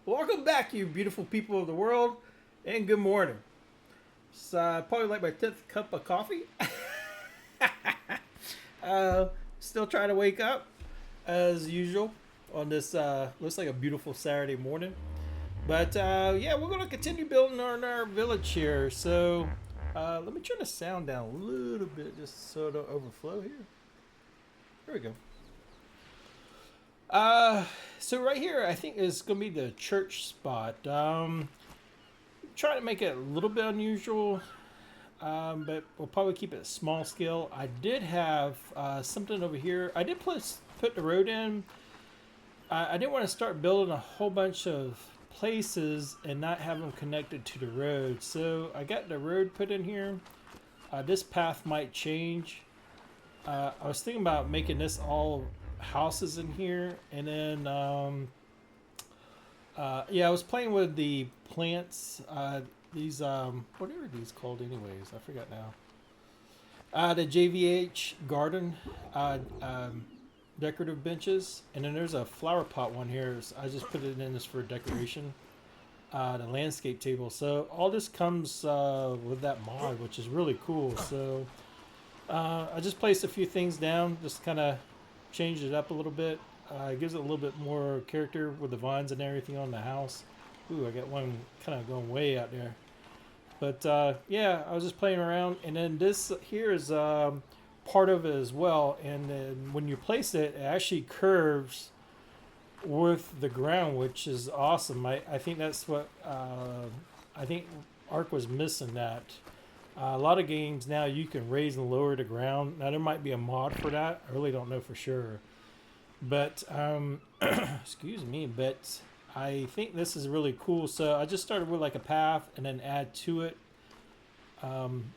Welcome back, you beautiful people of the world, and good morning. It's probably like my 10th cup of coffee. uh, Still trying to wake up, as usual, on this looks like a beautiful Saturday morning. But yeah, we're going to continue building on our village here. So let me turn the sound down a little bit just so it don't overflow here. There we go. Uh, so right here, I think is going to be the church spot. Try to make it a little bit unusual, but we'll probably keep it small scale. I did have something over here. I did put the road in. I didn't want to start building a whole bunch of places and not have them connected to the road. So I got the road put in here. This path might change. I was thinking about making this all houses in here, and then yeah, I was playing with the plants. These what are these called, anyways? I forgot now. The JVH garden decorative benches, and then there's a flower pot one here. So I just put it in this for decoration. The landscape table. So all this comes with that mod, which is really cool. So I just placed a few things down, just kind of changed it up a little bit. It gives it a little bit more character with the vines and everything on the house. Ooh, I got one kind of going way out there. But yeah, I was just playing around, and then this here is part of it as well. And then when you place it, it actually curves with the ground, which is awesome. I think that's what I think Ark was missing. That a lot of games now you can raise and lower the ground. Now there might be a mod for that. I really don't know for sure, but excuse me. But I think this is really cool. So I just started with like a path and then add to it, and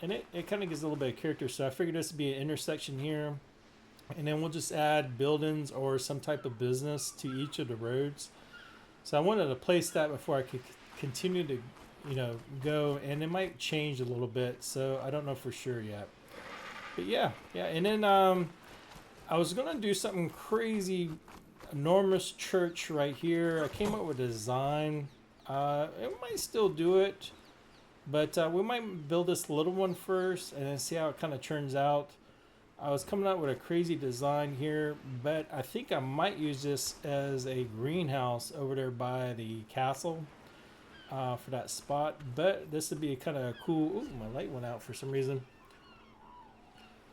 it kind of gives a little bit of character. So I figured this would be an intersection here, and then we'll just add buildings or some type of business to each of the roads. So I wanted to place that before I could continue to, go, and it might change a little bit. So I don't know for sure yet. But yeah, and then I was gonna do something crazy, enormous church right here. I came up with a design. It might still do it, but we might build this little one first and then see how it kind of turns out. I was coming out with a crazy design here, but I think I might use this as a greenhouse over there by the castle for that spot. But this would be kind of cool. Ooh, my light went out for some reason.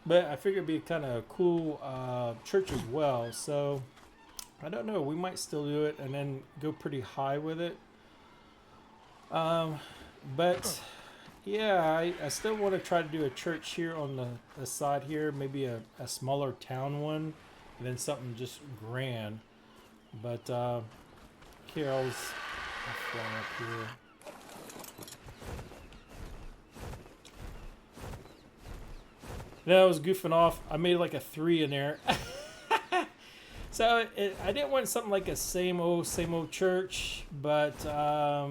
But I figured it'd be kind of cool church as well. So I don't know. We might still do it and then go pretty high with it. But yeah, I still want to try to do a church here on the side here. Maybe a smaller town one, and then something just grand. But here I'll fly up here. Then I was goofing off. I made like a 3 in there. So I didn't want something like a same old church, but I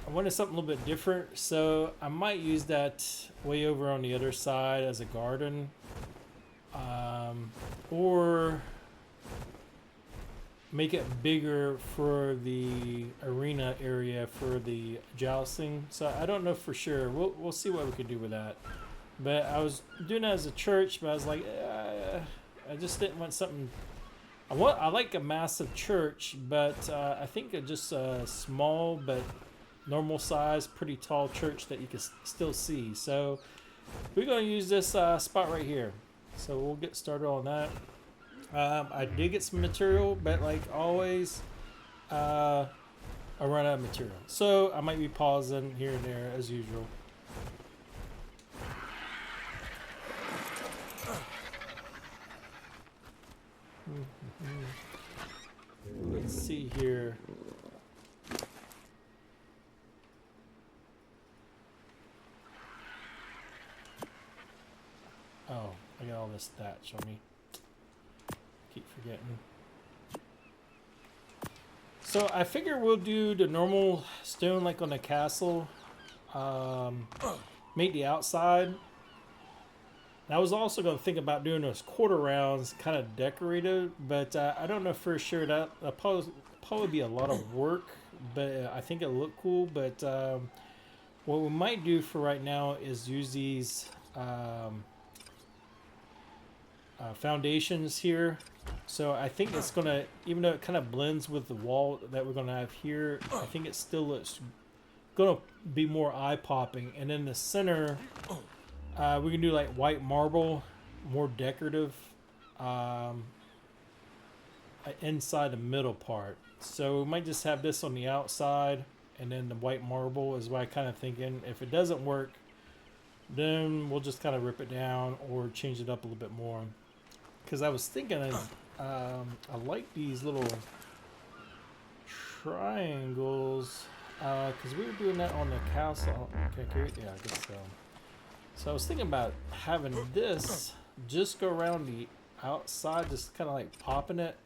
wanted something a little bit different. So I might use that way over on the other side as a garden, or make it bigger for the arena area for the jousting. So I don't know for sure. We'll see what we can do with that. But I was doing that as a church, but I was like, I just didn't want something. I like a massive church, but I think just a small but normal size, pretty tall church that you can still see. So we're going to use this spot right here. So we'll get started on that. I did get some material, but like always, I run out of material. So I might be pausing here and there as usual. Let's see here. Oh, I got all this thatch on me. Keep forgetting. So I figure we'll do the normal stone like on the castle. Make the outside. I was also going to think about doing those quarter rounds kind of decorated, but I don't know for sure. That probably be a lot of work, but I think it'll look cool. But what we might do for right now is use these foundations here. So I think it's gonna, even though it kind of blends with the wall that we're gonna have here, I think it still looks gonna be more eye popping. And in the center, we can do like white marble, more decorative, inside the middle part. So we might just have this on the outside, and then the white marble is what I kind of thinking. If it doesn't work, then we'll just kind of rip it down or change it up a little bit more. Because I was thinking, I like these little triangles. Because we were doing that on the castle. Okay, yeah, I guess so. So I was thinking about having this just go around the outside, just kind of like popping it,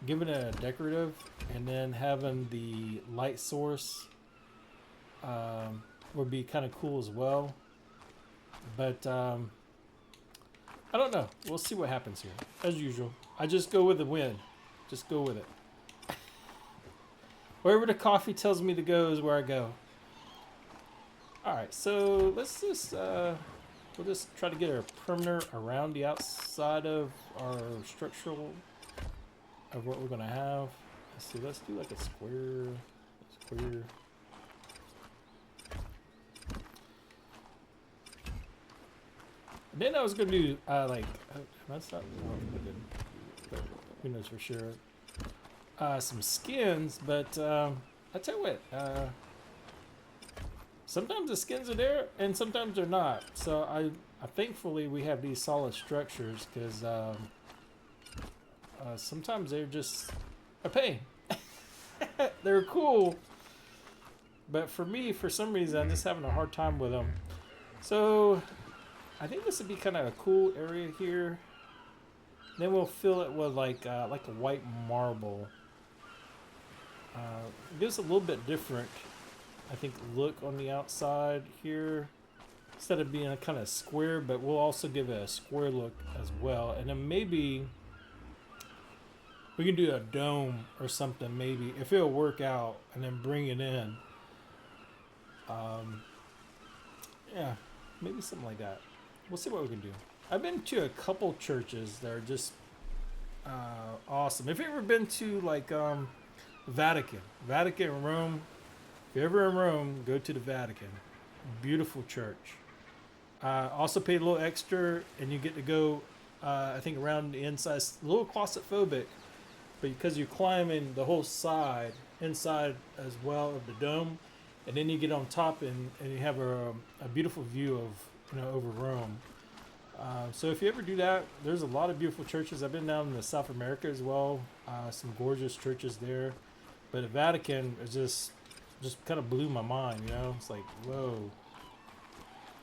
giving it a decorative, and then having the light source would be kind of cool as well. But I don't know. We'll see what happens here. As usual, I just go with the wind. Just go with it. Wherever the coffee tells me to go is where I go. Alright, so let's just, we'll just try to get our perimeter around the outside of our structural, of what we're going to have. Let's see, let's do like a square. And then I was going to do, that's not good. Who knows for sure. Some skins, but I tell you what, sometimes the skins are there and sometimes they're not. So I thankfully we have these solid structures, because sometimes they're just a pain. They're cool, but for me, for some reason, I'm just having a hard time with them. So I think this would be kind of a cool area here. Then we'll fill it with like a white marble. Gives a little bit different, I think, look on the outside here. Instead of being a kind of square, but we'll also give it a square look as well. And then maybe we can do a dome or something, maybe, if it'll work out, and then bring it in. Yeah, maybe something like that. We'll see what we can do. I've been to a couple churches that are just awesome. Have you ever been to like Vatican in Rome? If you're ever in Rome, go to the Vatican. Beautiful church. Also pay a little extra, and you get to go, I think, around the inside. It's a little claustrophobic, but because you're climbing the whole side, inside as well of the dome, and then you get on top, and you have a beautiful view of, over Rome. So if you ever do that, there's a lot of beautiful churches. I've been down in the South America as well. Some gorgeous churches there. But the Vatican is just kind of blew my mind, It's like, whoa.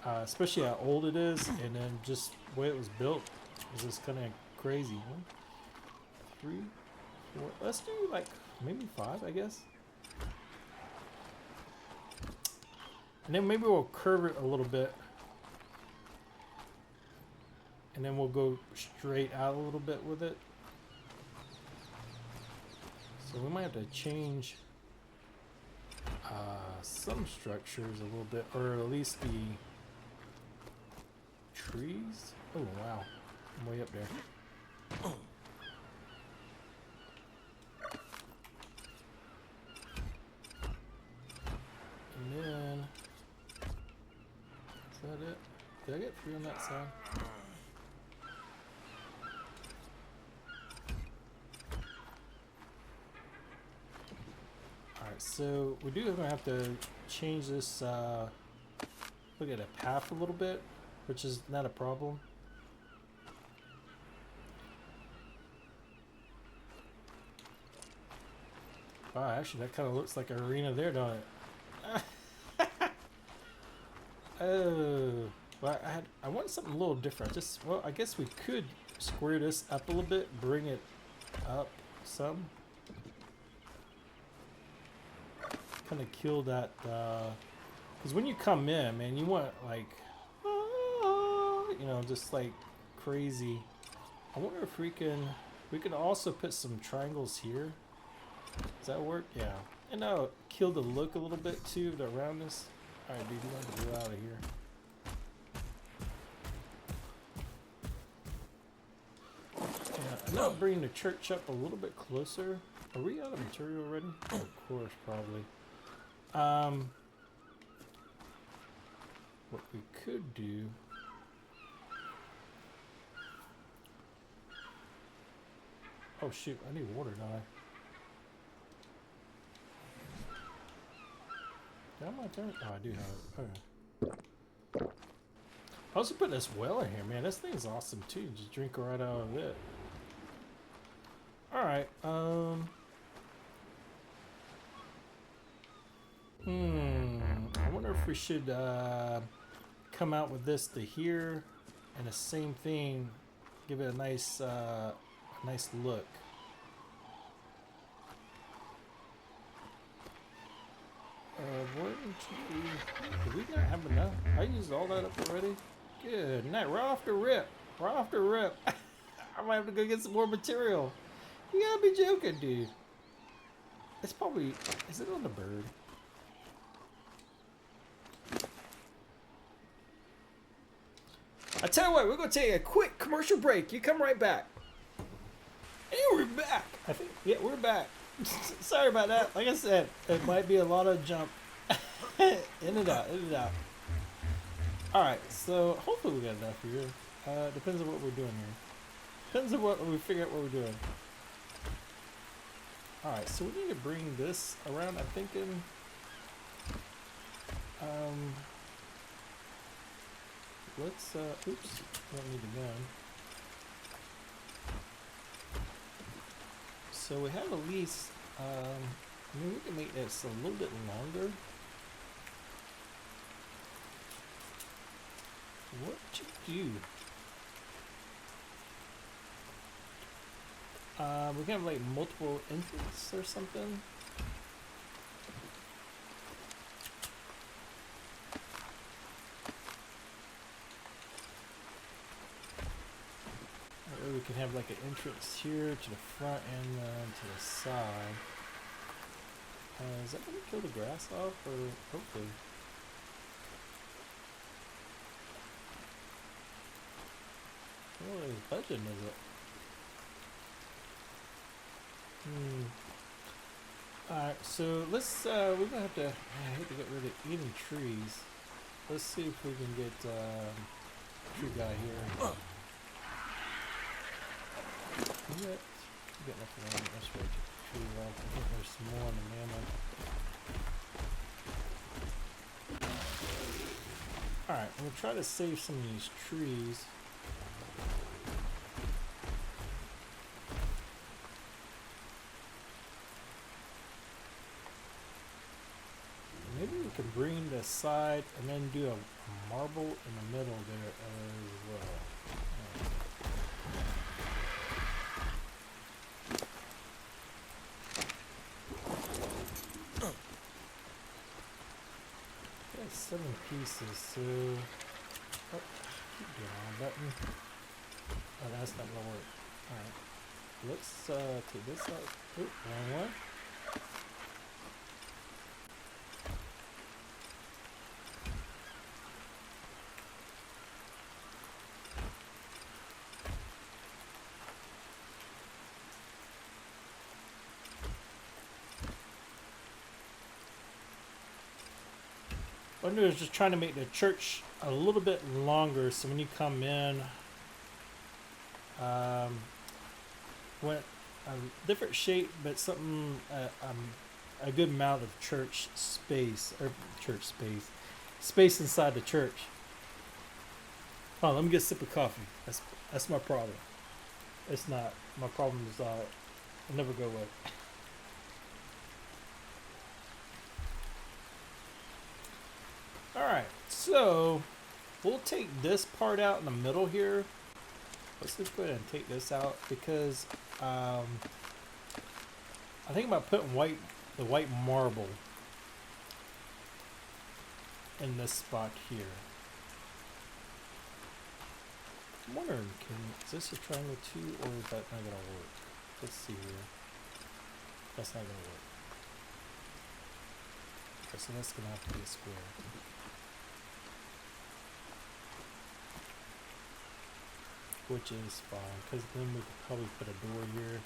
Especially how old it is, and then just the way it was built is just kind of crazy. 1, 3, 4. Let's do like maybe 5, I guess. And then maybe we'll curve it a little bit. And then we'll go straight out a little bit with it. So we might have to change some structures a little bit, or at least the trees. Oh wow, I'm way up there. And then, is that it? Did I get 3 on that side? So we do have to change this, look at a path a little bit, which is not a problem. Wow, actually that kind of looks like an arena there, don't it? Oh, well, I want something a little different. Well, I guess we could square this up a little bit, bring it up some. Kind of kill that, because when you come in, man, you want like, just like crazy. I wonder if we can also put some triangles here. Does that work? Yeah. And now kill the look a little bit too of the roundness. Alright, dude, you want to go out of here. Yeah, and now bringing the church up a little bit closer. Are we out of material already? Oh, of course, probably. What we could do. Oh shoot, I need water, don't I? Did I have my turn? Oh, I do have it. Okay. I also put this well in here, man. This thing's awesome too. Just drink right out of it. Alright, I wonder if we should come out with this to here and the same thing. Give it a nice nice look. Did we not have enough? I used all that up already. Good night. Right off the rip. Right off the rip. I might have to go get some more material. You gotta be joking, dude. It's probably... Is it on the bird? I tell you what, we're gonna take a quick commercial break. You come right back. And we're back. I think, yeah, we're back. Sorry about that. Like I said, it might be a lot of jump. In and out, in and out. Alright, so hopefully we got enough here. Depends on what we're doing here. Depends on what we figure out what we're doing. Alright, so we need to bring this around. I'm thinking let's oops, don't need the gun. So we have at least I mean we can make this a little bit longer. What would you do? We can have like multiple entrances or something. Or we can have like an entrance here to the front and to the side. Is that going to kill the grass off, or hopefully? What is budget, is it? Alright, so let's, we're gonna have to, I hate to get rid of even trees. Let's see if we can get, tree guy here. You got nothing on it, let's wait to tree off. I think there's some more on the mammoth. Alright, we'll try to save some of these trees. Maybe we can bring the side and then do a marble in the middle there as well. Got 7 pieces, so oh, keep doing on button. Oh, that's not gonna work. Alright. Let's take this out. Oop, wrong one. What I'm doing is just trying to make the church a little bit longer, so when you come in, when a different shape, but something a good amount of church space space inside the church. Oh, let me get a sip of coffee. That's my problem. It's not my problem is I'll never go away. Alright, so we'll take this part out in the middle here. Let's just go ahead and take this out because I think about putting the white marble in this spot here. I'm wondering, is this a triangle too, or is that not gonna work? Let's see here. That's not gonna work. so that's gonna have to be a square. Which is fine, because then we could probably put a door here.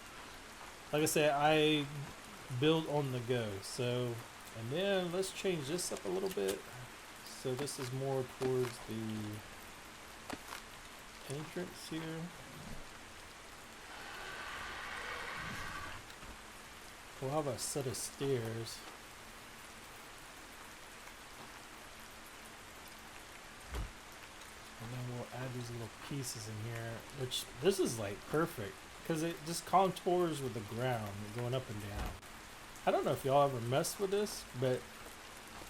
Like I said, I build on the go, so, and then let's change this up a little bit. So this is more towards the entrance here. We'll have a set of stairs. And then we'll add these little pieces in here, which this is like perfect because it just contours with the ground going up and down. I don't know if y'all ever messed with this, but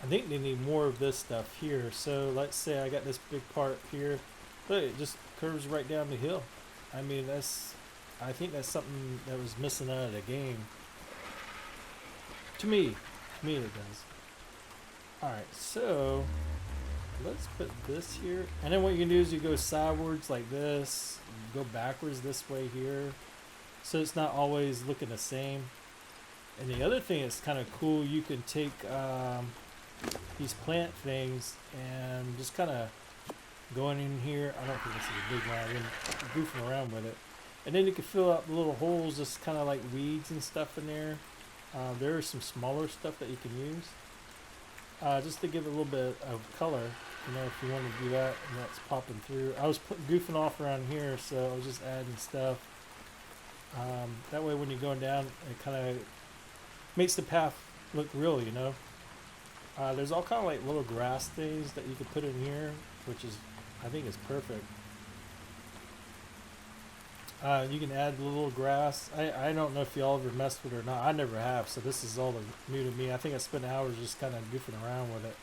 I think they need more of this stuff here. So let's say I got this big part here. Look, it just curves right down the hill. I mean, I think that's something that was missing out of the game. To me it does. Alright, so let's put this here. And then what you can do is you go sideways like this, go backwards this way here. So it's not always looking the same. And the other thing that's kind of cool, you can take these plant things and just kind of going in here. I don't think this is a big one. I've been goofing around with it. And then you can fill out the little holes, just kind of like weeds and stuff in there. There is some smaller stuff that you can use. Just to give it a little bit of color, you know, if you want to do that, and that's popping through. I was goofing off around here, so I was just adding stuff. That way when you're going down, it kind of makes the path look real, you know. There's all kind of like little grass things that you could put in here, which is, I think is perfect. You can add the little grass. I don't know if y'all ever messed with it or not. I never have, so this is all new to me. I think I spent hours just kind of goofing around with it.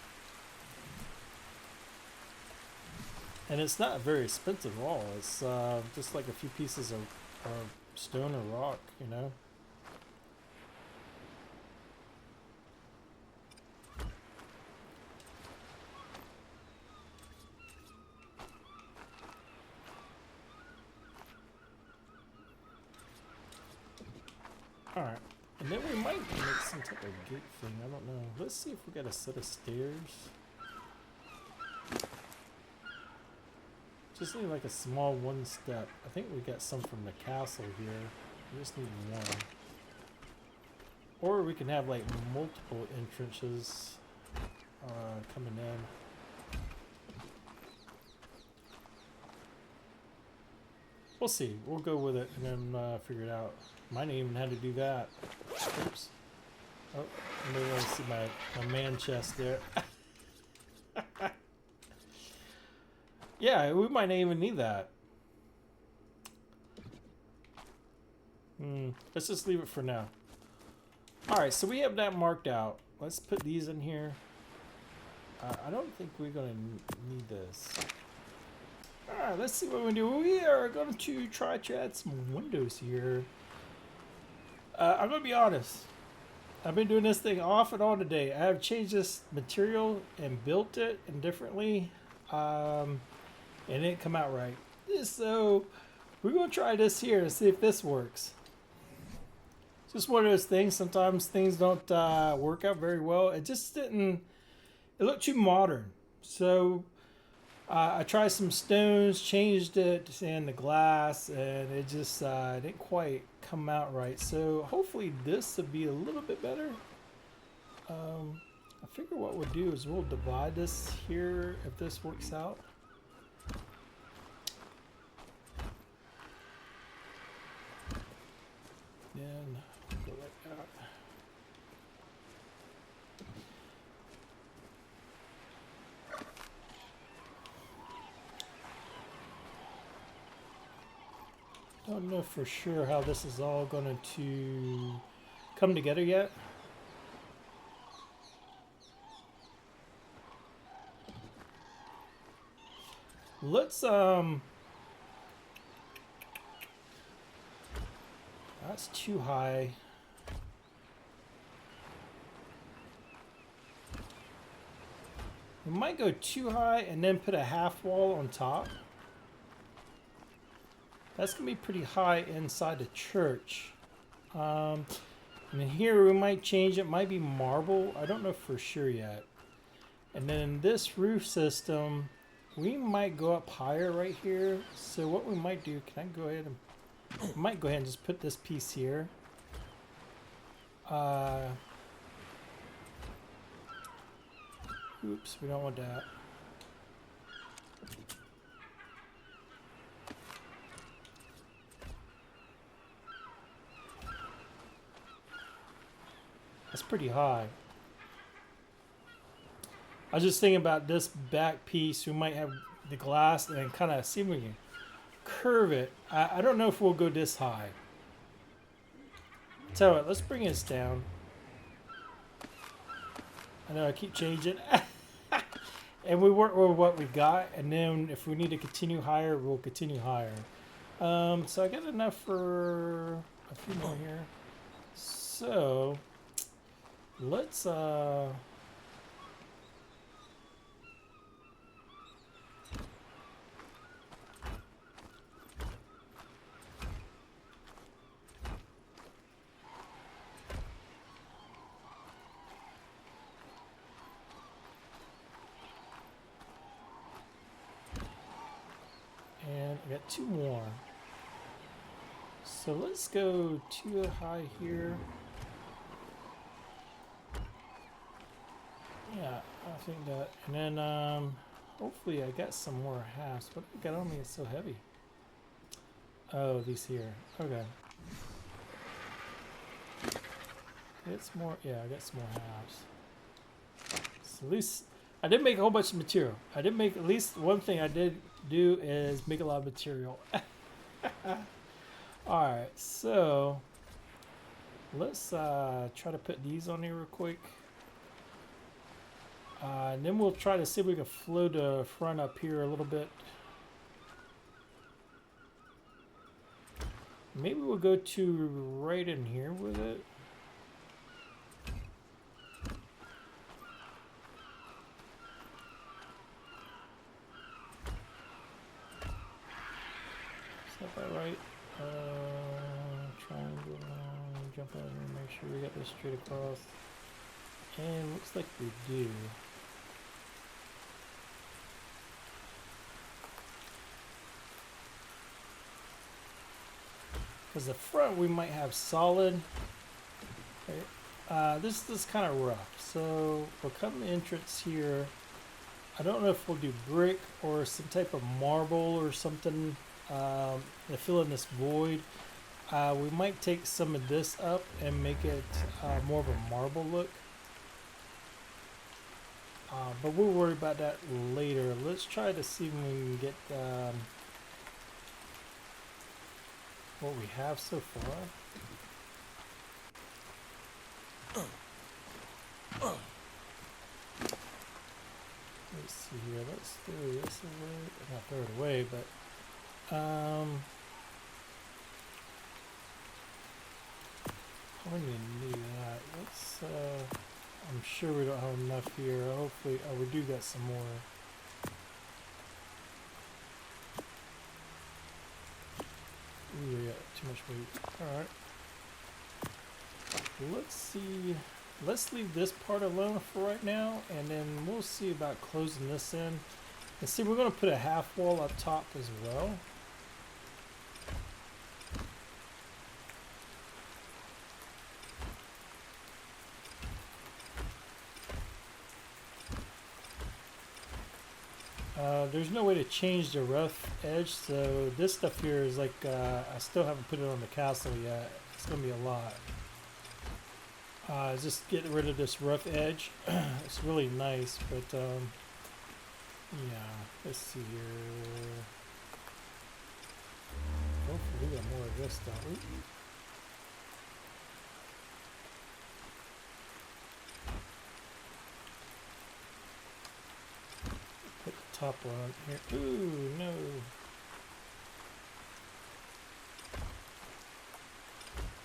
And it's not very expensive at all. It's just like a few pieces of stone or rock, you know. Alright, and then we might make some type of gate thing, I don't know. Let's see if we got a set of stairs. Just need like a small one step. I think we got some from the castle here. We just need one. Or we can have like multiple entrances coming in. We'll see. We'll go with it and then figure it out. Might even have to do that. Oops. Oh, maybe I see my man chest there. Yeah, we might not even need that. Let's just leave it for now. Alright, so we have that marked out. Let's put these in here. I don't think we're going to need this. Alright, let's see what we do. We are going to try to add some windows here. I'm going to be honest. I've been doing this thing off and on today. I have changed this material and built it indifferently. And it didn't come out right. So we're going to try this here and see if this works. It's just one of those things. Sometimes things don't work out very well. It just didn't. It looked too modern. So I tried some stones, changed it, and the glass, and it just didn't quite come out right. So hopefully this will be a little bit better. I figure what we'll do is we'll divide this here if this works out. Then go like that. Don't know for sure how this is all going to come together yet. Let's that's too high. We might go too high and then put a half wall on top. That's gonna be pretty high inside the church. And then here we might change it, might be marble. I don't know for sure yet. And then in this roof system, we might go up higher right here. So what we might do, can I go ahead and, I might go ahead and just put this piece here. Oops, we don't want that. That's pretty high. I was just thinking about this back piece. We might have the glass and then kind of see if we can curve it. I don't know if we'll go this high. Tell you what, let's bring this down. I know I keep changing. And we work with what we got, and then if we need to continue higher, we'll continue higher. So I got enough for a few more here. So let's and I got two more. So let's go too high here. Yeah, I think that. And then hopefully I got some more halves. What do I got on me? It's so heavy. Oh, these here. Okay. It's more. Yeah, I got some more halves. So at least I did make a whole bunch of material. I did make at least one thing I did do is make a lot of material. Alright, so let's try to put these on here real quick. And then we'll try to see if we can flow the front up here a little bit. Maybe we'll go to right in here with it. Is that about right? Triangle, jump out here and make sure we got this straight across. And looks like we do. Because the front we might have solid. Okay. This is kind of rough. So we'll come to the entrance here. I don't know if we'll do brick or some type of marble or something to fill in this void. We might take some of this up and make it more of a marble look. But we'll worry about that later. Let's try to see if we can get what we have so far. Let's see here. Let's throw this away. Not throw it away, but I don't even need that. Let's I'm sure we don't have enough here. Hopefully, oh, we do got some more. Ooh, we got too much weight. Alright. Let's see. Let's leave this part alone for right now, and then we'll see about closing this in. And see, we're going to put a half wall up top as well. There's no way to change the rough edge, so this stuff here is like, I still haven't put it on the castle yet. It's going to be a lot. Just get rid of this rough edge. It's really nice, but yeah, let's see here. Hopefully we got more of this stuff. Ooh. Put the top one here. Ooh, no.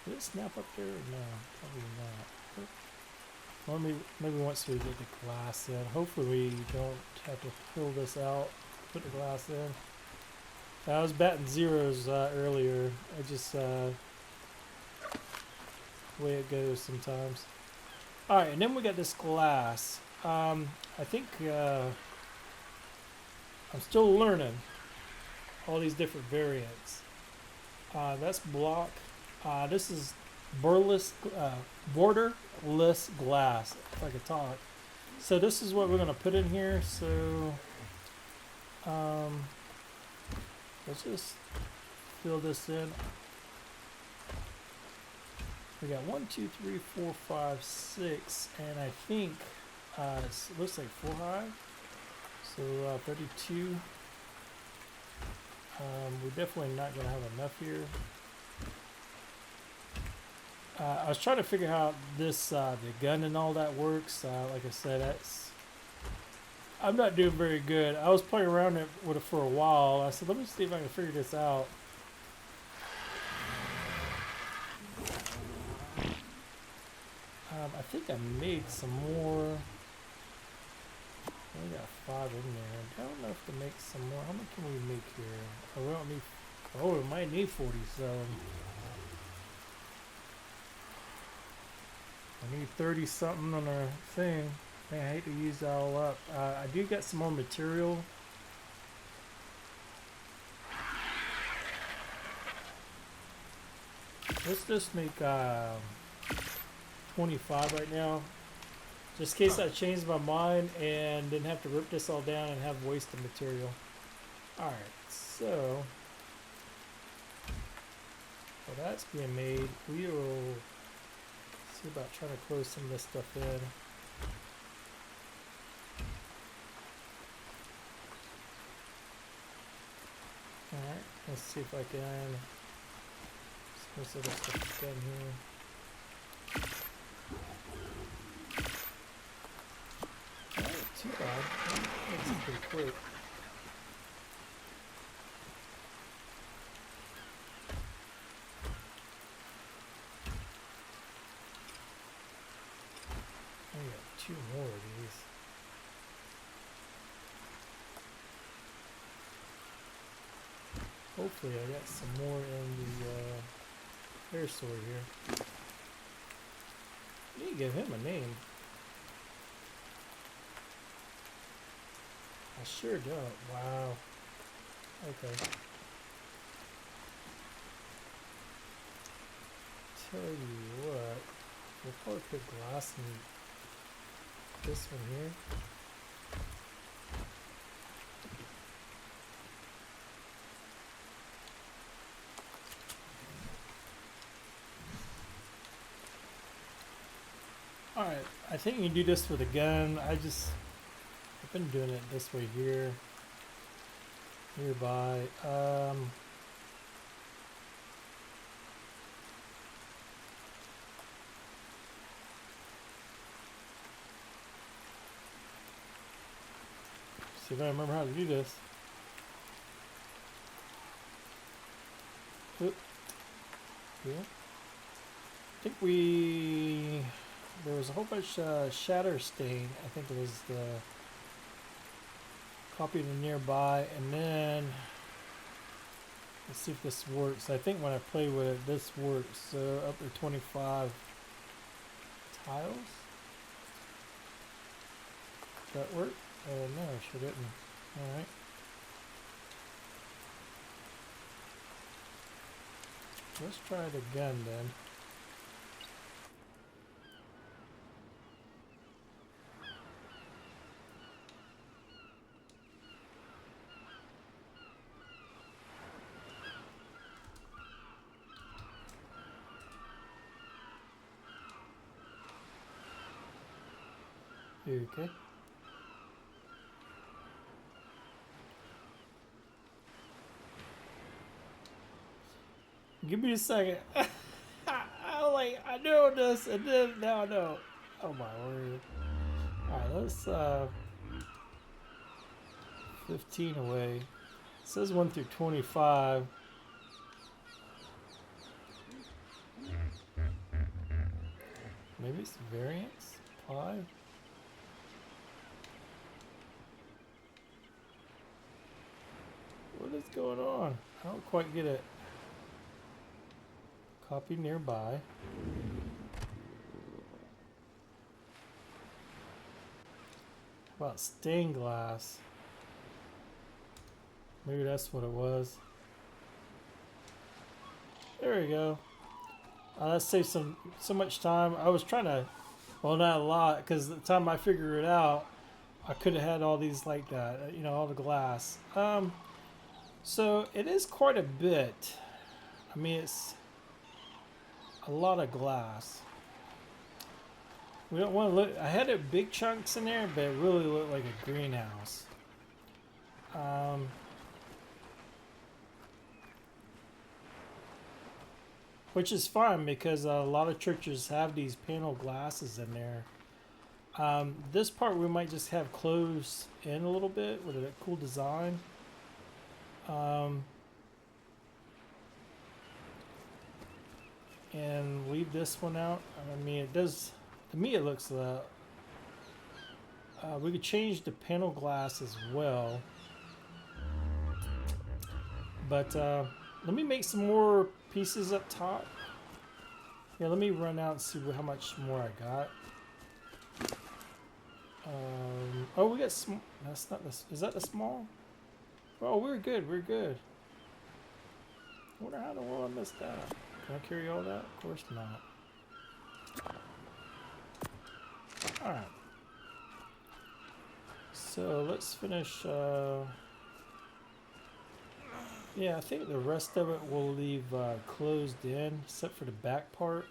Did it snap up there? No, probably not. Or maybe once we get the glass in. Hopefully we don't have to pull this out, put the glass in. I was batting zeros earlier. I just the way it goes sometimes. All right, and then we got this glass. I think I'm still learning all these different variants. That's block. This is borderless glass. If I could talk. So this is what we're gonna put in here. So let's just fill this in. We got 1, 2, 3, 4, 5, 6, and I think it looks like 4 high. So 32. We're definitely not going to have enough here. I was trying to figure out this the gun and all that works. Like I said, I'm not doing very good. I was playing around with it for a while. I said, let me see if I can figure this out. I think I made some more. We got 5 in there. I don't know if to make some more. How much can we make here? Oh, we don't need. Oh, we might need 47. I need 30 something on our thing. Man, I hate to use that all up. I do get some more material. Let's just make 25 right now. Just in case I changed my mind and didn't have to rip this all down and have wasted material. Alright, so while that's being made, we will see about trying to close some of this stuff in. Alright, let's see if I can. Most of this stuff done here. Alright, too bad. That's pretty quick. I got 2 more of these. Hopefully I got some more in the air sword here. I need to give him a name. I sure don't. Wow. Okay. Tell you what, we'll probably put glass in this one here. Alright, I think you can do this with a gun. I've been doing it this way here. Nearby. See if I remember how to do this. Oop. Yeah. I think there was a whole bunch of shatter stain. I think it was the copy to nearby, and then let's see if this works. I think when I play with it, this works. So up to 25 tiles. Does that work? No, it sure didn't. All right. Let's try it again then. Okay. Give me a second. I know this, and then now I know. Oh my word. Alright, let's 15 away. It says 1 through 25. Maybe it's variance? Apply? What is going on? I don't quite get it. Copy nearby. about stained glass. Maybe that's what it was. There we go. That saved so much time. I was trying to, well, not a lot, because the time I figured it out, I could have had all these like that, you know, all the glass. So it is quite a bit. I mean, it's a lot of glass. We don't want to look. I had it big chunks in there, but it really looked like a greenhouse. Which is fine because a lot of churches have these panel glasses in there. This part we might just have closed in a little bit with a cool design. And leave this one out. I mean, it does, to me it looks we could change the panel glass as well. But let me make some more pieces up top. Yeah, let me run out and see how much more I got. Oh, we got some. That's not this. Is that the small? Oh, we're good. We're good. I wonder how in the world I missed that. Can I carry all that? Of course not. Alright. So let's finish. Yeah, I think the rest of it we'll leave closed in, except for the back part.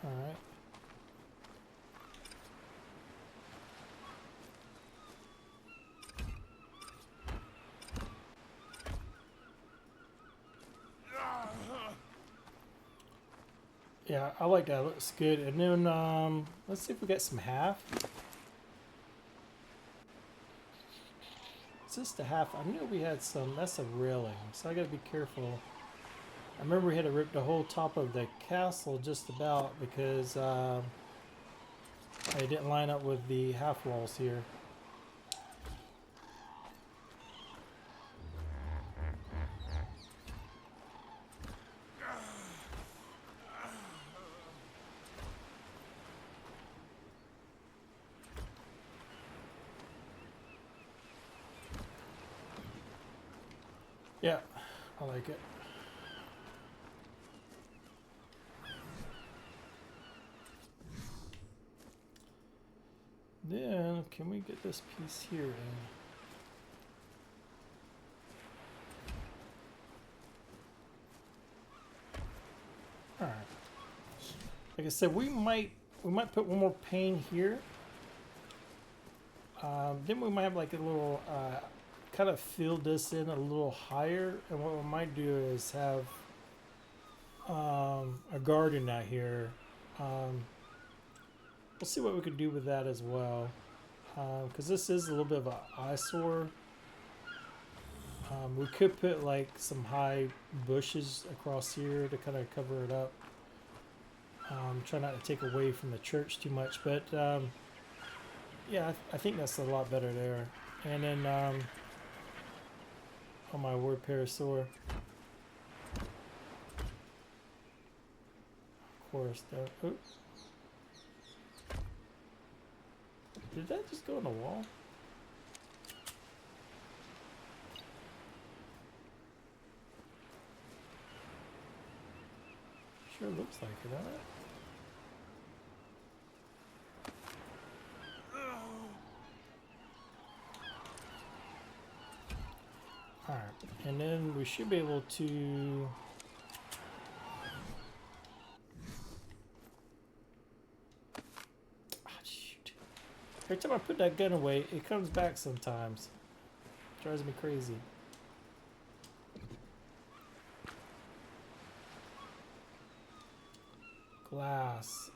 Alright. Yeah, I like that. It looks good. And then let's see if we get some half. Is this the half? I knew we had some. That's a railing, so I gotta be careful. I remember we had to rip the whole top of the castle just about because I didn't line up with the half walls here. Yeah, I like it. Then, can we get this piece here in? All right. Like I said, we might put one more pane here. Then we might have like a little kind of fill this in a little higher, and what we might do is have a garden out here. We'll see what we could do with that as well, because this is a little bit of an eyesore. We could put like some high bushes across here to kind of cover it up. Try not to take away from the church too much, but yeah, I think that's a lot better there. And then, oh my word, parasaur. Of course, that. Oops. Did that just go on the wall? Sure looks like it, huh? Alright, and then we should be able to... Ah, shoot. Every time I put that gun away, it comes back sometimes. Drives me crazy. Glass.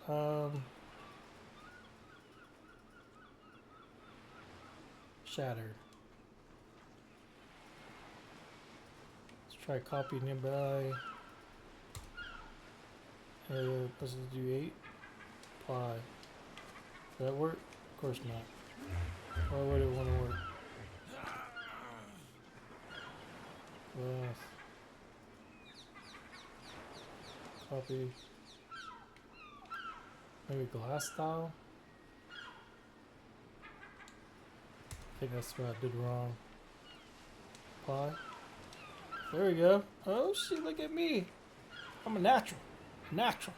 Shattered. Let's try copy nearby. Let's do 8. Apply. Does that work? Of course not. Why would it want to work? Glass. Copy. Maybe glass style? I think that's what I did wrong. Apply. There we go. Oh shit, look at me. I'm a natural. Natural.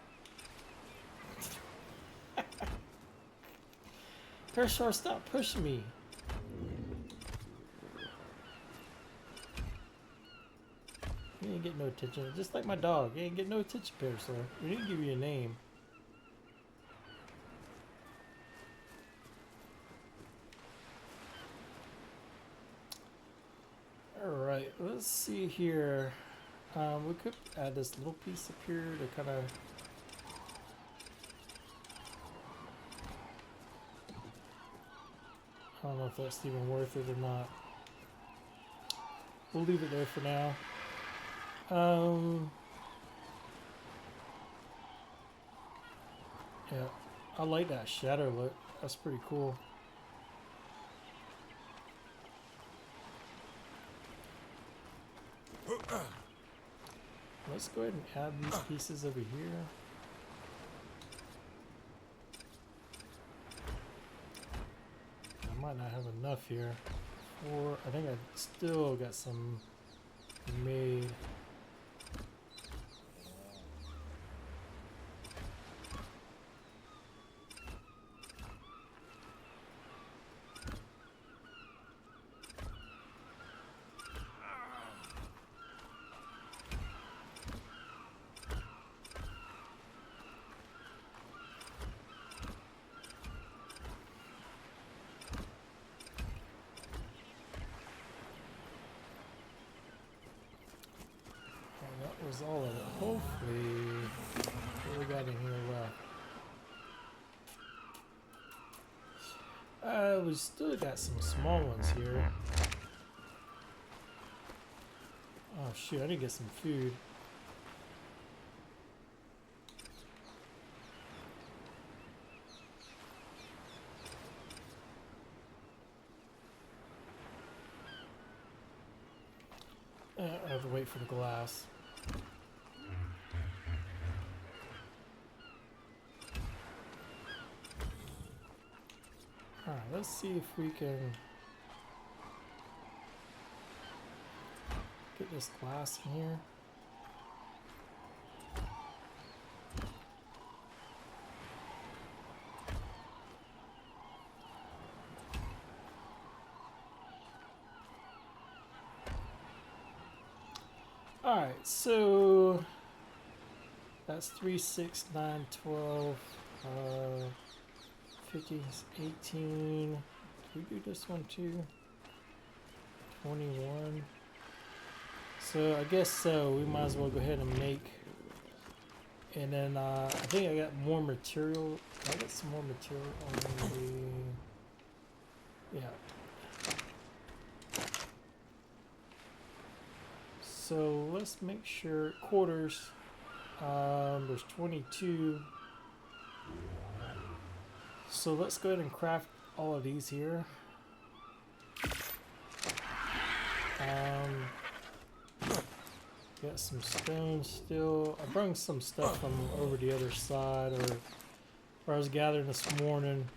Kershaw, stop pushing me. You ain't get no attention. Just like my dog. You ain't get no attention, Parasol. We need to give you a name. Alright, let's see here. We could add this little piece up here to kind of... I don't know if that's even worth it or not. We'll leave it there for now. Yeah, I like that shadow look. That's pretty cool. Let's go ahead and add these pieces over here. I might not have enough here. I think I still got some made. Was all of it. Hopefully, what we got in here left? We still got some small ones here. Oh shoot, I need to get some food. I have to wait for the glass. Alright, let's see if we can get this glass in here. Alright, so that's 3, 6, 9, 12, 15, 18. Can we do this one too? 21. So I guess so. We might as well go ahead and make. And then I think I got more material. I got some more material on the. Yeah. So let's make sure quarters. There's 22. So let's go ahead and craft all of these here. Got some stone still. I brought some stuff from over the other side, or where I was gathering this morning.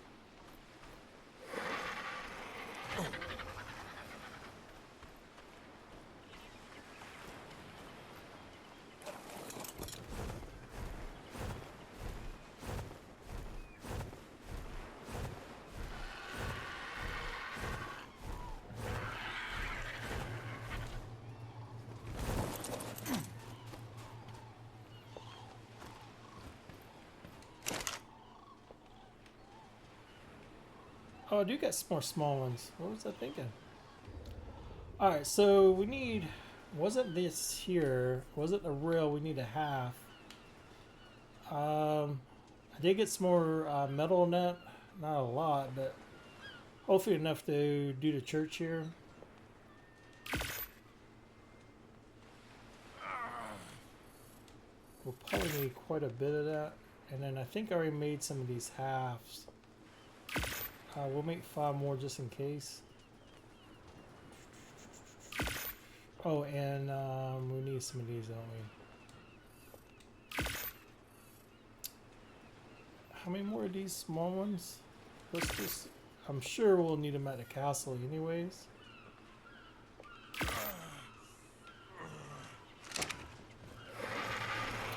Oh, I do got some more small ones. What was I thinking? Alright, so we need... Wasn't this here? Wasn't a rail? We need a half. I did get some more metal in that. Not a lot, but hopefully enough to do the church here. Probably need quite a bit of that. And then I think I already made some of these halves. We'll make 5 more just in case. Oh, and we need some of these, don't we? How many more of these small ones? Let's just... I'm sure we'll need them at the castle anyways.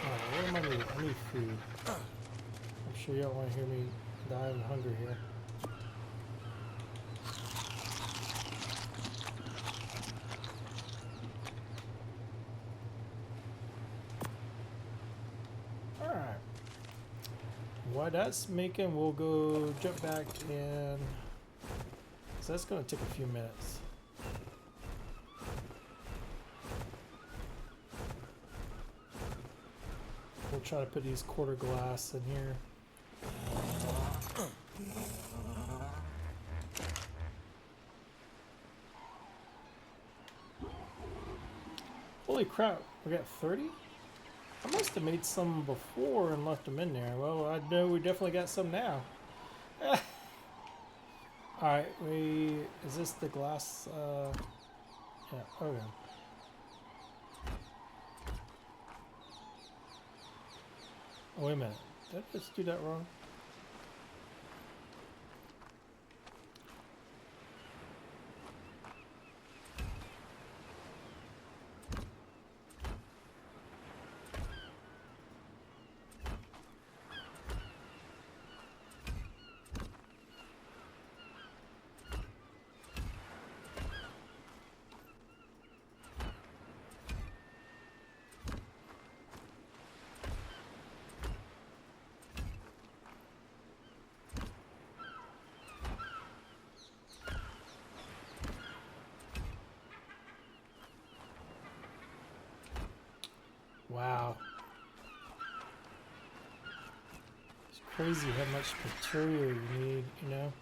Alright, what am I needing? I need food. I'm sure you don't want to hear me die of hunger here. Alright. While that's making, we'll go jump back in. So that's going to take a few minutes. We'll try to put these quarter glass in here. Holy crap, we got 30? I must have made some before and left them in there. Well, I know we definitely got some now. Alright, is this the glass? Yeah, okay. Oh, wait a minute. Did I just do that wrong? Wow. It's crazy how much material you need, you know?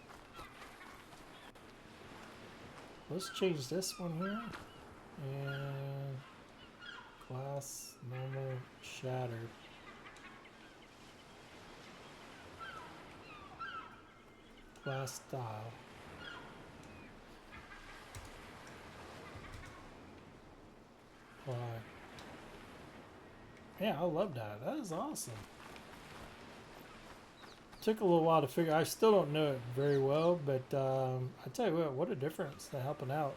Let's change this one here. And glass, normal, shattered. Glass style. Why? Yeah, I love that. That is awesome. Took a little while to figure. I still don't know it very well, but I tell you what a difference to helping out.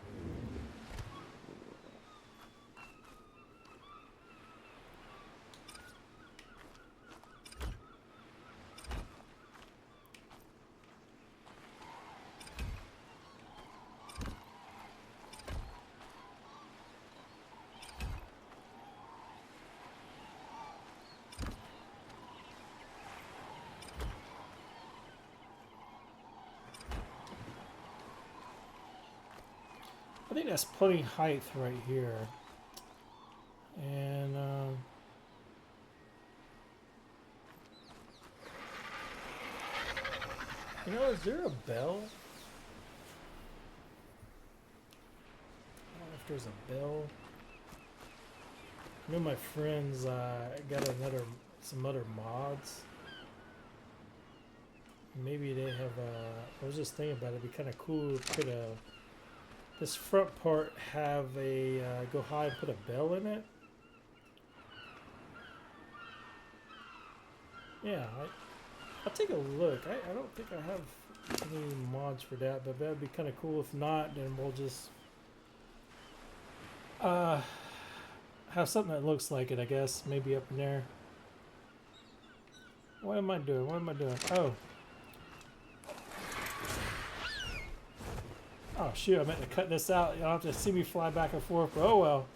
I think that's plenty height right here. And you know, is there a bell? I don't know if there's a bell. I know my friends got some other mods. Maybe they have I was just thinking about it. It'd be kind of cool to put this front part have a go high and put a bell in it. Yeah, I'll take a look. I don't think I have any mods for that, but that'd be kind of cool. If not, then we'll just have something that looks like it, I guess. Maybe up in there. What am I doing? What am I doing? Oh. Oh shoot, I meant to cut this out. You'll have to see me fly back and forth, but oh well.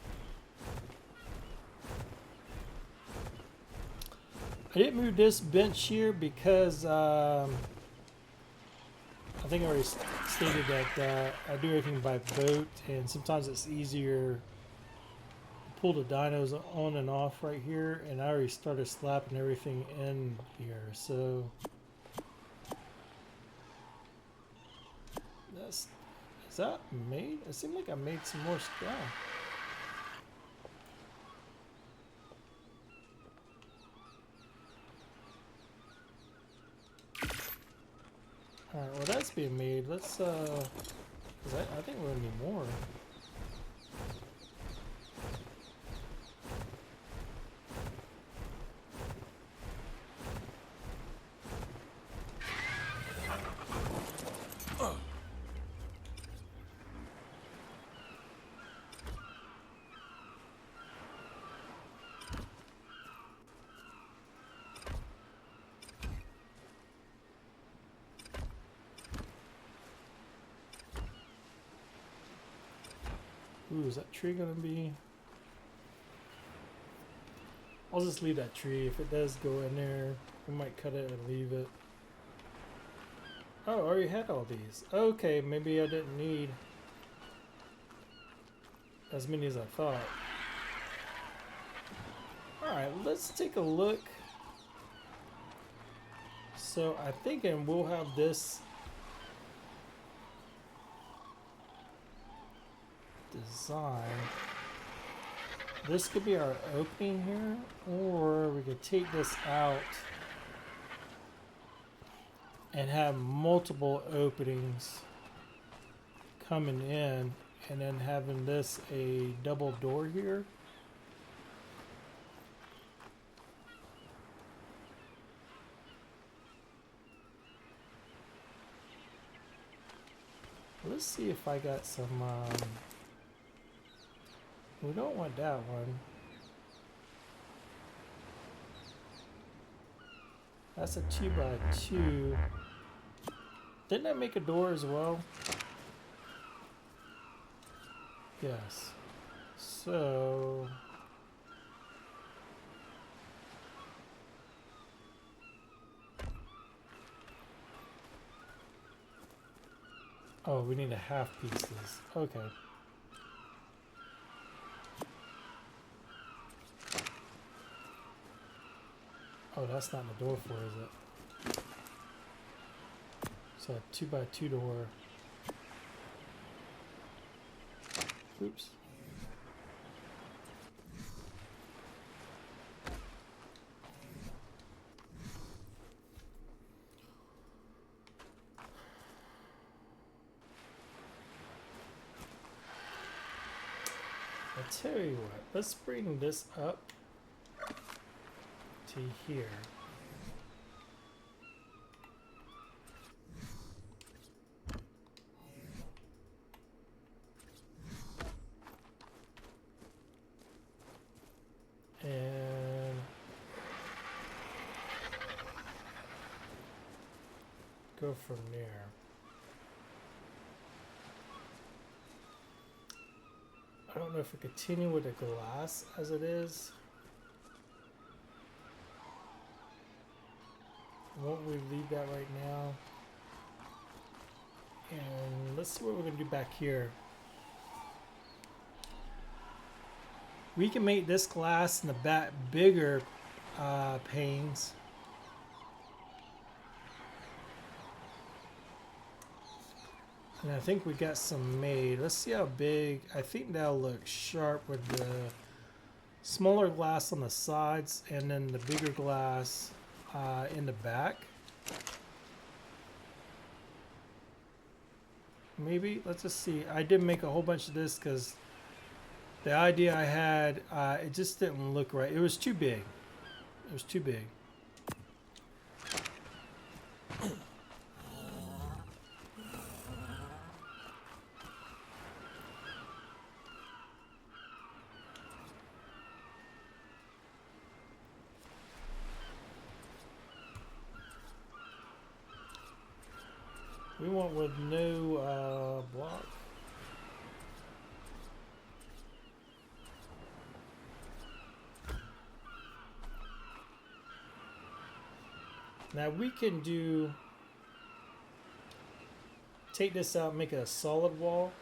I didn't move this bench here because I think I already stated that I do everything by boat, and sometimes it's easier to pull the dynos on and off right here, and I already started slapping everything in here, so that's... Is that made? It seemed like I made some more stuff. Alright, well that's being made. Let's 'cause I think we're gonna need more. Ooh, is that tree gonna be? I'll just leave that tree. If it does go in there, we might cut it and leave it. Oh, I already had all these. Okay, maybe I didn't need as many as I thought. Alright, let's take a look. So I'm thinking we'll have this design. This could be our opening here, or we could take this out and have multiple openings coming in, and then having this a double door here. Let's see if I got some, we don't want that one. That's a 2x2. Didn't I make a door as well? Yes. So... oh, we need a half pieces. Okay. Oh, that's not the door for, is it? So a 2x2 door. Oops. I'll tell you what, let's bring this up to here. And go from there. I don't know if we continue with the glass as it is. Won't we leave that right now? And let's see what we're gonna do back here. We can make this glass in the back bigger panes. And I think we got some made. Let's see how big. I think that'll look sharp with the smaller glass on the sides and then the bigger glass in the back. Maybe. Let's just see. I did make a whole bunch of this because the idea I had, it just didn't look right. It was too big. It was too big. We want with no block. Now we can take this out, make it a solid wall.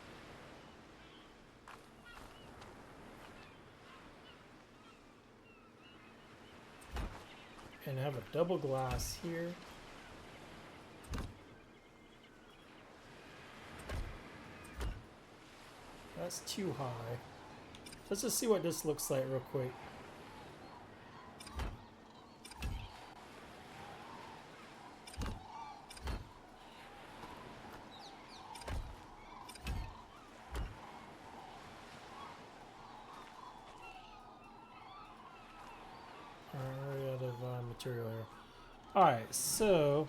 And have a double glass here. That's too high. Let's just see what this looks like real quick. material here. Alright, so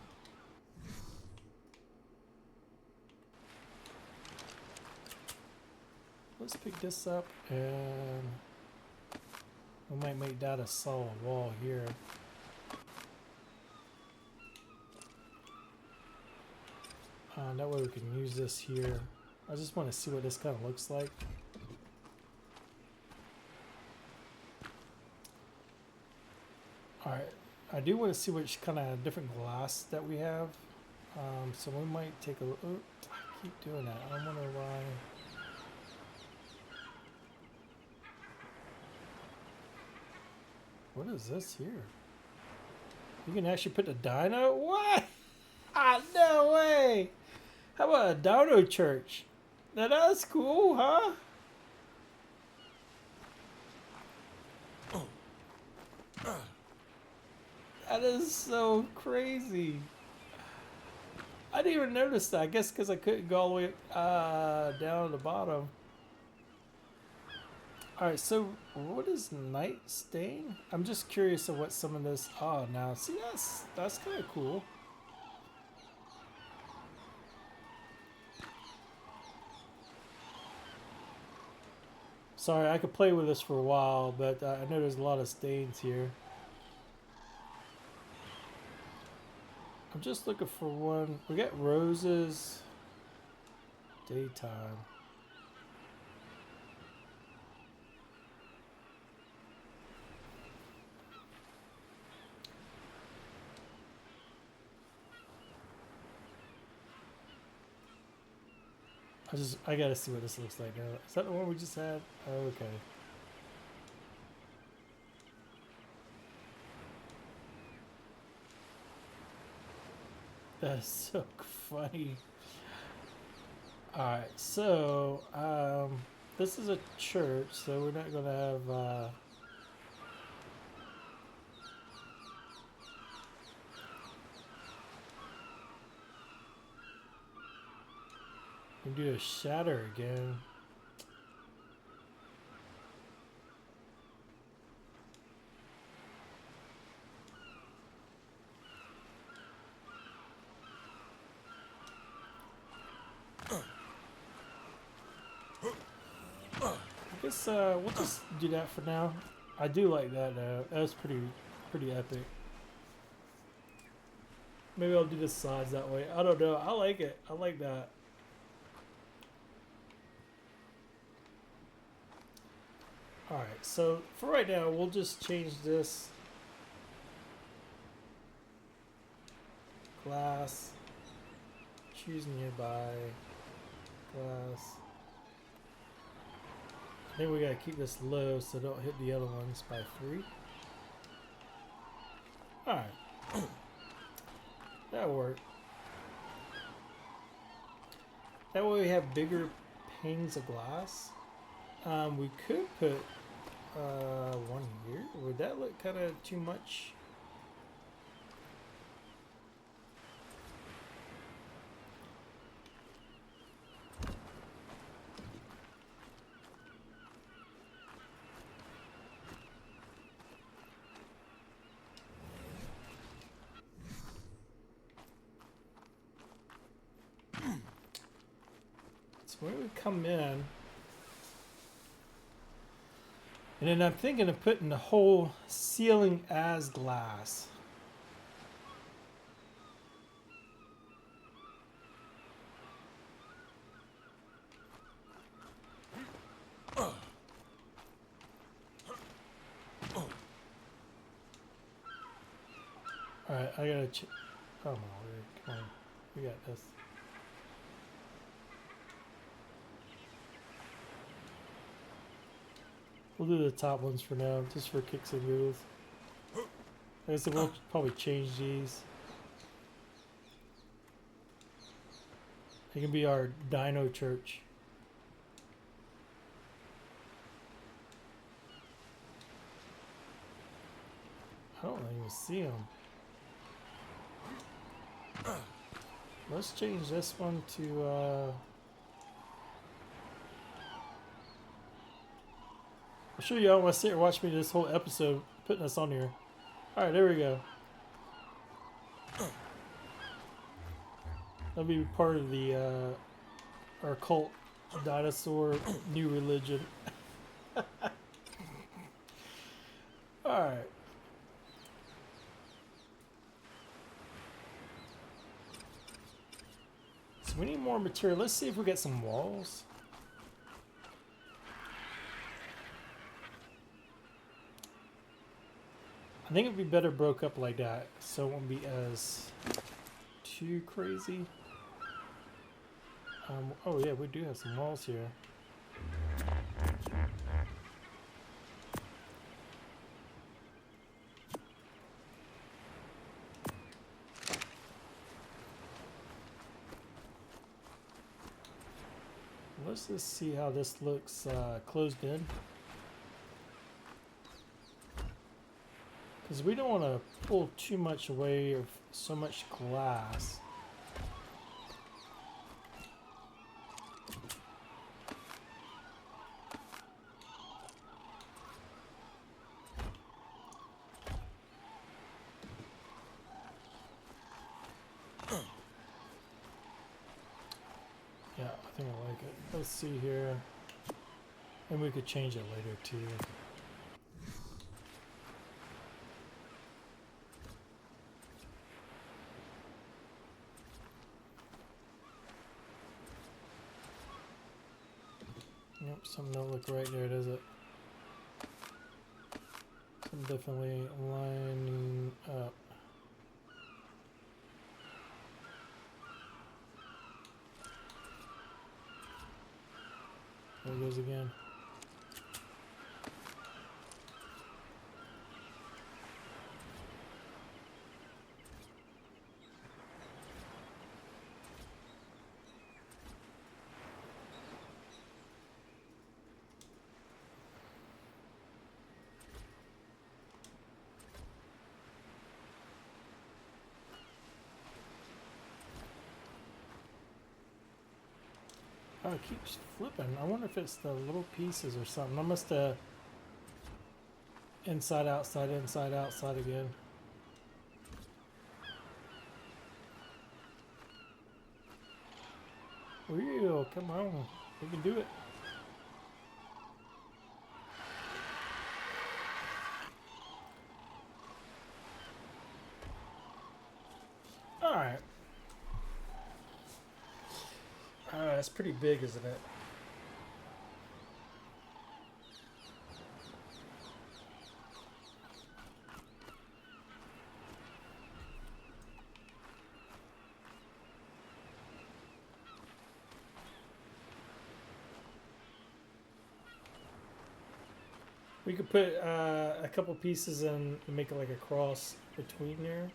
let's pick this up and we might make that a solid wall here. That way we can use this here. I just want to see what this kind of looks like. Alright, I do want to see which kind of different glass that we have. So we might take a look. Oh, I keep doing that. I wonder why. What is this here? You can actually put the dino? What? Ah, no way! How about a dino church? Now that's cool, huh? That is so crazy. I didn't even notice that. I guess because I couldn't go all the way down to the bottom. Alright, so what is Night Stain? I'm just curious of what some of this... Oh, now, see, that's kind of cool. Sorry, I could play with this for a while, but I know there's a lot of stains here. I'm just looking for one. We got roses. Daytime. I gotta see what this looks like now. Is that the one we just had? Oh, okay. That's so funny. Alright, so this is a church, so we're not gonna have we can do a shatter again. I guess we'll just do that for now. I do like that though. That was pretty epic. Maybe I'll do the sides that way. I don't know. I like it. I like that. Alright, so for right now, we'll just change this. Glass. Choose nearby. Glass. I think we gotta keep this low so don't hit the other ones by 3. Alright. That'll work. That way we have bigger panes of glass. We could put one here. Would that look kind of too much? So when we come in, and then I'm thinking of putting the whole ceiling as glass. Alright, I gotta come on, we got this. We'll do the top ones for now, just for kicks and giggles. I guess we'll probably change these. It can be our Dino Church. I don't even see them. Let's change this one to I'm sure y'all want to sit and watch me this whole episode putting this on here. Alright, there we go. That'll be part of the our cult dinosaur new religion. All right. So we need more material. Let's see if we get some walls. I think it'd be better broke up like that, so it won't be as too crazy. Oh yeah, we do have some walls here. Let's just see how this looks closed in. Because we don't want to pull too much away of so much glass. Yeah, I think I like it. Let's see here. And we could change it later too. Yep, something don't look right there, does it? I'm definitely lining up. There it goes again. Oh, it keeps flipping. I wonder if it's the little pieces or something. I must have inside, outside again. Wheel, come on. We can do it. Alright. That's pretty big, isn't it? We could put a couple pieces in and make it like a cross between there.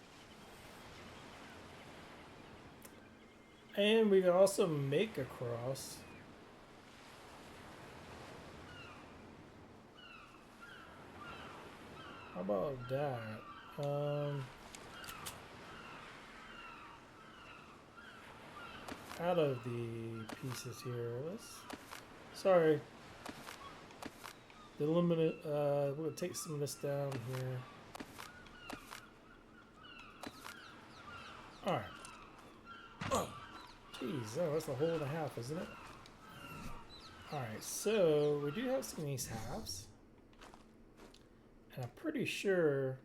And we could also make a cross. How about that? Out of the pieces here. Sorry. The limited, we'll take some of this down here. Alright. Jeez, oh, that's a hole and a half, isn't it? Alright, so we do have some of these halves. And I'm pretty sure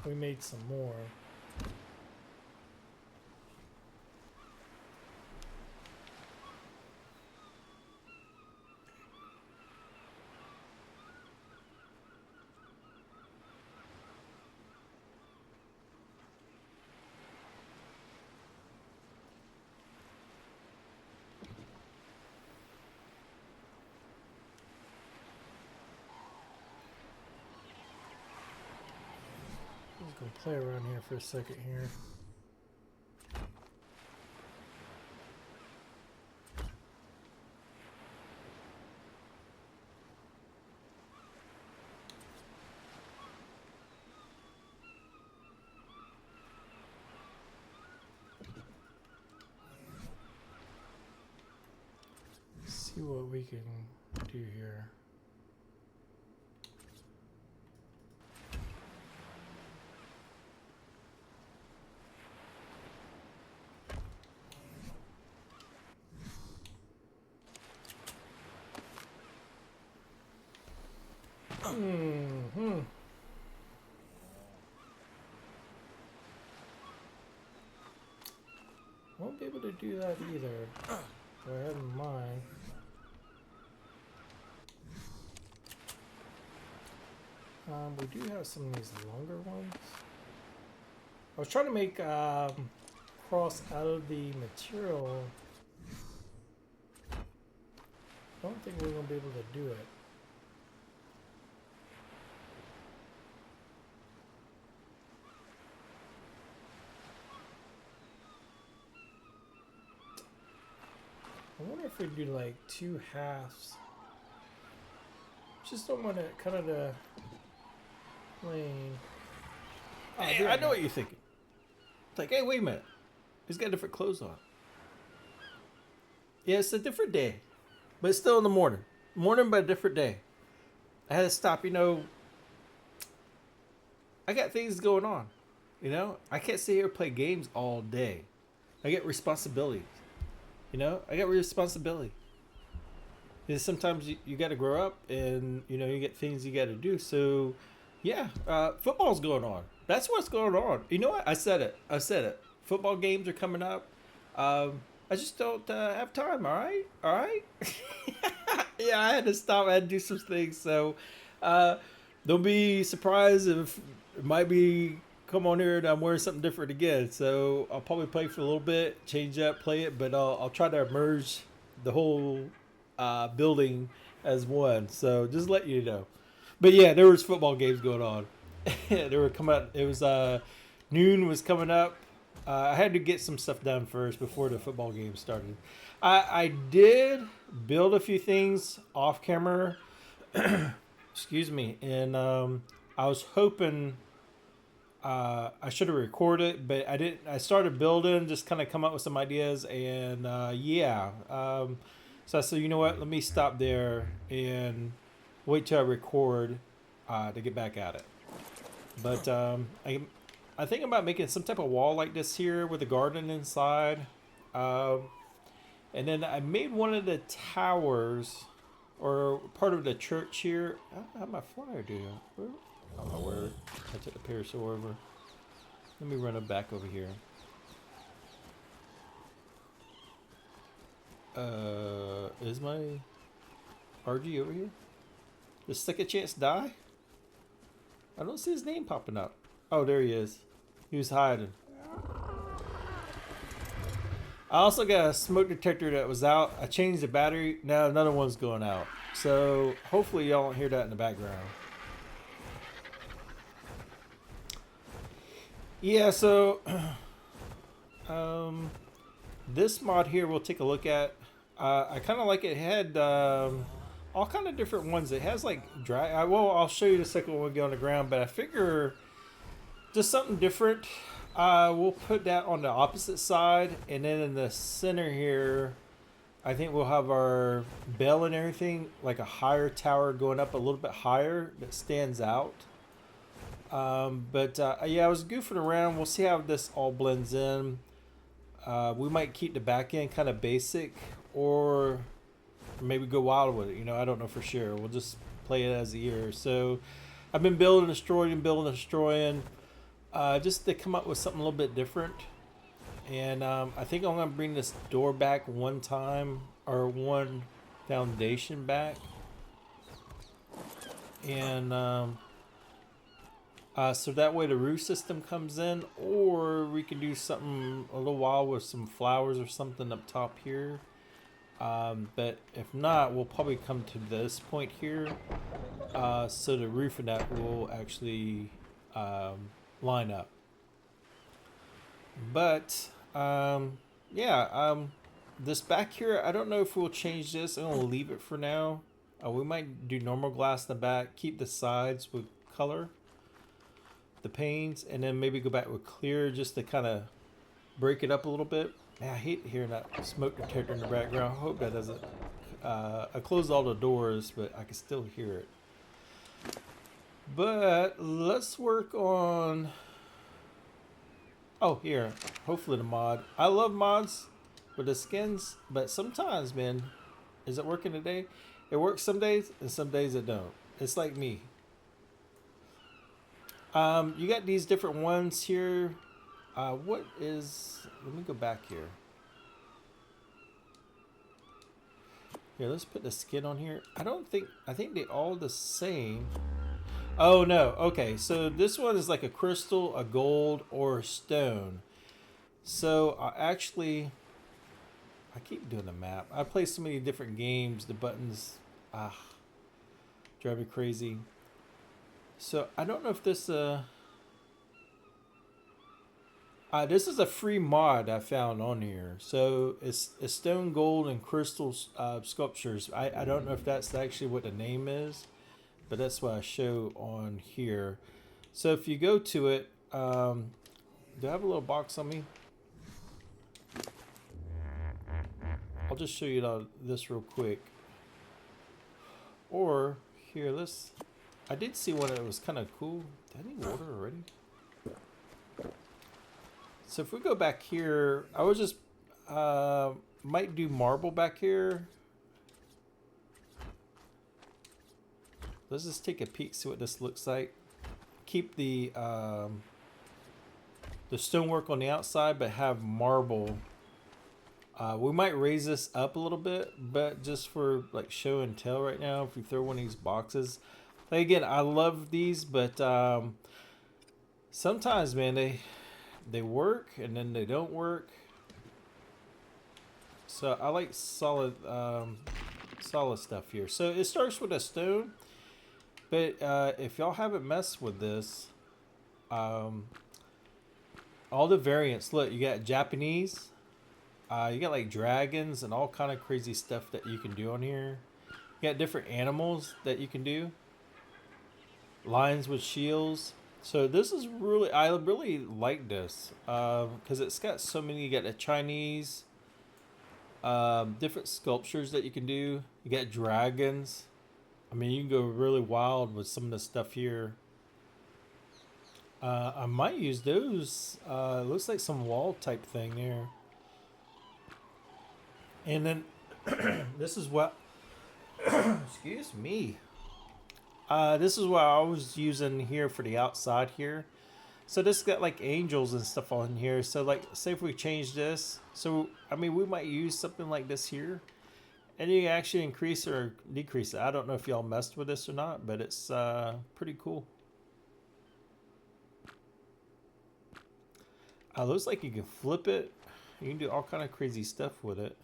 we made some more. Let's go play around here for a second here. See what we can do here. Hmm. Won't be able to do that either. Go ahead and mine. We do have some of these longer ones. I was trying to make cross out of the material. I don't think we're gonna be able to do it. I wonder if we do like 2 halves. Just don't want it kind of the plane. Hey, I know what you're thinking. It's like, hey, wait a minute. He's got different clothes on. Yeah, it's a different day. But it's still in the morning. Morning, but a different day. I had to stop, I got things going on. I can't sit here and play games all day. I get responsibilities. I got responsibility. Sometimes you got to grow up and, you get things you got to do. So, yeah, football's going on. That's what's going on. You know what? I said it. Football games are coming up. I just don't have time, all right? Yeah, I had to stop. I had to do some things. So, don't be surprised if it might be come on here and I'm wearing something different again. So, I'll probably play for a little bit, change up, play it, but I'll try to merge the whole building as one. So, just let you know. But yeah, there was football games going on. They were coming out. It was noon was coming up. I had to get some stuff done first before the football game started. I did build a few things off camera. Excuse me. And I was hoping I should have recorded, but I didn't. I started building, just kind of come up with some ideas, and yeah. So I said, you know what? Let me stop there and wait till I record to get back at it. But I think about making some type of wall like this here with a garden inside. And then I made one of the towers or part of the church here. I have my flyer do. I don't know where I took the parasol over. Let me run it back over here. Is my RG over here? Does Second Chance die? I don't see his name popping up. Oh, there he is. He was hiding. I also got a smoke detector that was out. I changed the battery. Now another one's going out. So hopefully y'all don't hear that in the background. Yeah, so this mod here we'll take a look at. I kind of like it. It had all kind of different ones. It has like drag. Well, I'll show you the second one we get on the ground, but I figure just something different. We'll put that on the opposite side, and then in the center here, I think we'll have our bell and everything, like a higher tower going up a little bit higher that stands out. But yeah, I was goofing around. We'll see how this all blends in. We might keep the back end kind of basic, or maybe go wild with it. I don't know for sure. We'll just play it as the year. So I've been building, destroying, just to come up with something a little bit different. And I think I'm going to bring this door back one time, or one foundation back. And so that way the roof system comes in, or we can do something a little while with some flowers or something up top here. But if not, we'll probably come to this point here. So the roof of that will actually line up. But yeah, this back here, I don't know if we'll change this. I'm gonna leave it for now. We might do normal glass in the back, keep the sides with color, the panes, and then maybe go back with clear just to kind of break it up a little bit. Man, I hate hearing that smoke detector in the background. I hope that doesn't. I closed all the doors, but I can still hear it. But let's work on. Oh, here. Hopefully the mod. I love mods with the skins, but sometimes, man, is it working today? It works some days, and some days it don't. It's like me. You got these different ones here. What is? Let me go back here. Here, let's put the skin on here. I think they all the same. Oh no, okay, so this one is like a crystal, a gold, or a stone. So I keep doing the map. I play so many different games, the buttons drive me crazy. So I don't know if this is a free mod I found on here. So it's stone, gold, and crystal sculptures. I don't know if that's actually what the name is, but that's what I show on here. So if you go to it, do I have a little box on me? I'll just show you this real quick. Or here, I did see one that was kind of cool. Did I need water already? So if we go back here, I was just might do marble back here. Let's just take a peek, see what this looks like. Keep the stonework on the outside, but have marble. We might raise this up a little bit, but just for like show and tell right now, if we throw one of these boxes. Like, again, I love these, but sometimes, man, they work and then they don't work. So I like solid stuff here. So it starts with a stone, but if y'all haven't messed with this, all the variants. Look, you got Japanese. You got like dragons and all kind of crazy stuff that you can do on here. You got different animals that you can do. Lions with shields. So this is I really like this because it's got so many. You got the Chinese, different sculptures that you can do. You got dragons. I mean, you can go really wild with some of the stuff here. I might use those. Looks like some wall type thing there. And then this is what, excuse me. This is what I was using here for the outside here. So this got like angels and stuff on here. So like, say if we change this. So, I mean, we might use something like this here. And you can actually increase or decrease it. I don't know if y'all messed with this or not, but it's pretty cool. Looks like you can flip it. You can do all kind of crazy stuff with it.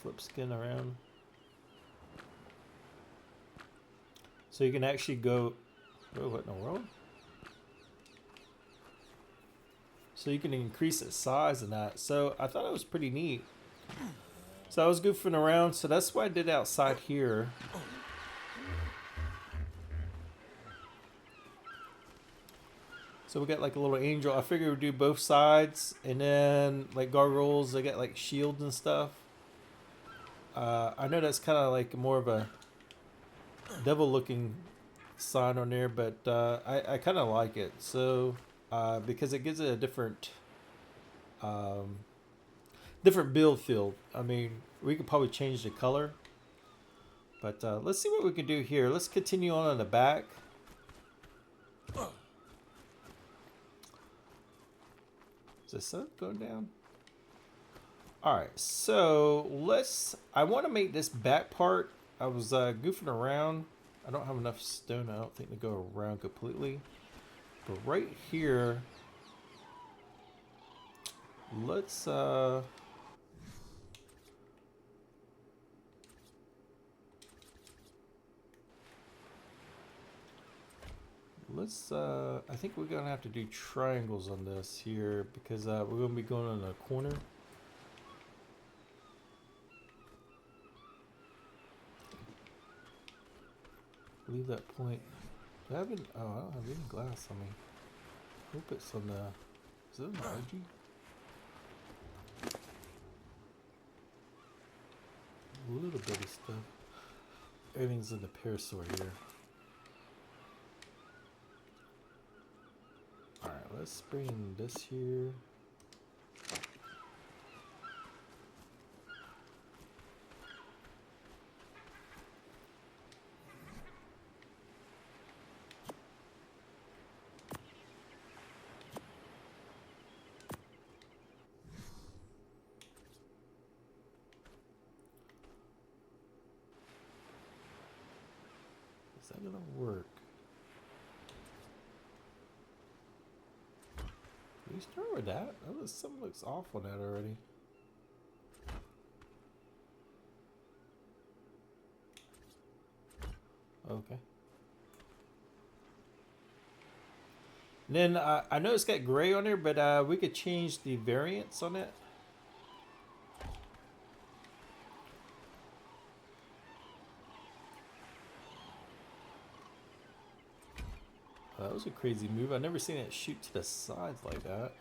Flip skin around. So you can actually go, oh, what in the world? So you can increase its size and that. So I thought it was pretty neat. So I was goofing around. So that's what I did outside here. So we got like a little angel. I figured we'd do both sides. And then like gargoyles, they got like shields and stuff. I know that's kind of like more of a devil looking sign on there, but I kind of like it. So because it gives it a different build field. I mean, we could probably change the color, but let's see what we can do here. Let's continue on the back. Is the sun going down? All right, so I want to make this back part. I was goofing around. I don't have enough stone, I don't think, to go around completely. But right here, let's I think we're gonna have to do triangles on this here because we're gonna be going in a corner. Leave that point. Do I have any, oh, I don't have any glass on me. Hope it's on the, is it on the edgy? A little bit of stuff. Everything's in the parasaur here. Alright, let's bring this here. that gonna work? Can we start with that? Something looks off on that already. Okay. And then I know it's got gray on there, but we could change the variance on it. That was a crazy move. I've never seen it shoot to the sides like that.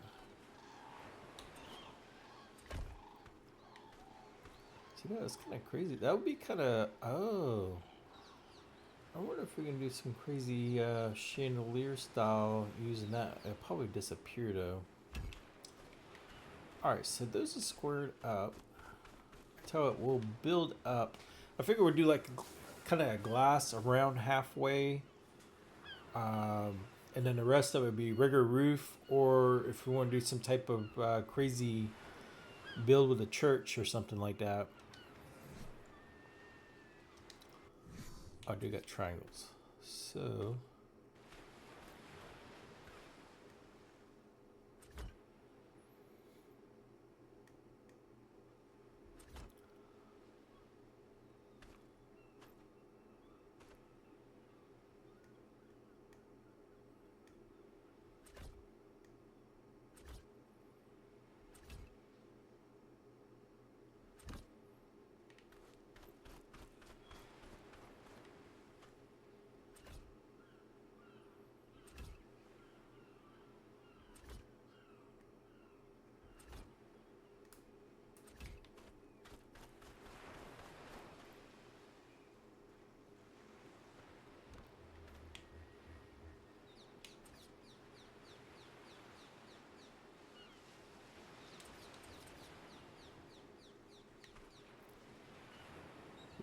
See, that was kind of crazy. That would be kind of... Oh. I wonder if we can do some crazy chandelier style using that. It'll probably disappear though. Alright, so those are squared up. Tell it we'll build up. I figure we'll do like kind of a glass around halfway. And then the rest of it would be regular roof, or if we want to do some type of crazy build with a church or something like that. I do got triangles. So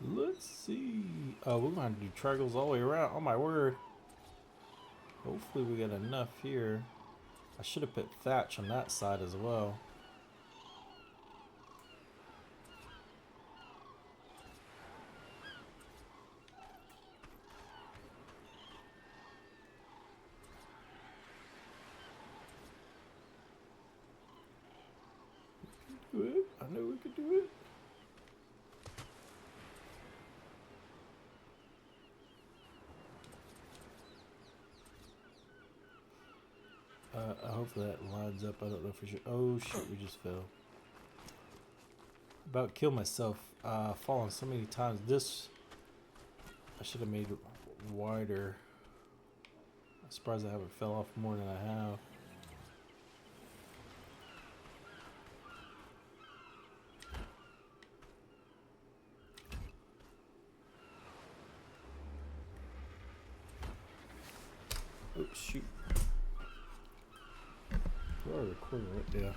let's see. Oh, we're going to do triangles all the way around. Oh my word. Hopefully we got enough here. I should have put thatch on that side as well. Do it. I know we could do it. I hope that lines up. I don't know for sure. Oh shit, we just fell. About killed myself. Fallen so many times. This I should have made it wider. I'm surprised I haven't fell off more than I have. Oh shoot. We are recording right there.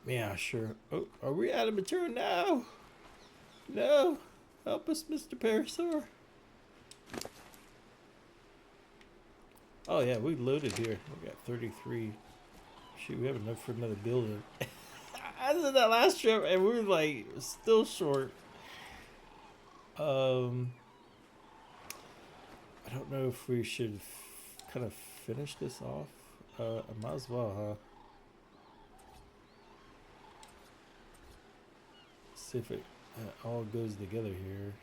Yeah, sure. Oh, are we out of material now? No. Help us, Mr. Parasaur. Oh yeah, we loaded here. We got 33. Shoot, we have enough for another building. I did that last trip and we were like still short. I don't know if we should kind of finish this off. I might as well, huh? See if it all goes together here.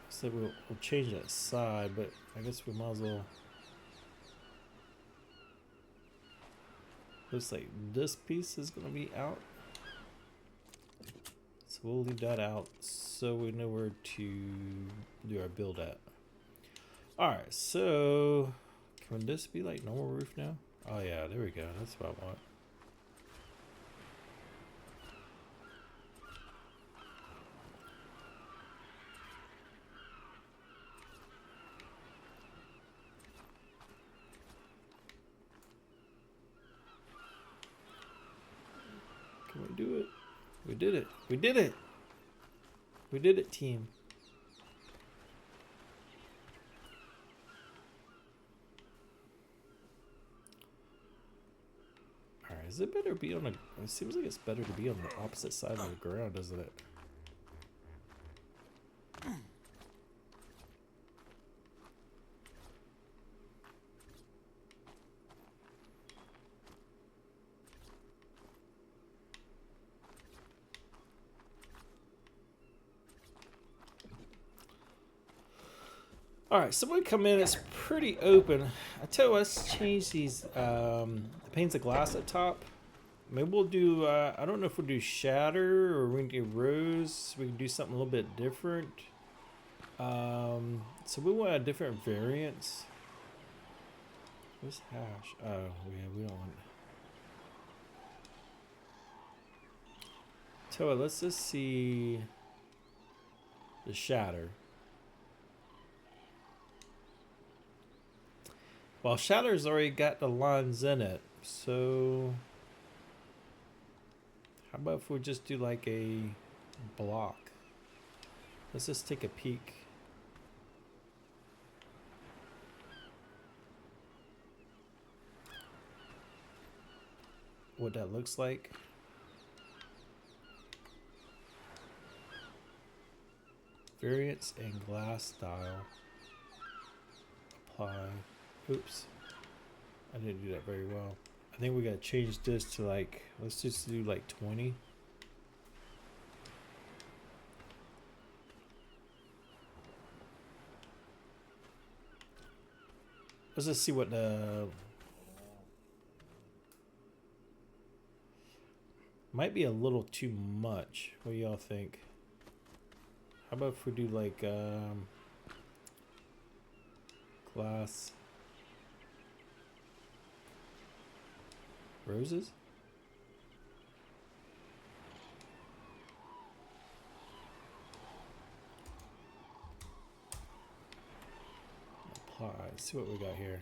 So we'll change that side, but I guess we might as well. Looks like this piece is gonna be out, so we'll leave that out so we know where to do our build at. All right, so can this be like normal roof now? Oh yeah, there we go. That's what I want. Can we do did it. We did it. We did it, team. Alright, is it better to be on a... It seems like it's better to be on the opposite side of the ground, doesn't it? Alright, so when we come in, it's pretty open. I tell you what, let's change these panes of glass at top. Maybe we'll do, I don't know if we'll do shatter or we can do rose. We can do something a little bit different. So we want a different variance. What's hash? Oh, yeah, we don't want... Tell you what, let's just see the shatter. Well, Shatter's already got the lines in it, so how about if we just do like a block? Let's just take a peek. What that looks like. Variance and glass style. Apply. Oops, I didn't do that very well. I think we gotta change this to like, let's just do like 20. Let's just see what the... Might be a little too much. What do y'all think? How about if we do like glass roses? Apply. Let's see what we got here.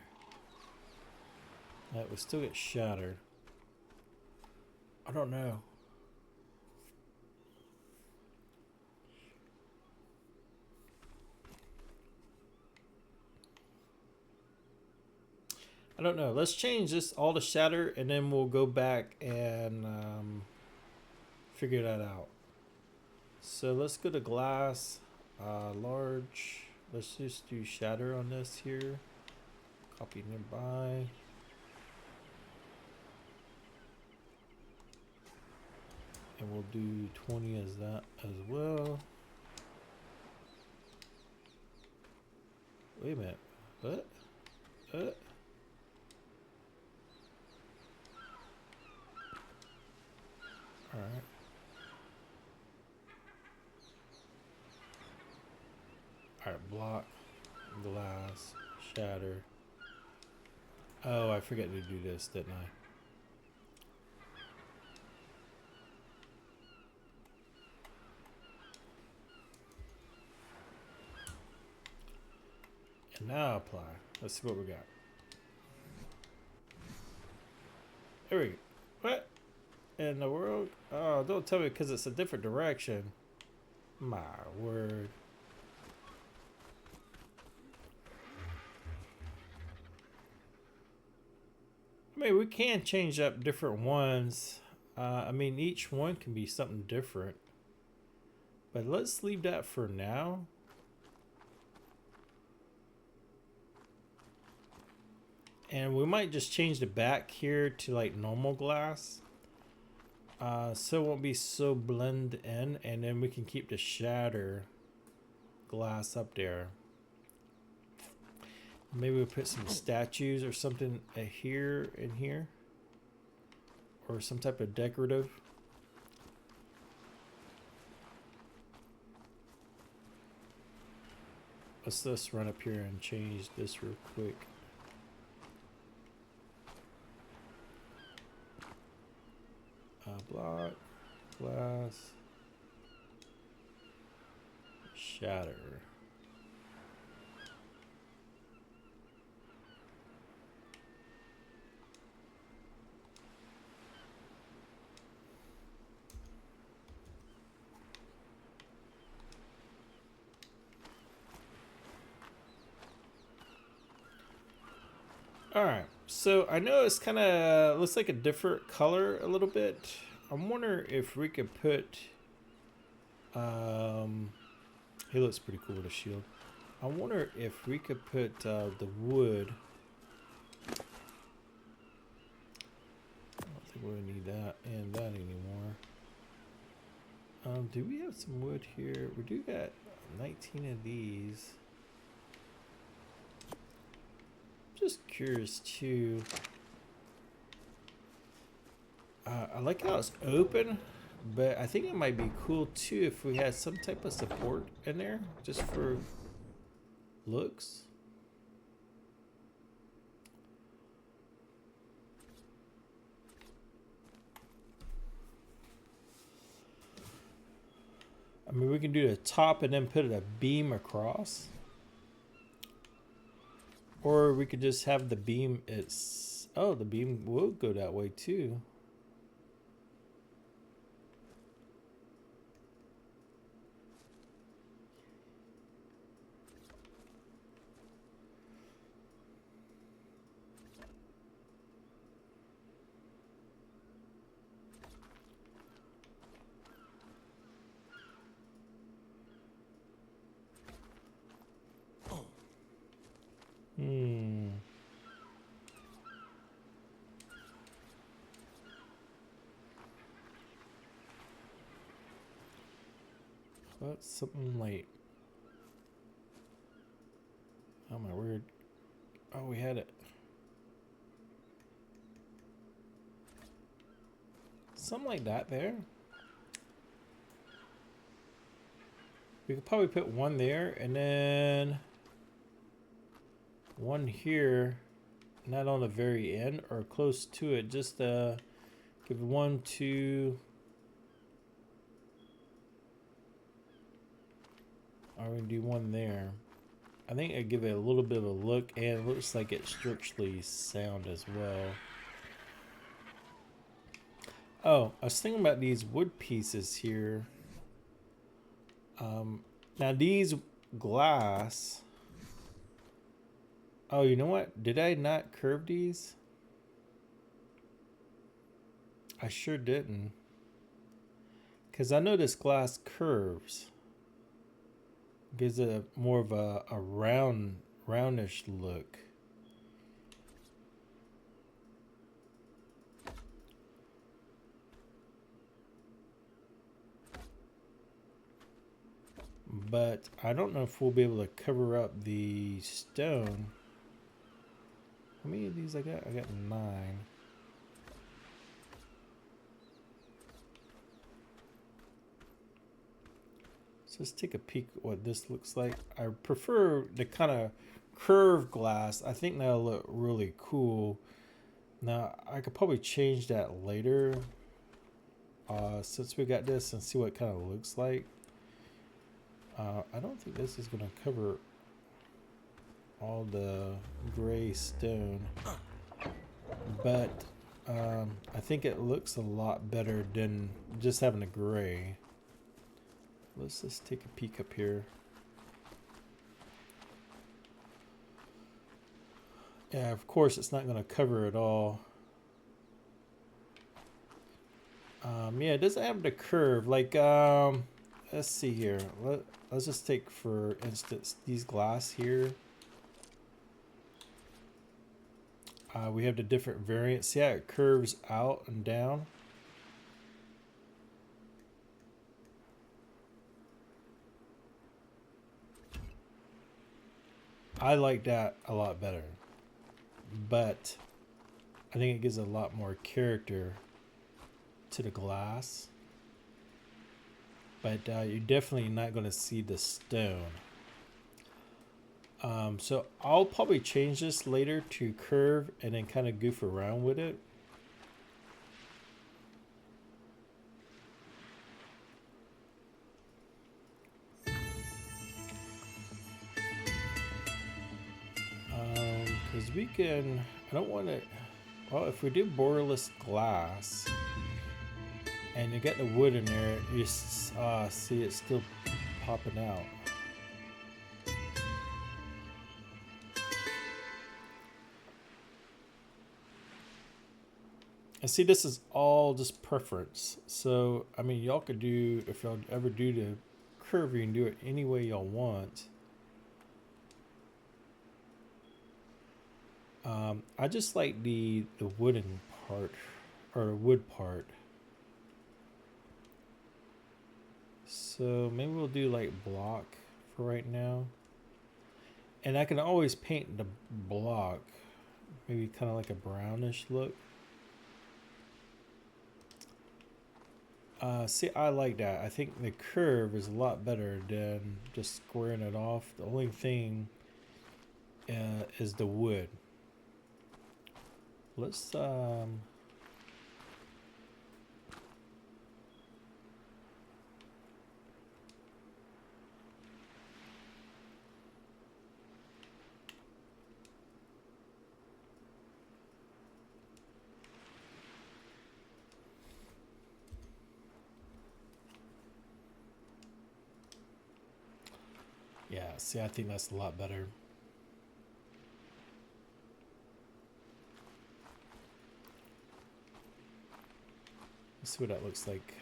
We still get shattered. I don't know. I don't know. Let's change this all to shatter and then we'll go back and figure that out. So let's go to glass, large. Let's just do shatter on this here. Copy nearby. And we'll do 20 as that as well. Wait a minute. What? Alright. Alright, block, glass, shatter. Oh, I forgot to do this, didn't I? And now apply. Let's see what we got. There we go. What in the world? Oh, don't tell me because it's a different direction. My word. I mean, we can change up different ones. I mean, each one can be something different. But let's leave that for now. And we might just change the back here to like normal glass. So it won't be so blend in. And then we can keep the shatter glass up there. Maybe we'll put some statues or something here and here. Or some type of decorative. Let's just run up here and change this real quick. Block, glass, shatter. Alright, so I know it's kind of looks like a different color a little bit. I'm wondering if we could put, he looks pretty cool with a shield. I wonder if we could put the wood. I don't think we're gonna need that and that anymore. Do we have some wood here? We do got 19 of these. Just curious too. I like how it's open, but I think it might be cool too if we had some type of support in there just for looks. I mean, we can do the top and then put a beam across. Or we could just have the beam, oh, the beam will go that way too. But something like, oh my word. Oh, we had it. Something like that there. We could probably put one there and then one here, not on the very end or close to it. Just give 1, 2. I'm gonna do one there. I think I give it a little bit of a look, and it looks like it's structurally sound as well. Oh, I was thinking about these wood pieces here. Now these glass. Oh, you know what? Did I not curve these? I sure didn't. Because I know this glass curves. Gives it more of a roundish look. But I don't know if we'll be able to cover up the stone. How many of these I got? I got 9. So let's take a peek at what this looks like. I prefer the kind of curved glass. I think that'll look really cool. Now I could probably change that later since we got this and see what it kind of looks like. I don't think this is going to cover all the gray stone, but I think it looks a lot better than just having a gray. Let's just take a peek up here. Yeah, of course it's not going to cover it all. Yeah, it doesn't have the curve. Like, let's see here. Let's just take, for instance, these glass here. We have the different variants. See how it curves out and down? I like that a lot better. But I think it gives a lot more character to the glass. But you're definitely not going to see the stone. So I'll probably change this later to curve and then kind of goof around with it. Because we can, I don't want to, well, if we do borderless glass and you get the wood in there, you see it still popping out. And see, this is all just preference. So, I mean, y'all could do, if y'all ever do the curve, you can do it any way y'all want. I just like the wooden part, or the wood part. So maybe we'll do like block for right now. And I can always paint the block, maybe kind of like a brownish look. See, I like that. I think the curve is a lot better than just squaring it off. The only thing is the wood. Let's yeah, see, I think that's a lot better. Let's see what that looks like.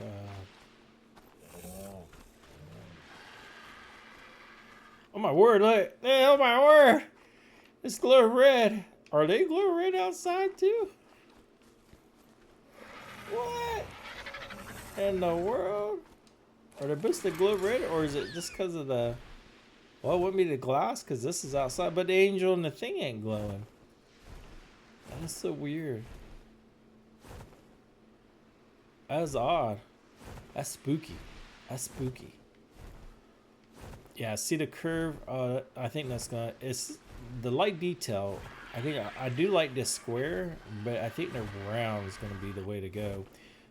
Oh my word, look. Hey, oh my word. It's glow red. Are they glow red outside too? What in the world? Are they supposed to glow red, or is it just because of the... Well, it wouldn't be the glass because this is outside, but the angel and the thing ain't glowing. That's so weird. That's odd. That's spooky. That's spooky. Yeah, see the curve? I think that's gonna... It's the light detail. I think I do like this square, but I think the round is gonna be the way to go.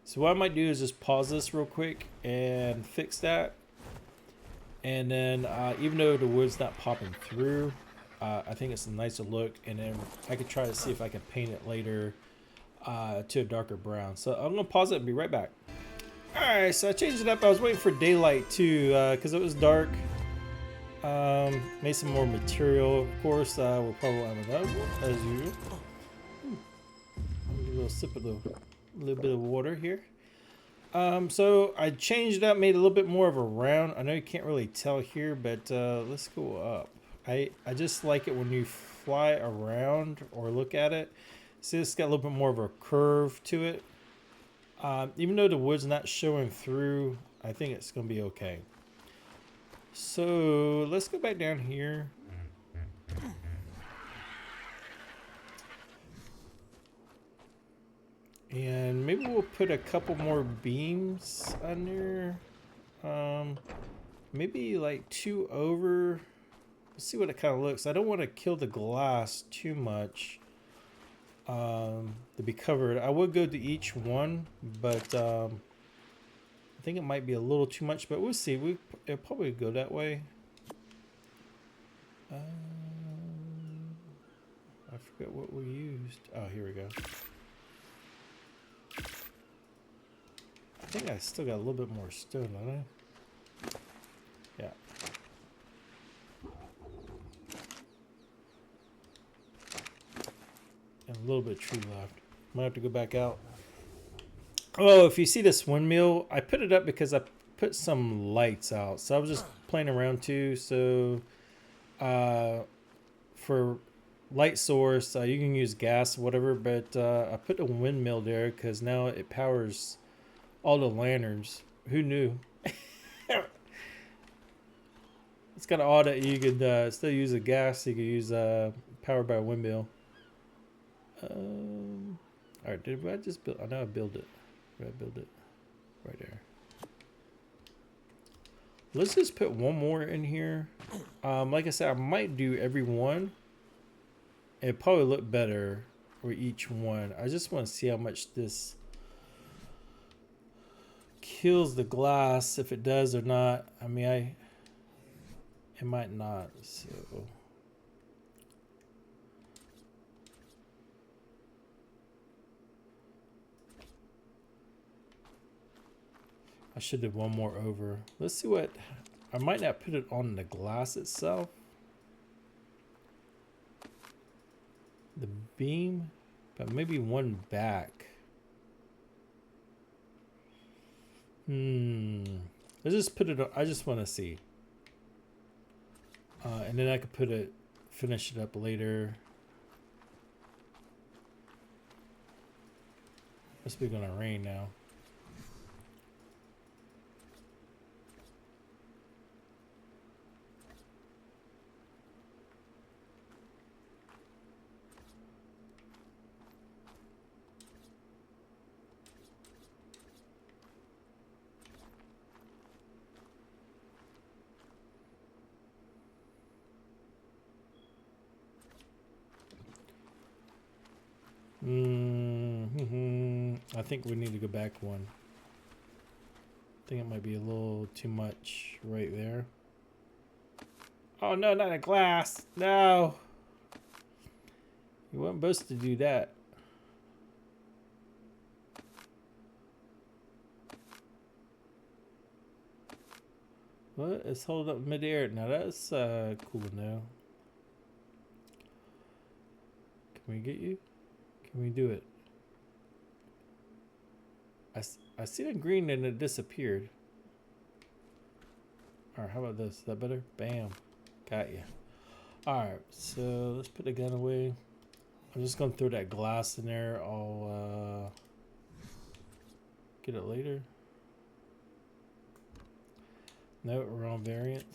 So what I might do is just pause this real quick and fix that. And then even though the wood's not popping through, I think it's a nicer look. And then I could try to see if I can paint it later to a darker brown. So I'm gonna pause it and be right back. Alright, so I changed it up. I was waiting for daylight too, because it was dark. Made some more material. Of course, we'll probably have that as usual. A little sip of a little bit of water here. So I changed it up, made it a little bit more of a round. I know you can't really tell here, but let's go up. I just like it when you fly around or look at it. See, it's got a little bit more of a curve to it. Even though the wood's not showing through, I think it's going to be okay. So let's go back down here. And maybe we'll put a couple more beams under. Maybe like 2 over. Let's see what it kind of looks. I don't want to kill the glass too much to be covered. I would go to each one, but I think it might be a little too much, but we'll see. It'll probably go that way. I forget what we used. Oh, here we go. I think I still got a little bit more stone, don't I? Yeah. And a little bit of tree left. Might have to go back out. Oh, if you see this windmill, I put it up because I put some lights out. So I was just playing around too. So for light source, you can use gas, whatever. But I put a windmill there because now it powers all the lanterns. Who knew? It's kind of odd that you could still use a gas. You could use powered by a windmill. All right, did I just build? I know I built it. Did I build it? Right there. Let's just put one more in here. Like I said, I might do every one. It'd probably look better for each one. I just want to see how much this kills the glass, if it does or not. I mean, it might not. So I should have one more over. Let's see what... I might not put it on the glass itself. The beam, but maybe one back. Let's just put it on. I just want to see. And then I could finish it up later. Must be gonna rain now. I think we need to go back one. I think it might be a little too much right there. Oh no, not a glass. No. You weren't supposed to do that. What? It's hold up midair. Now that's cool to know. Can we get you? Can we do it? I see the green and it disappeared. Alright, how about this? Is that better? Bam. Got you. Alright, so let's put the gun away. I'm just going to throw that glass in there. I'll get it later. No, wrong variant.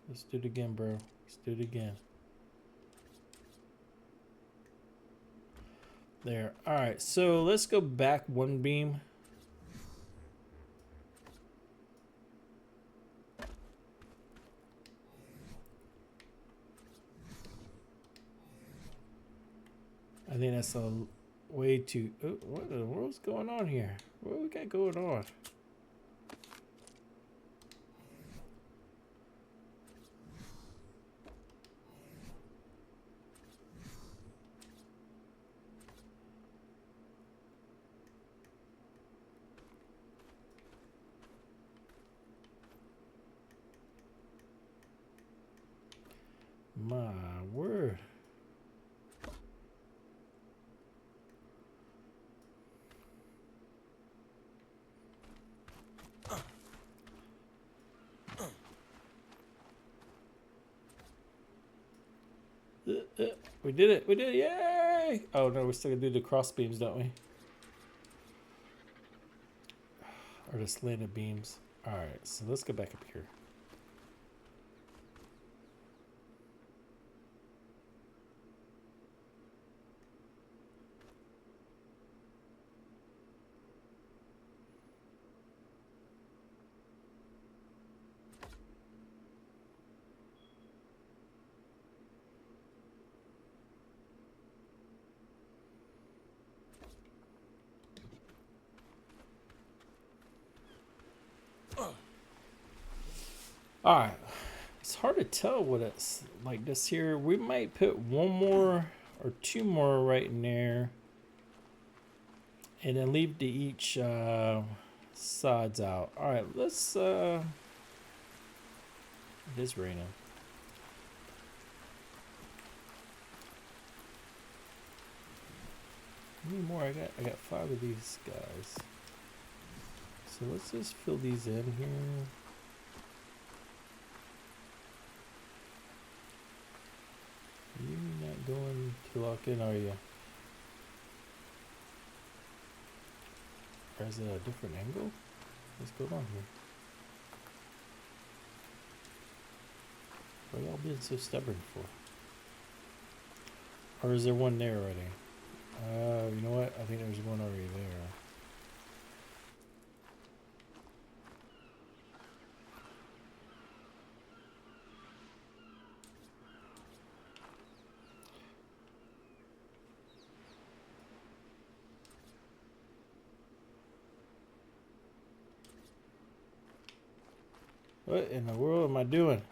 Let's do it again, bro. Let's do it again. There. Alright, so let's go back one beam. I think that's a way too... Oh, what in the world's going on here? What we got going on? My word. We did it. We did it. Yay! Oh no, we're still gonna do the cross beams, don't we? Or the slanted beams. Alright, so let's go back up here. Alright. It's hard to tell what it's like this here. We might put one more or two more right in there. And then leave the each sides out. Alright, let's it is raining. How many more? I got 5 of these guys. So let's just fill these in here. You're not going to lock in, are you? Or is it a different angle? What's going on here? What are y'all being so stubborn for? Or is there one there already? You know what? I think there's one already there. What in the world am I doing?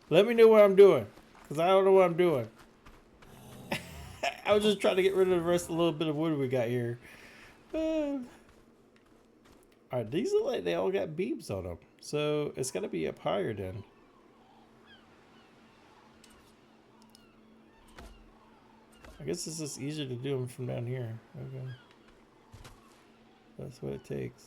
Let me know what I'm doing, because I don't know what I'm doing. I was just trying to get rid of the rest of the little bit of wood we got here. Alright, these look like they all got beams on them. So it's got to be up higher then. I guess it's just easier to do them from down here. Okay. That's what it takes.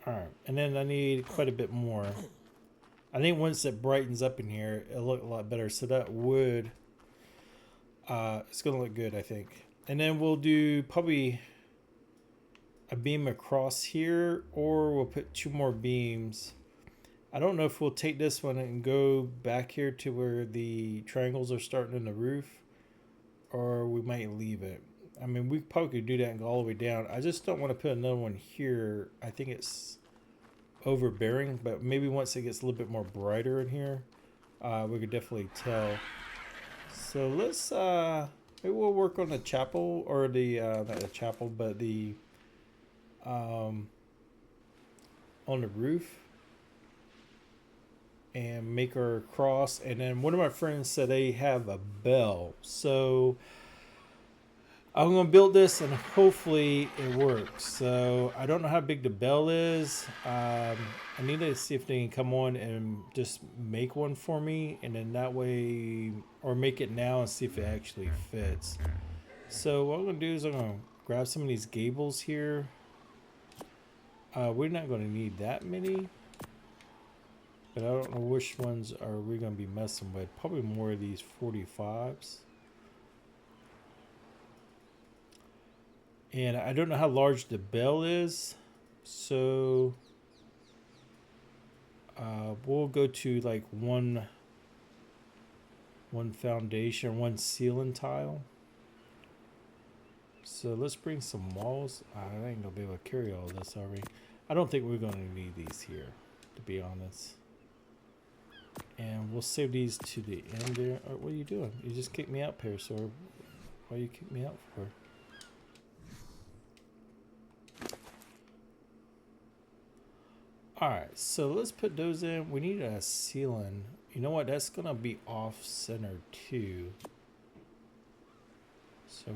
All right, and then I need quite a bit more. I think once it brightens up in here, it'll look a lot better. So that wood, it's gonna look good, I think. And then we'll do probably a beam across here, or we'll put 2 more beams. I don't know if we'll take this one and go back here to where the triangles are starting in the roof, or we might leave it. I mean, we probably could do that and go all the way down. I just don't want to put another one here. I think it's overbearing, but maybe once it gets a little bit more brighter in here, we could definitely tell. So let's maybe we'll work on the chapel, or the not the chapel, but the on the roof, and make our cross. And then one of my friends said they have a bell, so I'm gonna build this and hopefully it works. So I don't know how big the bell is. I need to see if they can come on and just make one for me, and then that way, or make it now and see if it actually fits. So what I'm gonna do is I'm gonna grab some of these gables here. We're not gonna need that many, but I don't know which ones are we gonna be messing with. Probably more of these 45s. And I don't know how large the bell is, so we'll go to like one foundation, one ceiling tile. So let's bring some walls. I ain't gonna be able to carry all this, are we? I don't think we're gonna need these here, to be honest. And we'll save these to the end there. What are you doing? You just kicked me out, Parasaur. Why you kick me out for? Alright, so let's put those in. We need a ceiling. You know what? That's going to be off center too. So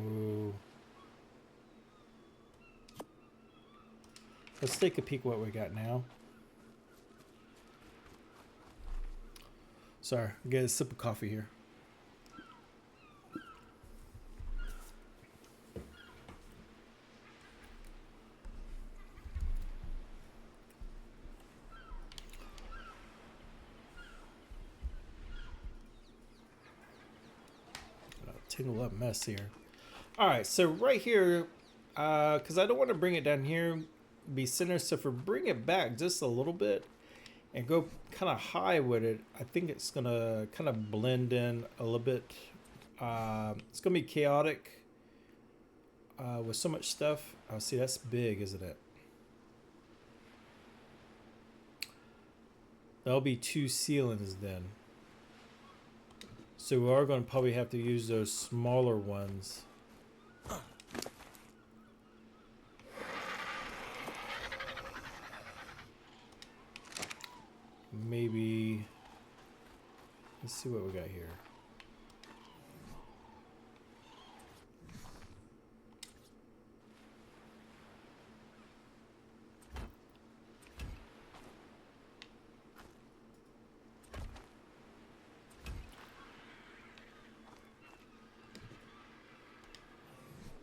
let's take a peek what we got now. Sorry, get a sip of coffee here. Tangle up mess here. All right, so right here, because I don't want to bring it down here, be center. So if we bring it back just a little bit and go kind of high with it, I think it's gonna kind of blend in a little bit. It's gonna be chaotic with so much stuff. Oh, see, that's big, isn't it? That'll be 2 ceilings then. So we are going to probably have to use those smaller ones. Maybe, let's see what we got here.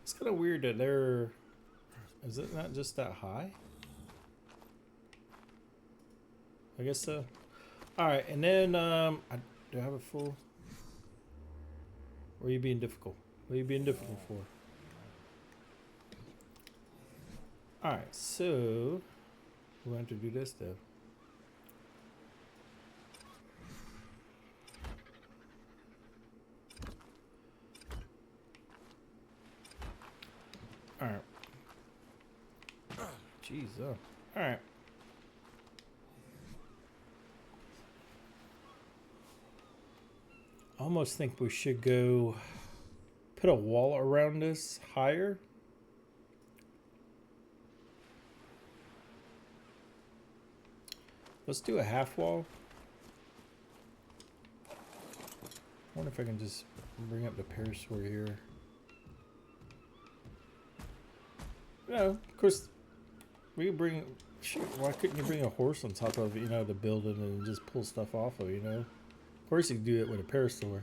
It's kind of weird that they're, is it not just that high? I guess so. All right, and then do I have a full? Or are you being difficult? What are you being difficult for? All right, so we want to do this though. All right. Jeez, all right. I almost think we should go put a wall around this higher. Let's do a half wall. I wonder if I can just bring up the Parasaur here. No, of course, we can bring. Shoot, why couldn't you bring a horse on top of, you know, the building and just pull stuff off of, you know? Of course, you can do it with a Parasaur.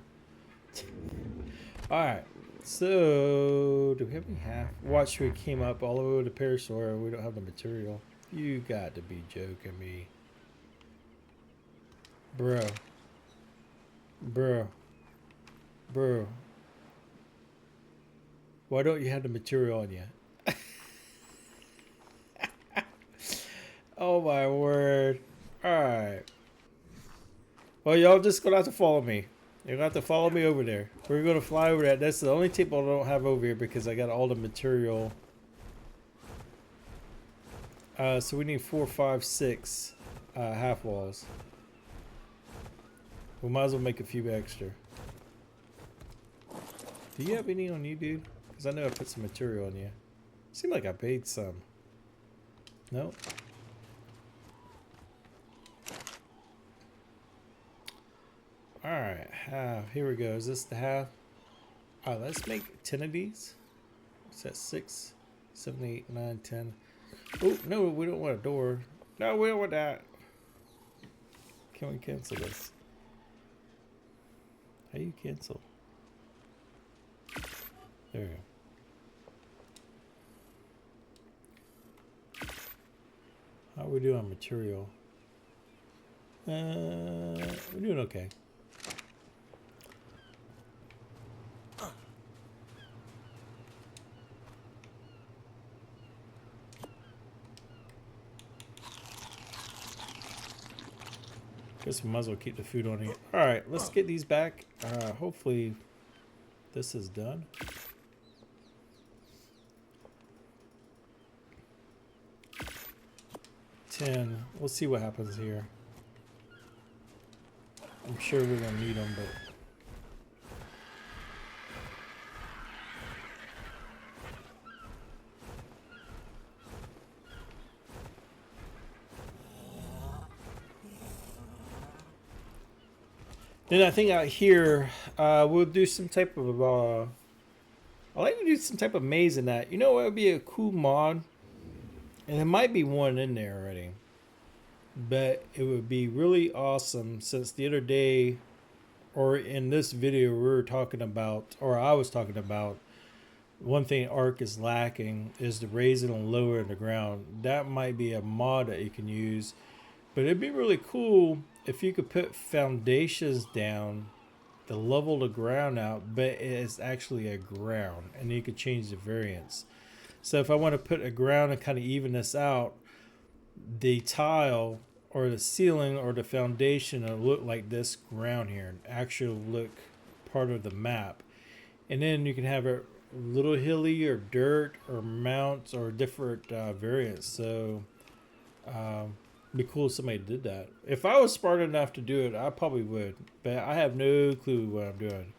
All right, so do we have any half? Watch, we came up all the way with a Parasaur. We don't have the material. You got to be joking me. Bro. Bro. Bro. Why don't you have the material on you? Oh my word. Alright. Well, y'all just gonna have to follow me. You're gonna have to follow me over there. We're gonna fly over that. That's the only table I don't have over here because I got all the material. So we need 4, 5, 6 half walls. We might as well make a few extra. Do you have any on you, dude? Because I know I put some material on you. Seemed like I paid some. No? Alright, half. Here we go. Is this the half? Alright, let's make 10 of these. What's that? 6, 7, 8, 9, 10. Oh, no, we don't want a door. No, we don't want that. Can we cancel this? How do you cancel? There we go. How are we doing on material? We're doing okay. Guess we might as well keep the food on here. Alright, let's get these back. Hopefully this is done. We'll see what happens here. I'm sure we're gonna need them, but then I think out here we'll do some type of I like to do some type of maze in that. You know what would be a cool mod? And there might be one in there already. But it would be really awesome since the other day, or in this video, we were talking about, or I was talking about, one thing Ark is lacking is the raising and lowering the ground. That might be a mod that you can use. But it'd be really cool if you could put foundations down to level the ground out, but it's actually a ground, and you could change the variance. So if I want to put a ground and kind of even this out, the tile or the ceiling or the foundation will look like this ground here and actually look part of the map. And then you can have a little hilly or dirt or mounts or different variants. So it'd be cool if somebody did that. If I was smart enough to do it, I probably would, but I have no clue what I'm doing.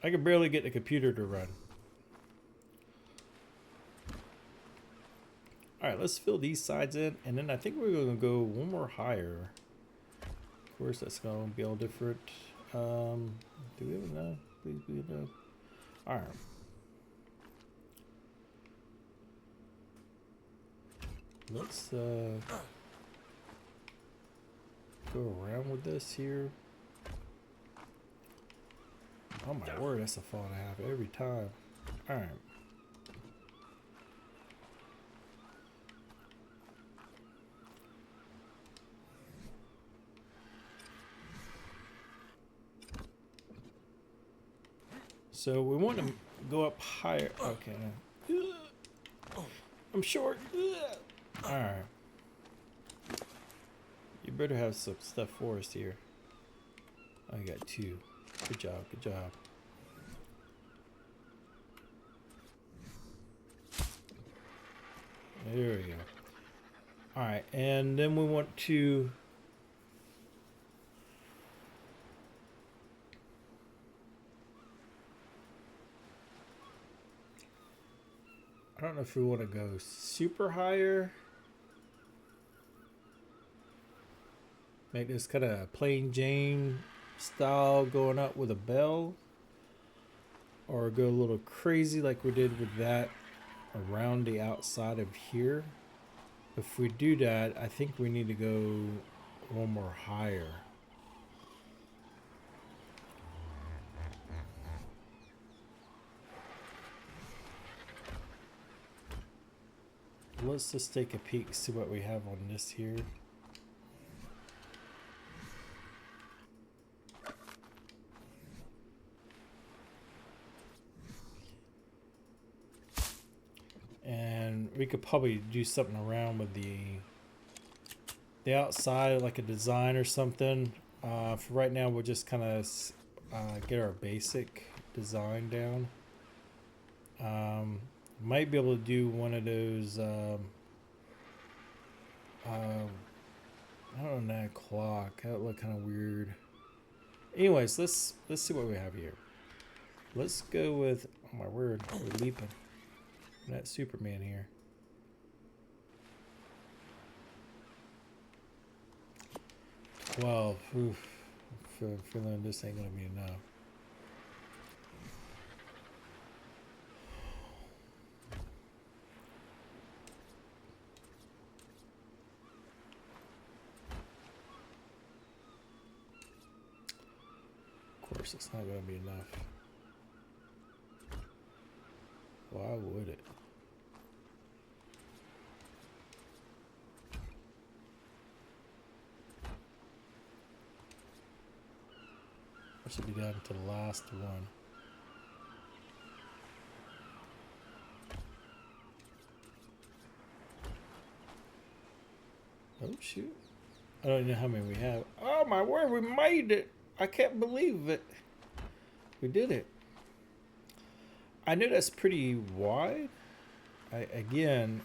I can barely get the computer to run. Alright, let's fill these sides in, and then I think we're going to go one more higher. Of course, that's going to be all different. Do we have enough? Please be enough. Alright. Let's go around with this here. Oh my word, that's a fall and a half every time. Alright. So we want to go up higher. Okay. I'm short. Alright. You better have some stuff for us here. I got 2. Good job, good job. There we go. Alright, and then we want to I don't know if we want to go super higher. Make this kind of plain Jane style going up with a bell. Or go a little crazy like we did with that around the outside of here. If we do that, I think we need to go one more higher. let's just take a peek, see what we have on this here. And we could probably do something around with the outside, like a design or something. For right now, we'll just kind of get our basic design down. Might be able to do one of those. I don't know, 9 o'clock. That would look kind of weird. Anyways, let's see what we have here. Let's go with. Oh my word, we're leaping. That Superman here. Well, oof, I'm feeling this ain't gonna be enough. Of course, it's not gonna be enough. Why would it? I should be down to the last one. Oh shoot. I don't know how many we have. Oh my word, we made it. I can't believe it. We did it. I know that's pretty wide. Again,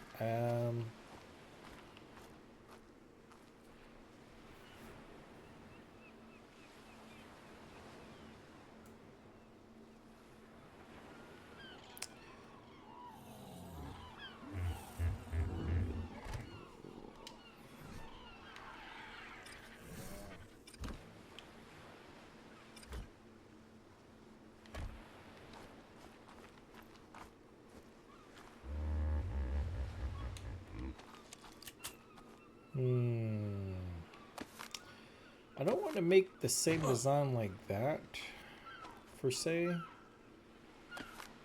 I don't want to make the same design like that, per se.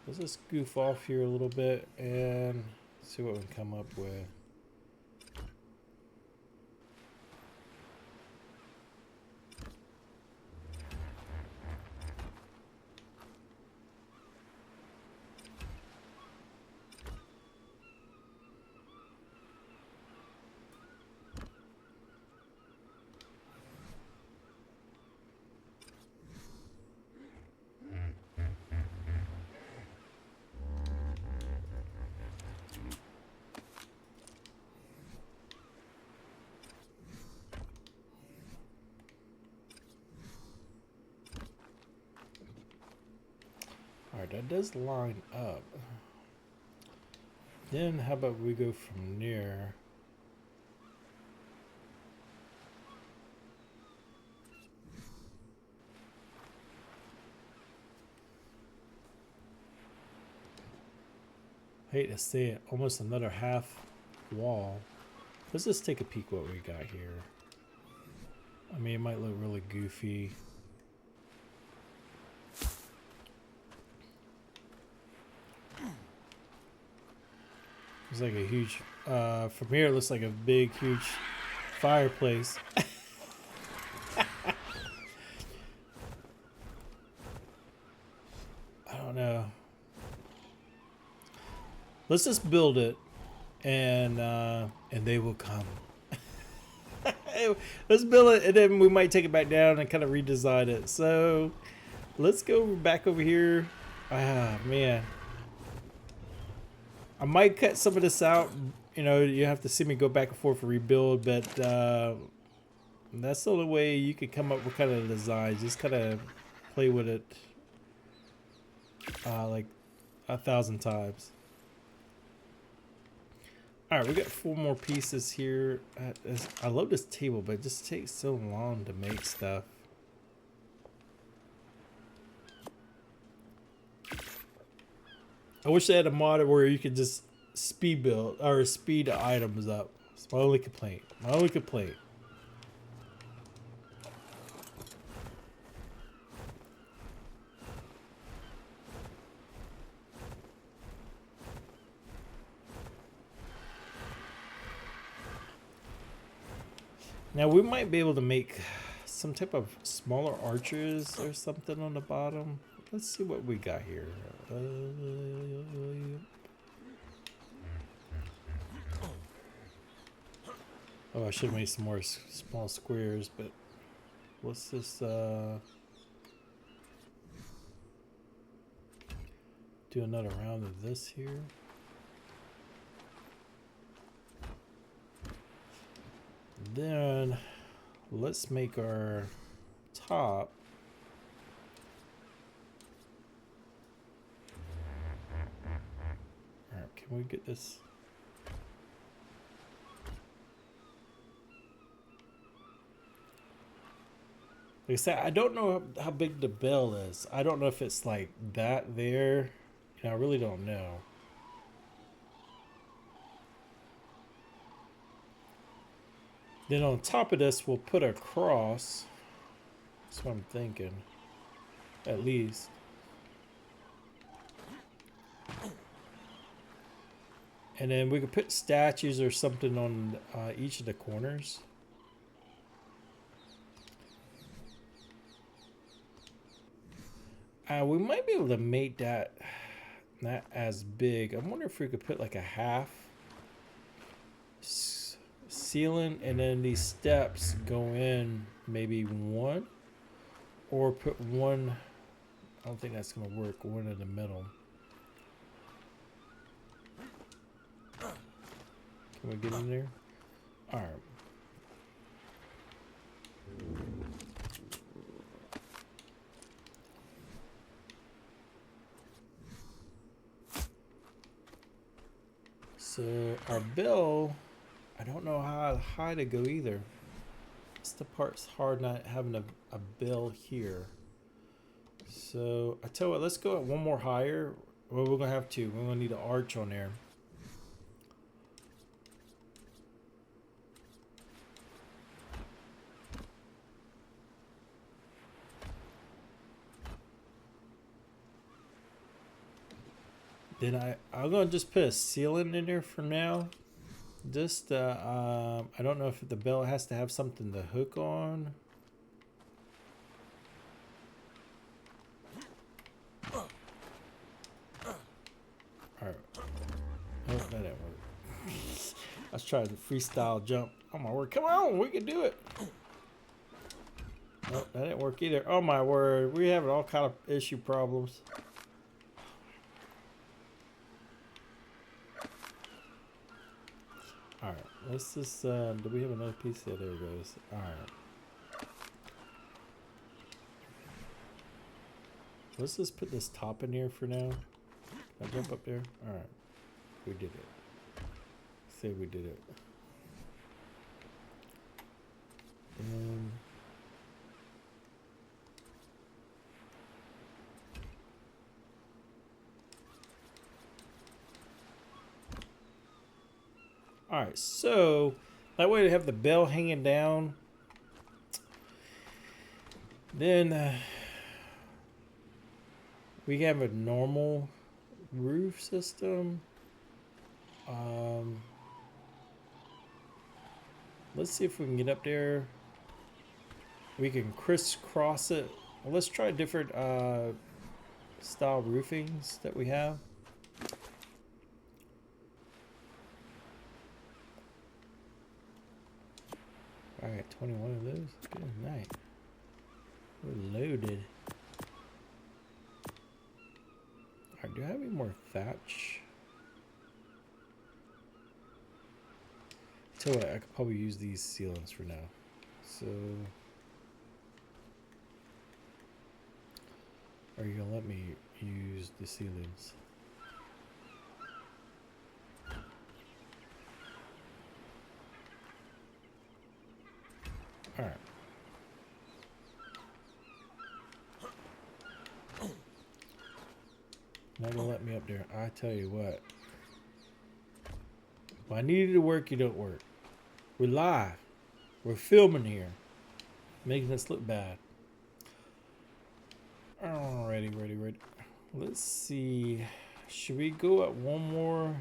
Let's just goof off here a little bit and see what we can come up with. Alright, that does line up. Then how about we go from there? Hate to say it, almost another half wall. Let's just take a peek what we got here. I mean, it might look really goofy. It's like a huge, from here it looks like a big, huge fireplace. I don't know. Let's just build it, and they will come. Let's build it, and then we might take it back down and kind of redesign it. So let's go back over here. Ah, man. I might cut some of this out. You know, you have to see me go back and forth and rebuild, but that's the only way you could come up with kind of designs. Just kind of play with it like 1,000 times. All right, we got 4 more pieces here. I love this table, but it just takes so long to make stuff. I wish they had a mod where you could just speed build or speed items up. It's my only complaint. My only complaint. Now we might be able to make some type of smaller arches or something on the bottom. Let's see what we got here. Oh, I should have made some more small squares, but let's just do another round of this here. Then let's make our top. All right, can we get this? Like I said, I don't know how big the bell is. I don't know if it's like that there. I really don't know. Then on top of this, we'll put a cross. That's what I'm thinking. At least. And then we could put statues or something on each of the corners. We might be able to make that not as big. I wonder if we could put like a half ceiling and then these steps go in maybe one, or put one. I don't think that's gonna work. One in the middle. Can we get in there? All right. So our bell, I don't know how high to go either. That's the part's hard not having a bell here. So I tell you what, let's go at one more higher. Well, we're gonna have to. We're gonna need an arch on there. Then I'm gonna just put a ceiling in there for now. Just I don't know if the bell has to have something to hook on. Alright. Oh, that didn't work. I was trying to freestyle jump. Oh my word, come on, we can do it. Oh, that didn't work either. Oh my word, we have all kind of issue problems. Alright, let's just, do we have another piece? Yeah, there it goes. Alright. Let's just put this top in here for now. Can I jump up there? Alright. We did it. Say we did it. Alright, so that way we have the bell hanging down. Then we have a normal roof system. Let's see if we can get up there. We can crisscross it. Well, let's try different style roofings that we have. Alright, 21 of those. Good night. We're loaded. Alright, do I have any more thatch? Tell you what, I could probably use these ceilings for now. So, are you gonna let me use the ceilings? Alright. Not gonna let me up there. I tell you what. When I needed to work, you don't work. We're live. We're filming here. Making us look bad. Alrighty, ready. Let's see. Should we go at one more?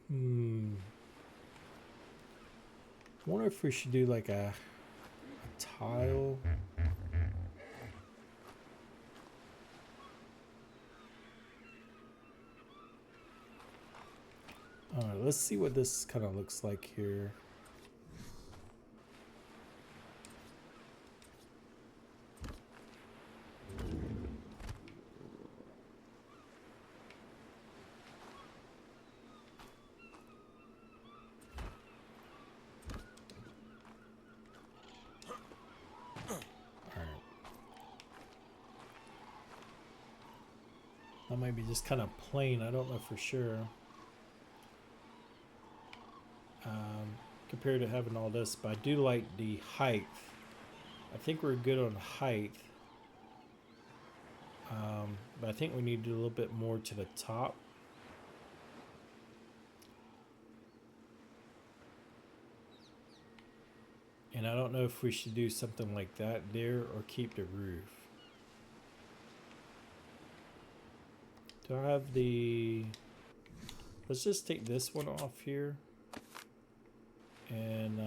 Wonder if we should do like a tile. Alright, let's see what this kind of looks like here. That might be just kind of plain. I don't know for sure. Compared to having all this, but I do like the height. I think we're good on height. But I think we need to do a little bit more to the top. And I don't know if we should do something like that there or keep the roof. Do I have the... Let's just take this one off here. And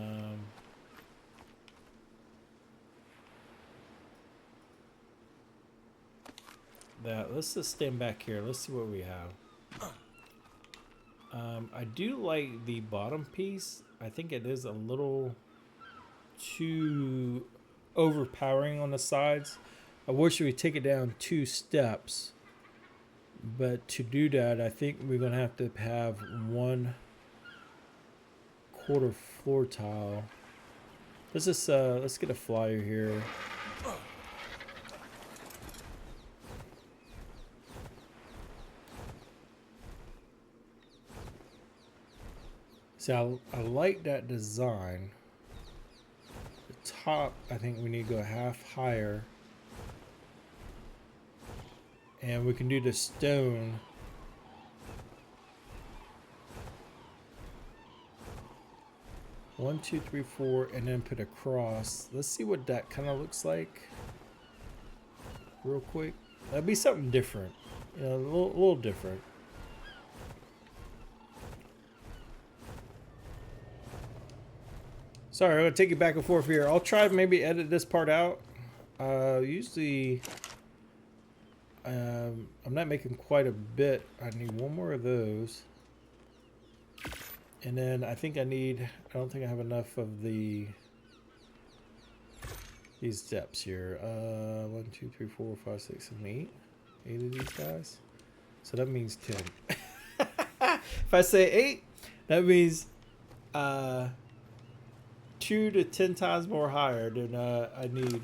let's just stand back here. Let's see what we have. I do like the bottom piece. I think it is a little too overpowering on the sides. I wish we would take it down 2 steps. But to do that, I think we're going to have 1/4 floor tile. Let's just let's get a flyer here. So I like that design. The top, I think we need to go half higher. And we can do the stone. One, 2, 3, 4, and then put a cross. Let's see what that kind of looks like. Real quick. That'd be something different. You know, a little different. Sorry, I'm gonna take you back and forth here. I'll try to maybe edit this part out. Usually, I'm not making quite a bit. I need 1 more of those. And then I think I don't think I have enough of these depths here. 1, 2, 3, 4, 5, 6, 7, 8. 8 of these guys. So that means 10. If I say 8, that means 2 to 10 times more higher than I need.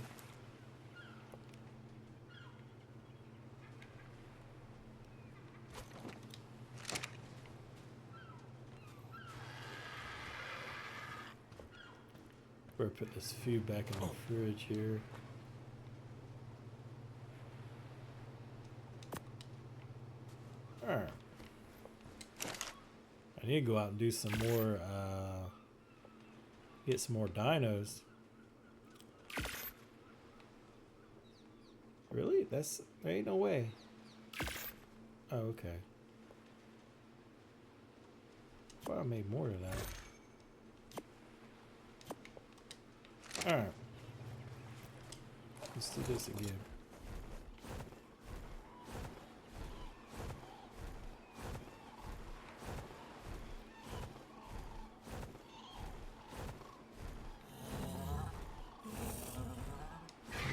Better put this food back in the fridge here. Alright. I need to go out and do some more, get some more dinos. Really? There ain't no way. Oh, okay. Well, I made more of that. Alright. Let's do this again.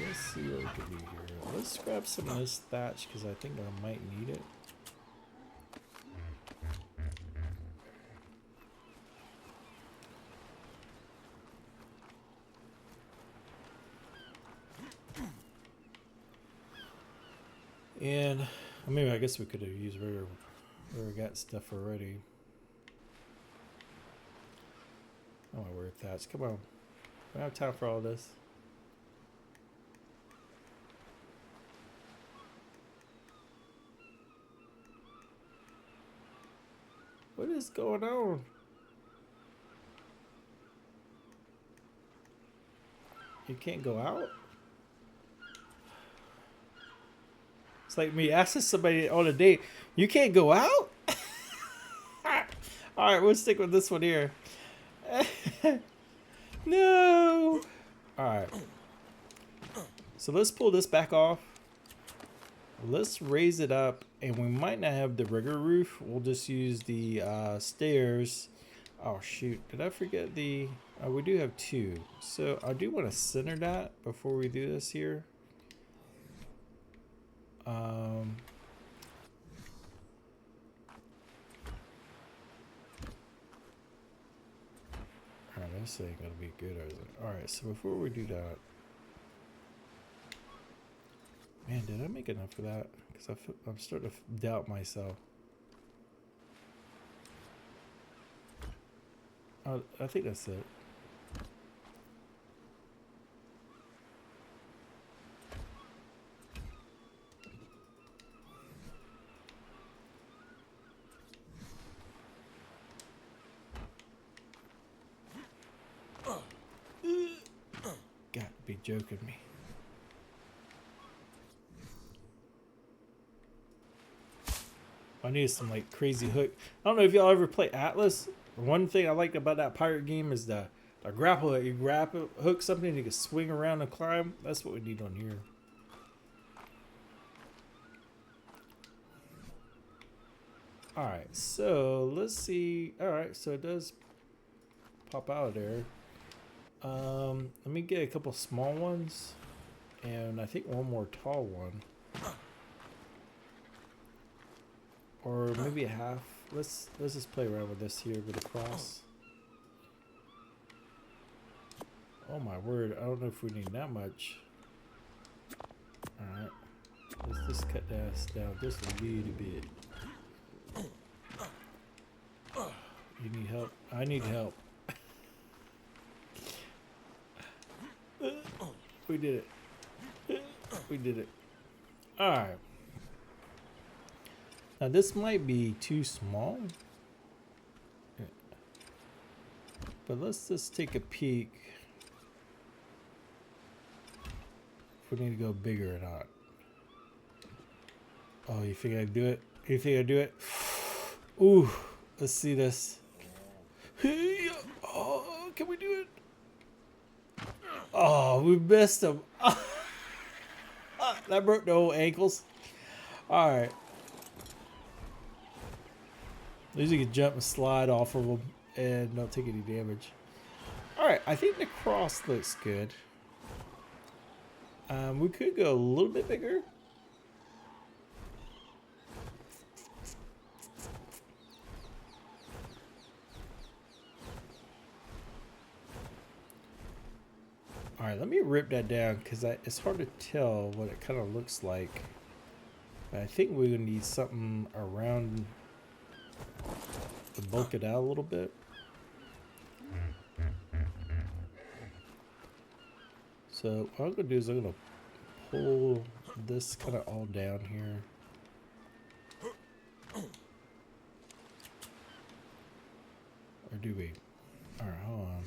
Let's see what we can do here. Let's grab some of this thatch because I think I might need it. And I mean, I guess we could have used where we got stuff already. Oh, my word, thatch. Come on. We don't have time for all this. What is going on? You can't go out? It's like me asking somebody on a date, you can't go out? All right, we'll stick with this one here. No. All right. So let's pull this back off. Let's raise it up, and we might not have the rigger roof. We'll just use the stairs. Oh shoot, did I forget the... we do have two. So I do want to center that before we do this here. Alright, this ain't gonna be good, is it? Alright, so before we do that... Man, did I make enough for that? Because I'm starting to doubt myself. I think that's it. Got to be joking me. I need some like crazy hook. I don't know if y'all ever play Atlas. One thing I liked about that pirate game is the grapple that you grapple hook something and you can swing around and climb. That's what we need on here. Alright, so let's see. Alright, so it does pop out of there. Let me get a couple small ones and I think one more tall one. Or maybe a half. Let's just play around with this here with a cross. Oh my word, I don't know if we need that much. Alright. Let's just cut this down just a little bit. You need help? I need help. We did it. We did it. Alright. Now this might be too small. But let's just take a peek. If we need to go bigger or not. Oh, you think I do it? You think I do it? Ooh, let's see this. Oh, can we do it? Oh, we missed him. That broke the whole ankles. Alright. At least you can jump and slide off of them and not take any damage. Alright, I think the cross looks good. We could go a little bit bigger. Alright, let me rip that down because it's hard to tell what it kind of looks like. But I think we're going to need something around to bulk it out a little bit. So what I'm going to do is I'm going to pull this kind of all down here. Or do we? Alright, hold on.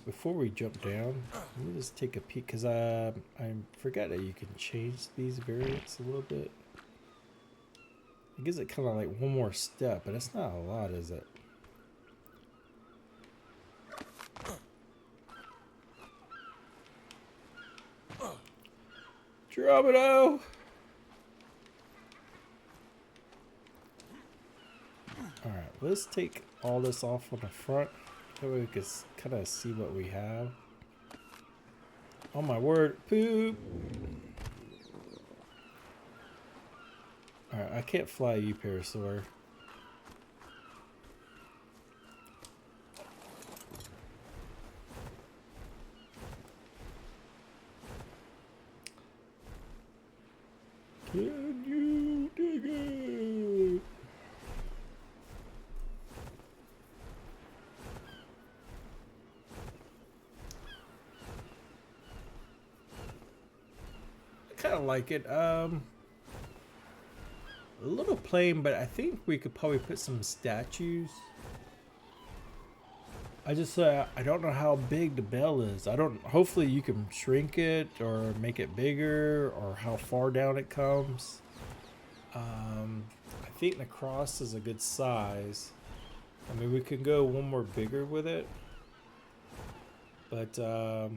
Before we jump down, let me just take a peek because I forgot that you can change these variants a little bit. It gives it kind of like one more step, but it's not a lot, is it? Dromino! Alright, let's take all this off on the front. That way we can kind of see what we have. Oh my word, poop! Alright, I can't fly you, Parasaur. Can you dig it? I kind of like it. A little plain, but I think we could probably put some statues. I just I don't know how big the bell is. I don't. Hopefully you can shrink it or make it bigger or how far down it comes. I think the cross is a good size. I mean, we could go one more bigger with it, but we'll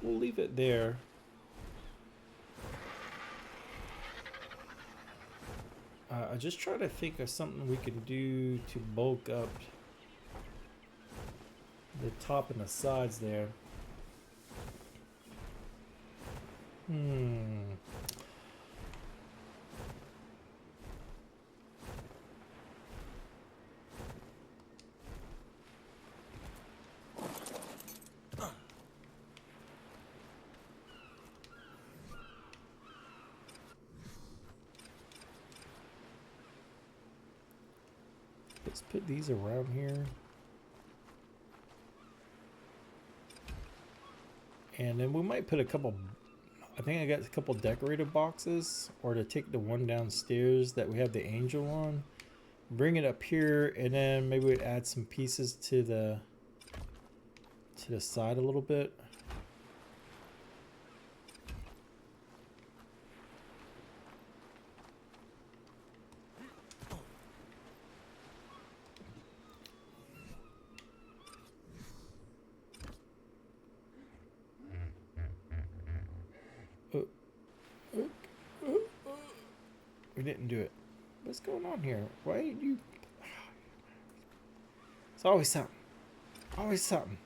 leave it there. I just try to think of something we can do to bulk up the top and the sides there. Let's put these around here. And then we might put a couple, I think I got a couple decorative boxes, or to take the one downstairs that we have the angel on, bring it up here, and then maybe we'd add some pieces to the side a little bit. We didn't do it. What's going on here? Why did you? It's always something. Always something.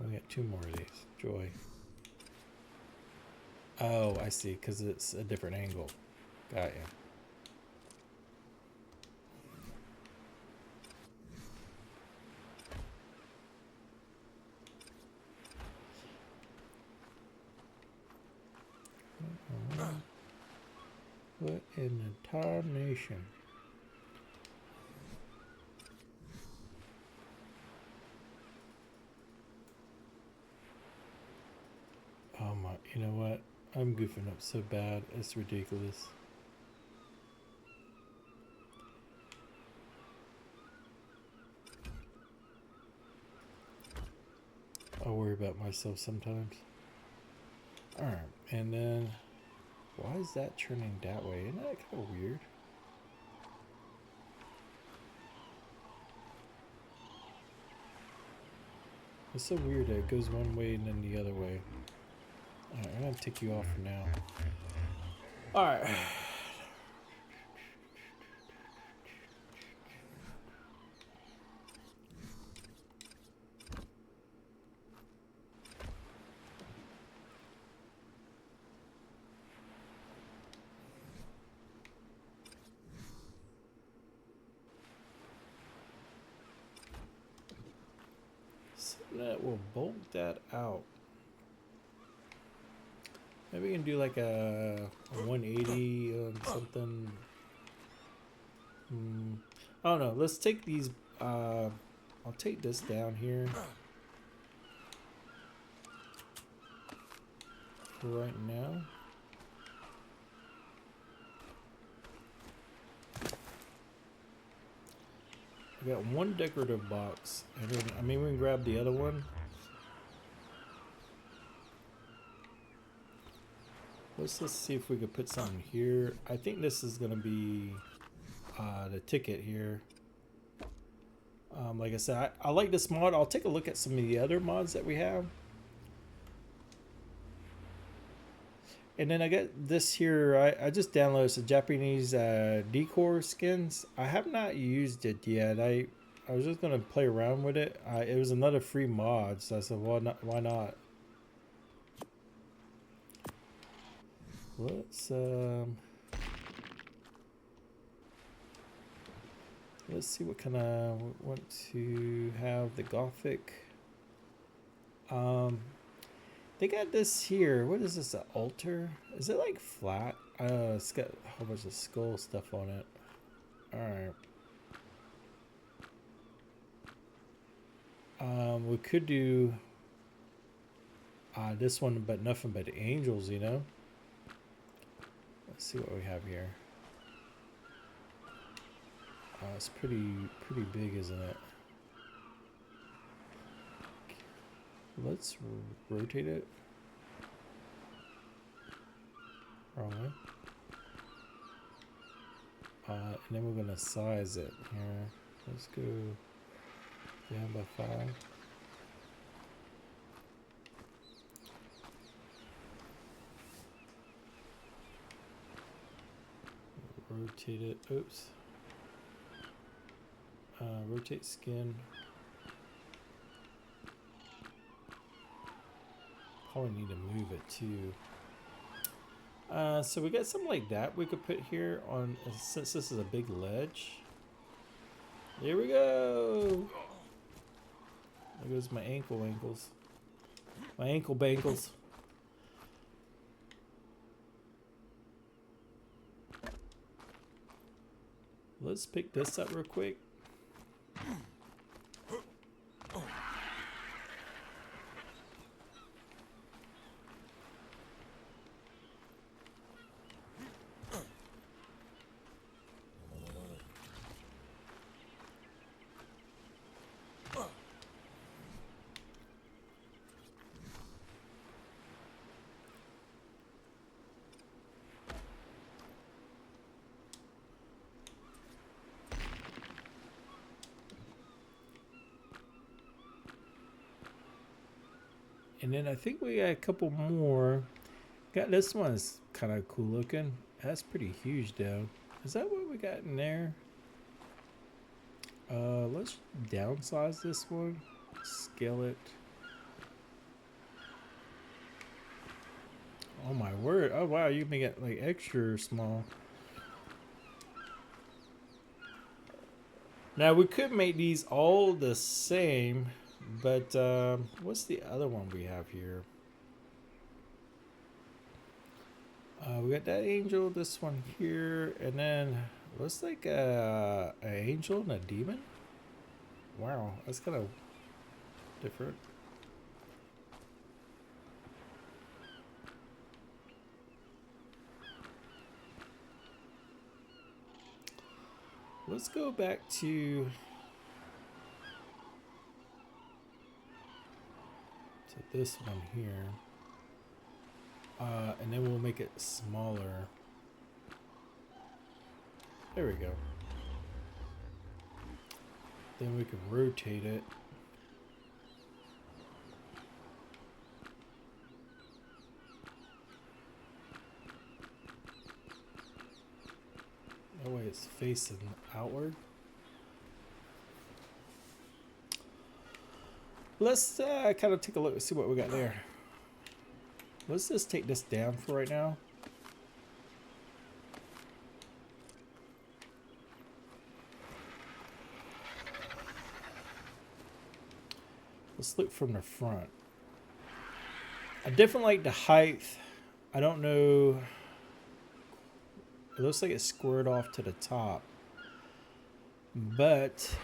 We got two more of these. Joy. Oh, I see. Because it's a different angle. Got ya. What in the tarnation? Oh my, you know what? I'm goofing up so bad. It's ridiculous. I'll worry about myself sometimes. Alright, and then why is that turning that way? Isn't that kind of weird? It's so weird that it goes one way and then the other way. Alright, I'm gonna take you off for now. Alright. That will bulk that out. Maybe we can do like a 180 something. I don't know. Let's take these. I'll take this down here for right now. I got one decorative box, and then, I mean, we can grab the other one. Let's just see if we could put something here. I think this is gonna be the ticket here. Like I said, I like this mod. I'll take a look at some of the other mods that we have. And then I got this here. I just downloaded some Japanese decor skins. I have not used it yet. I was just gonna play around with it. It was another free mod, so I said, well, why not? Let's see what kind of want to have the Gothic. They got this here. What is this? An altar? Is it like flat? It's got a whole bunch of skull stuff on it. Alright. We could do this one, but nothing but angels, you know? Let's see what we have here. It's pretty big, isn't it? Let's rotate it. Wrong way. And then we're gonna size it here. Let's go down by 5. Rotate it. Oops. Rotate skin. Probably need to move it too. So we got something like that we could put here on, since this is a big ledge. Here we go. There goes my ankles. My ankle bangles. Let's pick this up real quick. And then I think we got a couple more. Got this one's kind of cool looking. That's pretty huge though. Is that what we got in there? Let's downsize this one. Scale it. Oh my word. Oh wow, you can make it like extra small. Now we could make these all the same, but what's the other one we have here? We got that angel, this one here, and then looks like an angel and a demon. Wow, that's kind of different. Let's go back to this one here. And then we'll make it smaller. There we go. Then we can rotate it. That way it's facing outward. Let's kind of take a look and see what we got there. Let's just take this down for right now. Let's look from the front. I definitely like the height. I don't know. It looks like it's squared off to the top. But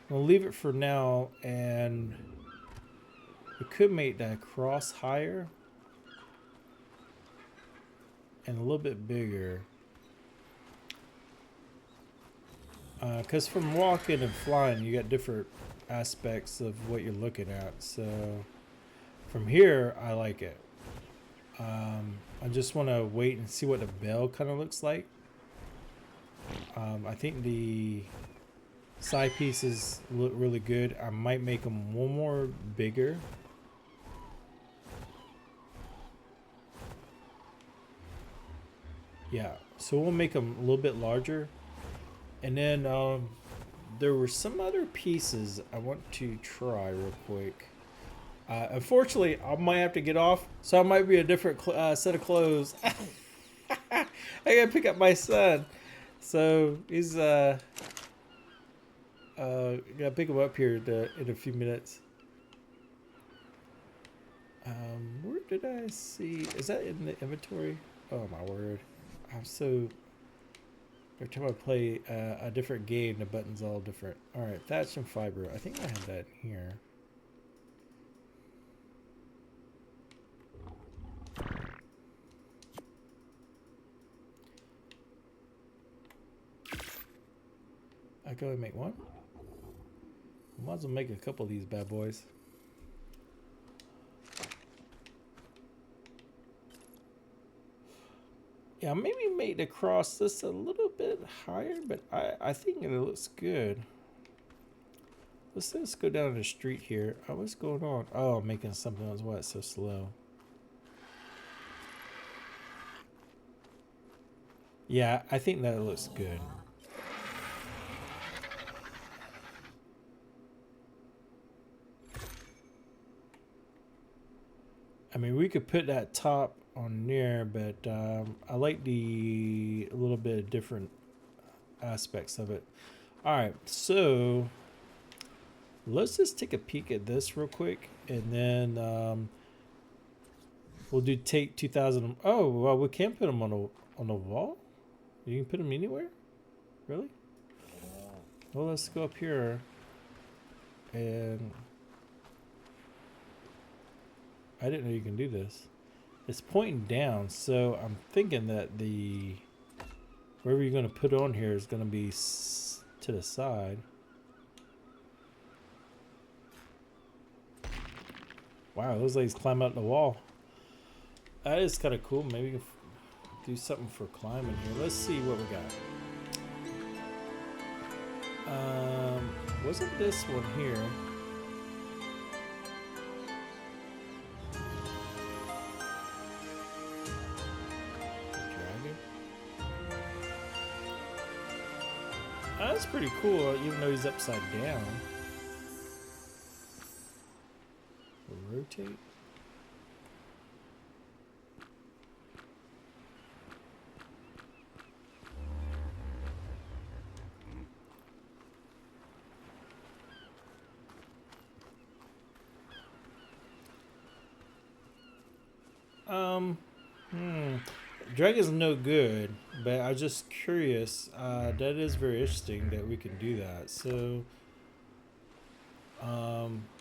we'll leave it for now, and we could make that cross higher and a little bit bigger. Because from walking and flying, you got different aspects of what you're looking at. So from here, I like it. I just want to wait and see what the bell kind of looks like. I think the side pieces look really good. I might make them one more bigger. Yeah, so we'll make them a little bit larger. And then there were some other pieces I want to try real quick. Unfortunately, I might have to get off, so I might be a different set of clothes. I gotta pick up my son, so he's gotta pick him up here in a few minutes. Where did I see? Is that in the inventory? Oh my word! I'm so. Every time I play a different game, the button's all different. All right, thatch and fiber. I think I have that here. I can only make one? Might as well make a couple of these bad boys. Yeah, maybe make the cross just a little bit higher, but I think it looks good. Let's go down the street here. Oh, what's going on? Oh, I'm making something else. Why it's so slow? Yeah, I think that looks good. I mean, we could put that top on there, but I like the a little bit of different aspects of it. All right, so let's just take a peek at this real quick, and then we'll do take 2000. Oh, well, we can put them on a wall. You can put them anywhere, really? Well, let's go up here, and I didn't know you can do this. It's pointing down, so I'm thinking that the wherever you're going to put on here is going to be to the side. Wow, those ladies climb out the wall. That is kind of cool. Maybe we can do something for climbing here. Let's see what we got. Wasn't this one here? Dragon? Oh, that's pretty cool, even though he's upside down. Rotate. Dragon's no good, but I'm just curious. That is very interesting that we can do that. So,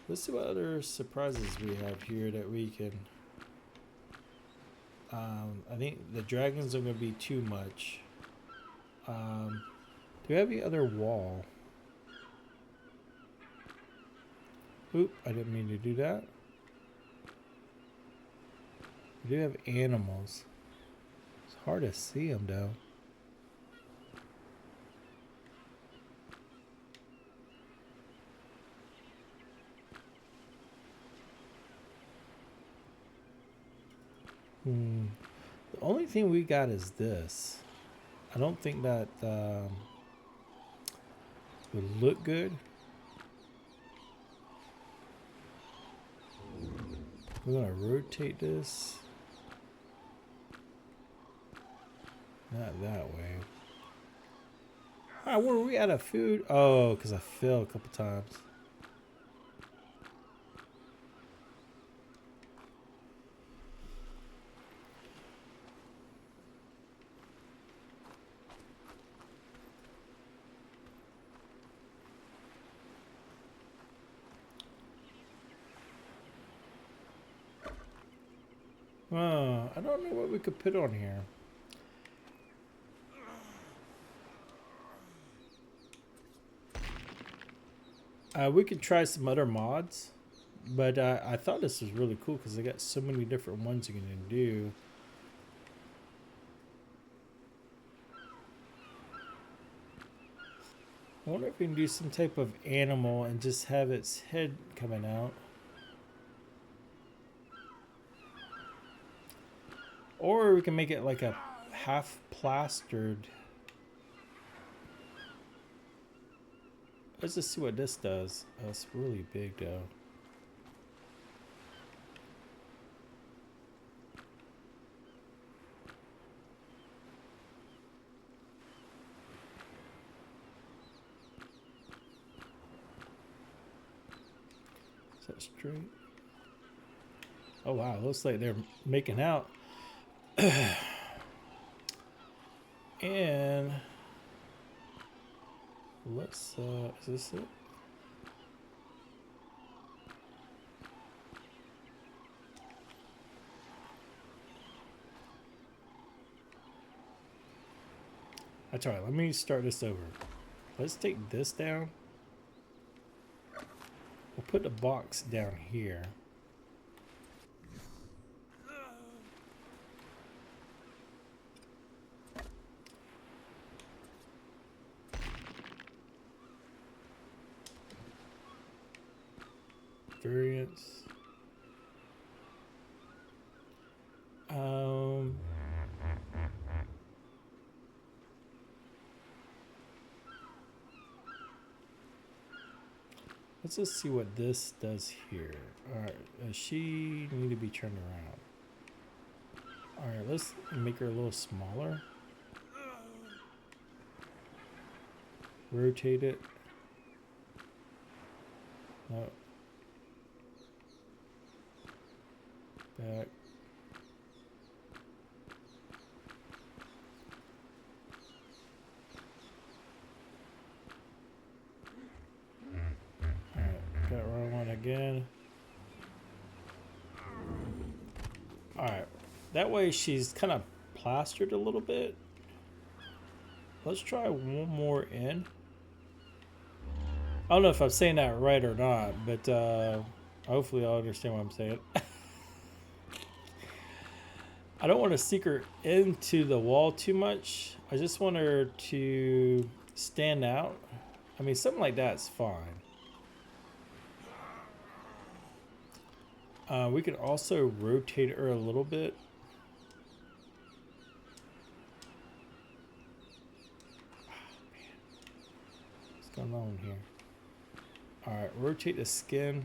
let's see what other surprises we have here that we can. I think the dragons are going to be too much. Do we have any other wall? Oop, I didn't mean to do that. We do have animals. It's hard to see them though. The only thing we got is this. I don't think that would look good. We're gonna rotate this. Not that way. Ah, were we out of food? Oh, because I fell a couple times. Oh, I don't know what we could put on here. We could try some other mods, but I thought this was really cool because they got so many different ones you can do. I wonder if we can do some type of animal and just have its head coming out. Or we can make it like a half plastered. Let's just see what this does. Oh, it's really big though. Is that straight? Oh wow, looks like they're making out. And let's is this it? That's all right. Let me start this over. Let's take this down. We'll put the box down here. Variance. Let's just see what this does here. Alright, she need to be turned around. Alright, let's make her a little smaller. Rotate it. No. Back. Got wrong one again. Alright. That way she's kind of plastered a little bit. Let's try one more in. I don't know if I'm saying that right or not, but hopefully I'll understand what I'm saying. I don't want to seek her into the wall too much. I just want her to stand out. I mean, something like that's fine. We could also rotate her a little bit. Oh, man. What's going on here? Alright, rotate the skin.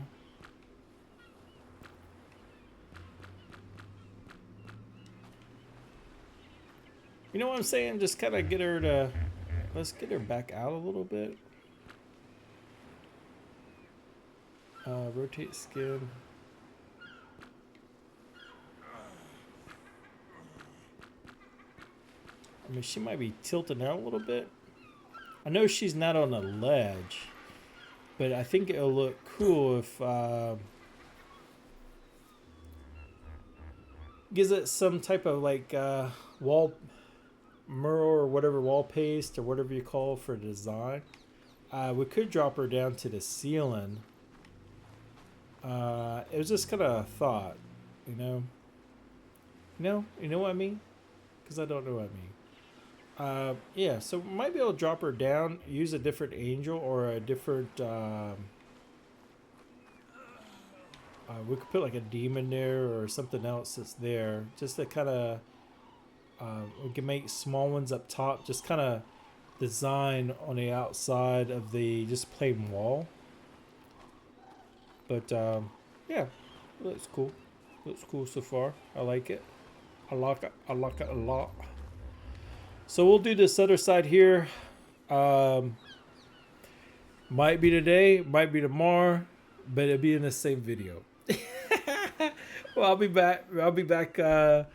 You know what I'm saying? Just kind of get her to... Let's get her back out a little bit. Rotate skin. I mean, she might be tilting out a little bit. I know she's not on a ledge, but I think it'll look cool if gives it some type of like wall mural or whatever, wall paste or whatever you call for design. We could drop her down to the ceiling. It was just kind of a thought, you know. You know what I mean? Because I don't know what I mean. Yeah, so might be able to drop her down, use a different angel or a different, we could put like a demon there or something else that's there, just to kind of, we can make small ones up top, just kind of design on the outside of the just plain wall. But, yeah, looks cool. Looks cool so far. I like it. I like it a lot. So we'll do this other side here. Might be today, might be tomorrow, but it'll be in the same video. Well, I'll be back. I'll be back here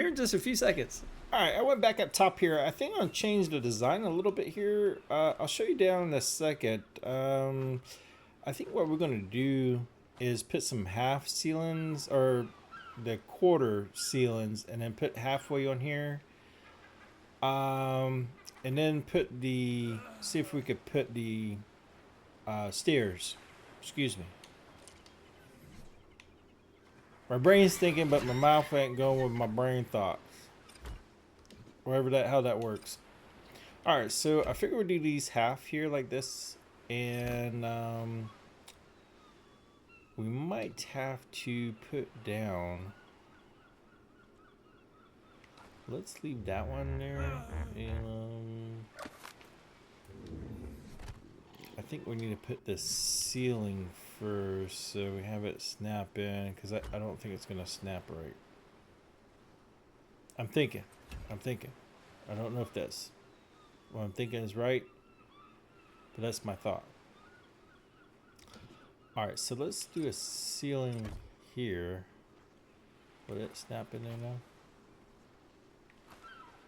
in just a few seconds. All right, I went back up top here. I think I'll change the design a little bit here. I'll show you down in a second. I think what we're going to do is put some half ceilings or the quarter ceilings and then put halfway on here. And then put the, see if we could put the stairs. Excuse me. My brain's thinking, but my mouth ain't going with my brain thoughts. Wherever that, how that works. Alright, so I figure we'll do these half here like this. And we might have to put down... Let's leave that one there. And, I think we need to put the ceiling first so we have it snap in, because I don't think it's going to snap right. I'm thinking. I don't know if that's what I'm thinking is right, but that's my thought. Alright, so let's do a ceiling here. Will it snap in there now?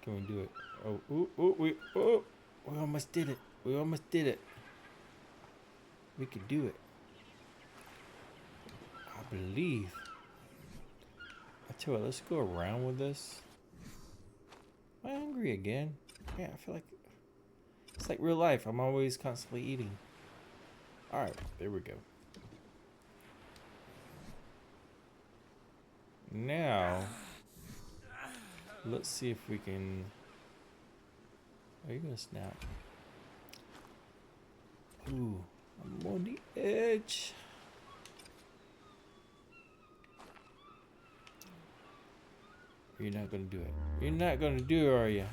Can we do it? We almost did it. We almost did it. We could do it. I believe. I tell you what, let's go around with this. Am I hungry again? Yeah, I feel like... It's like real life. I'm always constantly eating. Alright, there we go. Now, let's see if we can... Are you gonna snap? Ooh, I'm on the edge. You're not gonna do it. You're not gonna do it, are you?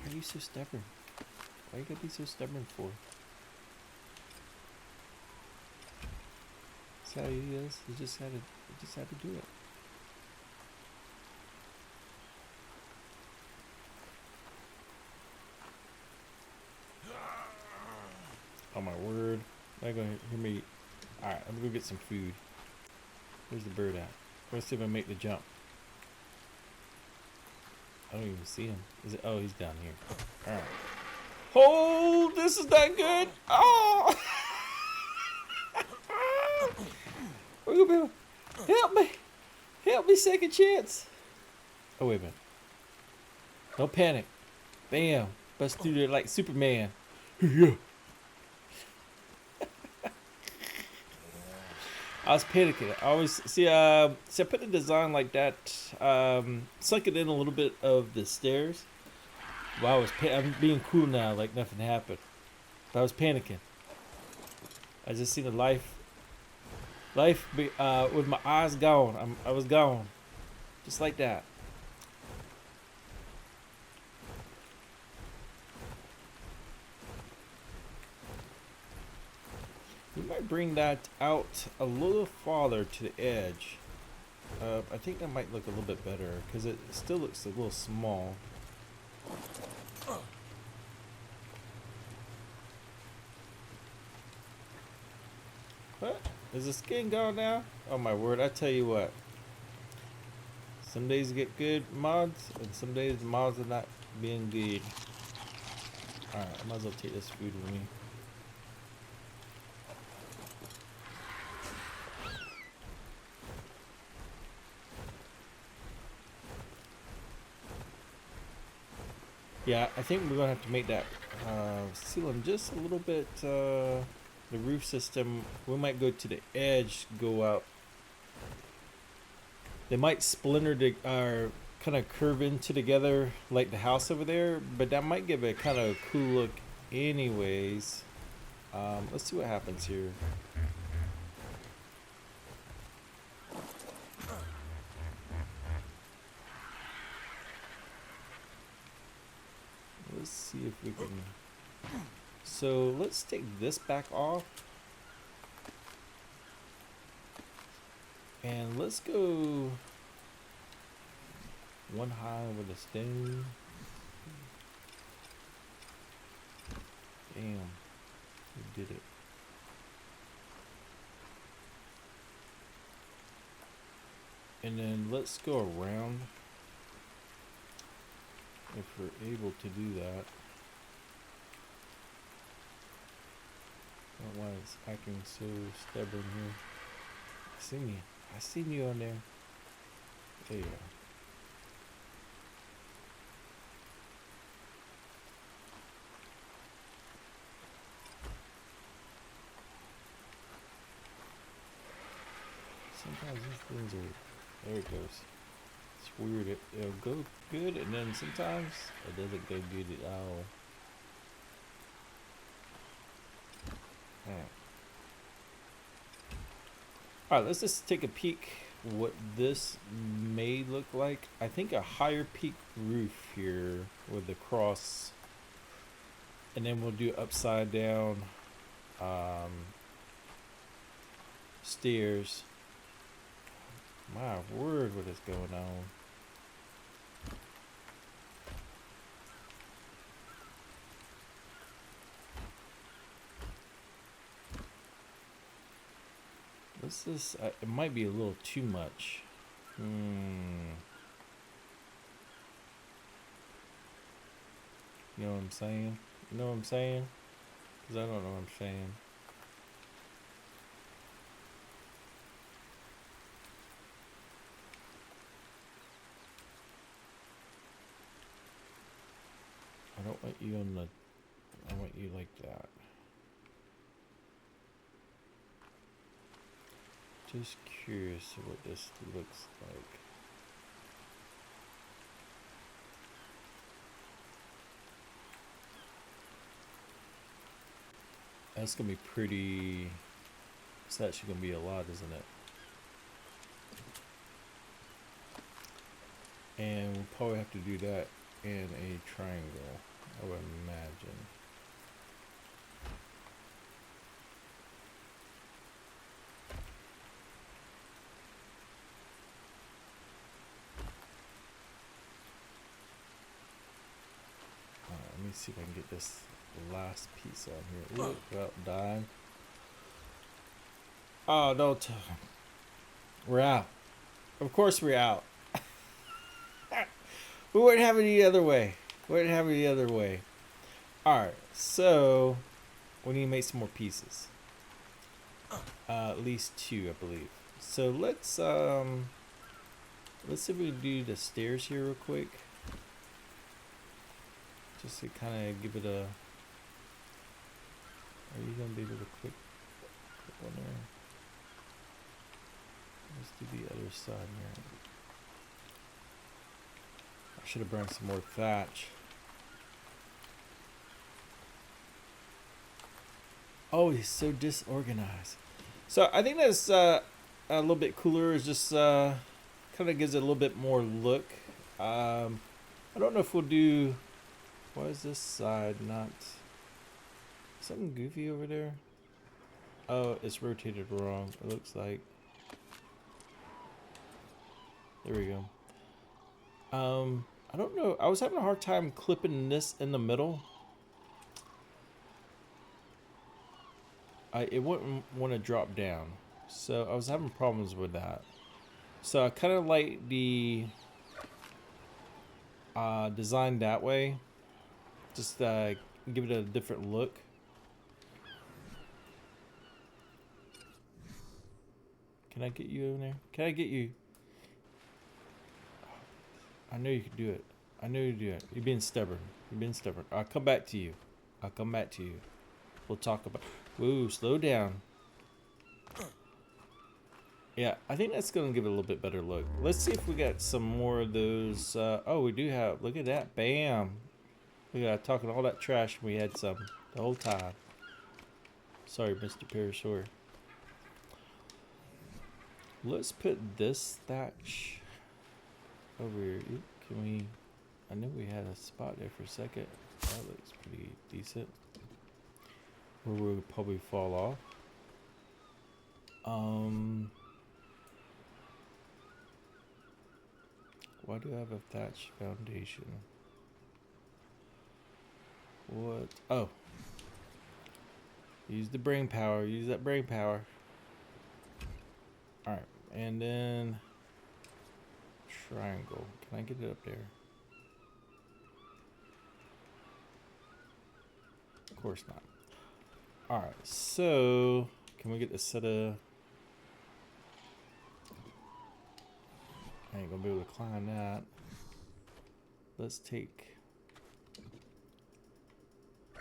Why are you so stubborn? Why you gotta be so stubborn for? That's how he is. He just had to do it. Oh my word. They're gonna hear me. Alright, I'm gonna go get some food. Where's the bird at? Let's see if I make the jump. I don't even see him. Is it? Oh, he's down here. Alright. Oh, this is not good. Oh! Help me! Help me, second chance! Oh, wait a minute. Don't panic. Bam. Bust through there like Superman. Yeah. I was panicking. I always see. I put the design like that. Sunk it in a little bit of the stairs. Well, I'm being cool now, like nothing happened. But I was panicking. I just seen the life with my eyes gone. I was gone, just like that. We might bring that out a little farther to the edge. I think that might look a little bit better because it still looks a little small. What? Is the skin gone now? Oh my word, I tell you what. Some days you get good mods, and some days the mods are not being good. Alright, I might as well take this food with me. Yeah, I think we're gonna have to make that ceiling just a little bit. The roof system, we might go to the edge, go out. They might splinter or kind of curve into together like the house over there, but that might give it kind of a cool look anyways. Let's see what happens here. Let's see if we can. So let's take this back off. And let's go one high with a stone. Damn, we did it. And then let's go around if we're able to do that. I don't know why it's acting so stubborn here. I seen you on there. There you go. Sometimes these things are. There it goes. It's weird. It'll go good, and then sometimes it doesn't go good at all. Alright, let's just take a peek what this may look like. I think a higher peak roof here with the cross, and then we'll do upside down stairs. My word, what is going on? This is, it might be a little too much. You know what I'm saying? You know what I'm saying? Because I don't know what I'm saying. I don't want you on the, I want want you like that. Just curious what this looks like. That's gonna be pretty. It's actually gonna be a lot, isn't it? And we'll probably have to do that in a triangle, I would imagine. Let me see if I can get this last piece on here. Look, well, dying. Oh, don't. We're out. Of course we're out. We wouldn't have it any other way. Wouldn't have it any other way. Alright, so we need to make some more pieces. At least 2, I believe. So let's see if we can do the stairs here real quick. Just to kind of give it a. Are you gonna be able to click one there? Let's do the other side here. I should have brought some more thatch. Oh, he's so disorganized. So I think that's a little bit cooler. It's just kind of gives it a little bit more look. I don't know if we'll do. Why is this side not? Something goofy over there? Oh, it's rotated wrong. It looks like. There we go. I don't know. I was having a hard time clipping this in the middle. It wouldn't want to drop down. So I was having problems with that. So I kind of like the design that way. Just give it a different look. Can I get you in there? Can I get you? I know you could do it. I know you do it. You're being stubborn. You're being stubborn. I'll come back to you. I'll come back to you. We'll talk about. Whoa, slow down. Yeah, I think that's gonna give it a little bit better look. Let's see if we got some more of those. Oh, we do have. Look at that. Bam. We got talking all that trash. We had some the whole time. Sorry, Mr. Parasaur. Let's put this thatch over here. Can we? I knew we had a spot there for a second. That looks pretty decent. Where we'll probably fall off. Why do I have a thatch foundation? What? Oh. Use the brain power. Use that brain power. Alright. And then triangle. Can I get it up there? Of course not. Alright, so can we get this set of. I ain't gonna be able to climb that. Let's take.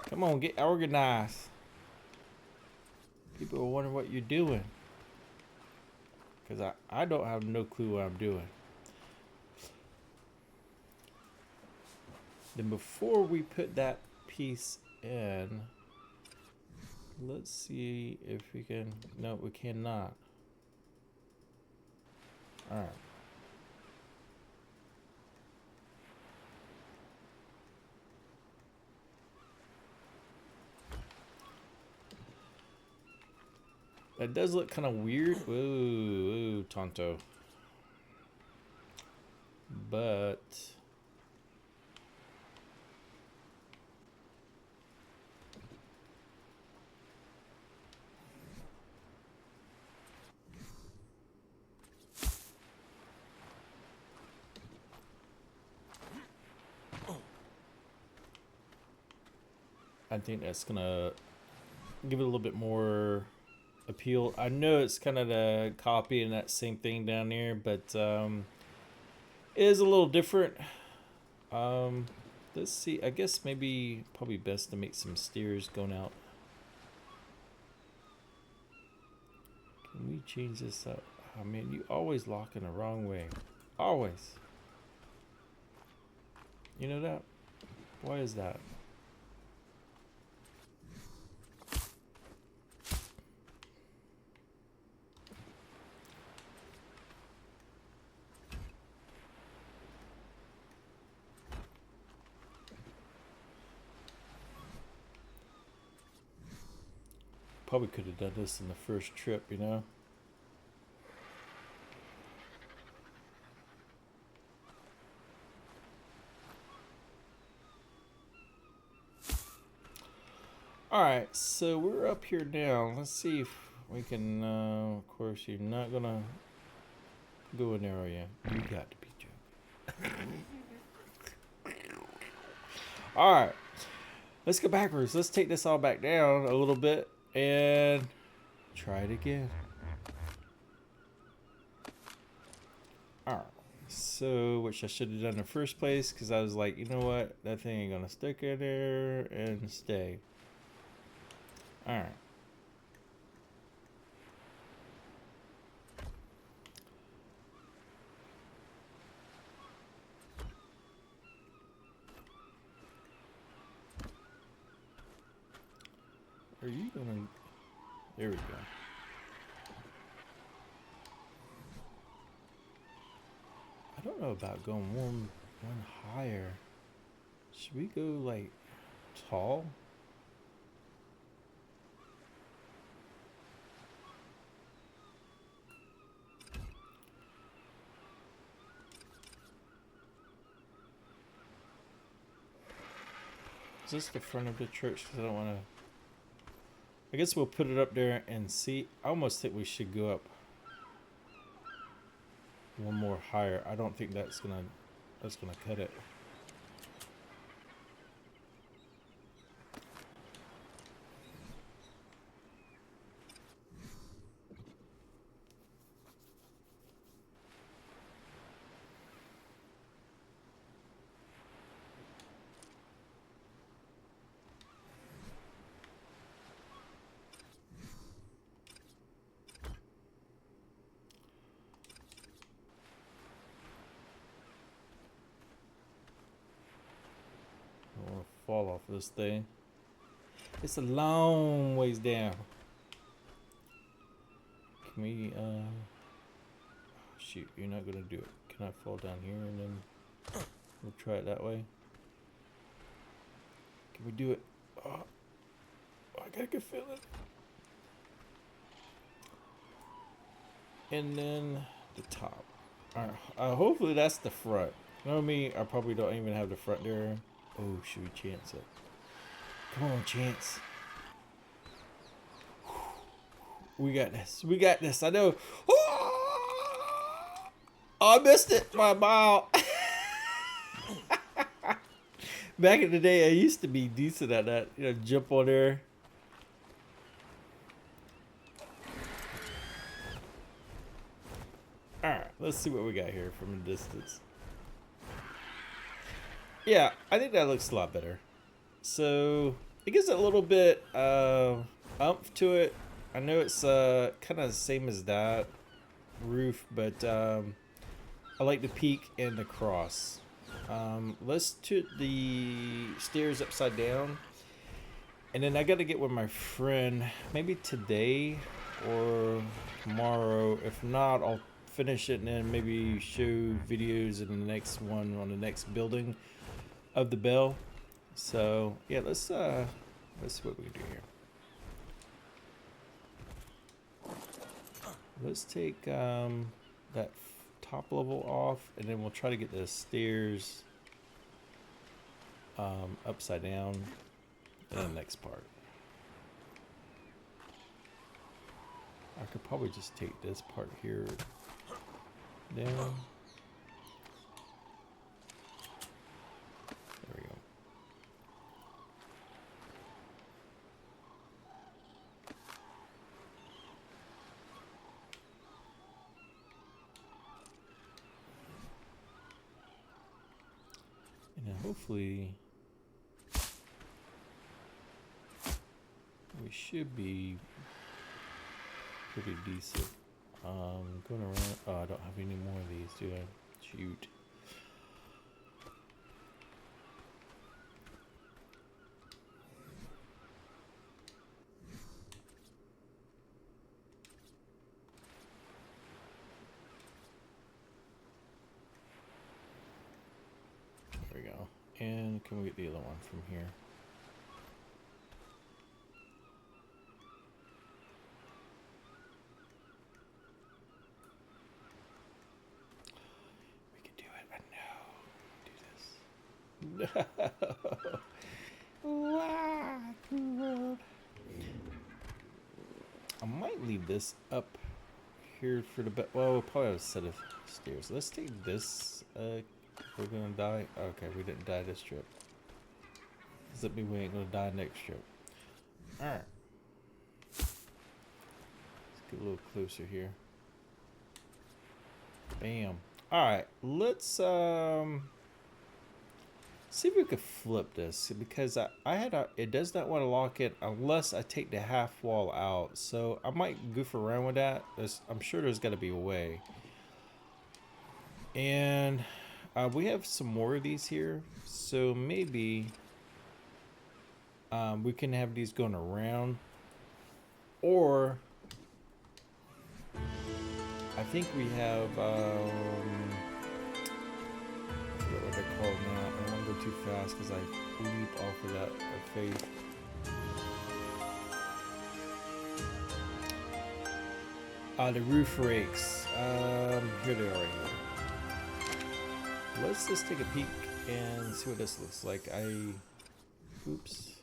Come on, get organized. People will wonder what you're doing. Because I don't have no clue what I'm doing. Then before we put that piece in, let's see if we can. No, we cannot. Alright. That does look kind of weird. Whoa, Tonto. But I think that's gonna give it a little bit more appeal. I know it's kind of the copy and that same thing down there, but it is a little different. Let's see. I guess maybe probably best to make some stairs going out. Can we change this up? I mean, you always lock in the wrong way. Always. You know that? Why is that? Probably could have done this in the first trip, you know? Alright, so we're up here now. Let's see if we can, of course, you're not gonna go in there, are you? You got to be joking. Alright, let's go backwards. Let's take this all back down a little bit and try it again. Alright, so which I should have done in the first place because I was like, you know what? That thing ain't gonna stick in there and stay. Alright. Are you gonna... There we go. I don't know about going one higher. Should we go like tall? Is this the front of the church? Because I don't want to... I guess we'll put it up there and see. I almost think we should go up one more higher. I don't think that's gonna cut it. I don't want to fall off this thing. It's a long ways down. Can we, shoot, you're not gonna do it. Can I fall down here and then we'll try it that way? Can we do it? Oh, I got a good feeling. And then the top. Alright, hopefully that's the front. You know me, I probably don't even have the front there. Oh, should we chance it? Come on, Chance. We got this. We got this. I know. Oh, I missed it by a mile. Back in the day, I used to be decent at that. You know, jump on there. Alright, let's see what we got here from a distance. Yeah, I think that looks a lot better. So, it gives it a little bit oomph to it. I know it's kind of the same as that roof, but I like the peak and the cross. Let's put the stairs upside down. And then I got to get with my friend maybe today or tomorrow. If not, I'll finish it and then maybe show videos in the next one on the next building of the bell. So yeah, let's see what we can do here. Let's take that top level off, and then we'll try to get the stairs upside down in the next part. I could probably just take this part here down. There we go. And then hopefully should be pretty decent. Going around. Oh, I don't have any more of these, do I? Shoot. There we go. And can we get the other one from here? We can do it. I know. Do this. No. I might leave this up here for the well, we'll probably have a set of stairs. Let's take this. We're gonna die. Okay, we didn't die this trip. Does that mean we ain't gonna die next trip? Alright. Let's get a little closer here. Bam. Alright, let's see if we could flip this, because I had it does not want to lock it unless I take the half wall out. So I might goof around with that. I'm sure there's got to be a way. And we have some more of these here, so maybe we can have these going around, or I think we have I forget what they're called now. I don't want to go too fast because I leap off of that faith. The roof rakes. Here they are right here. Let's just take a peek and see what this looks like. Oops.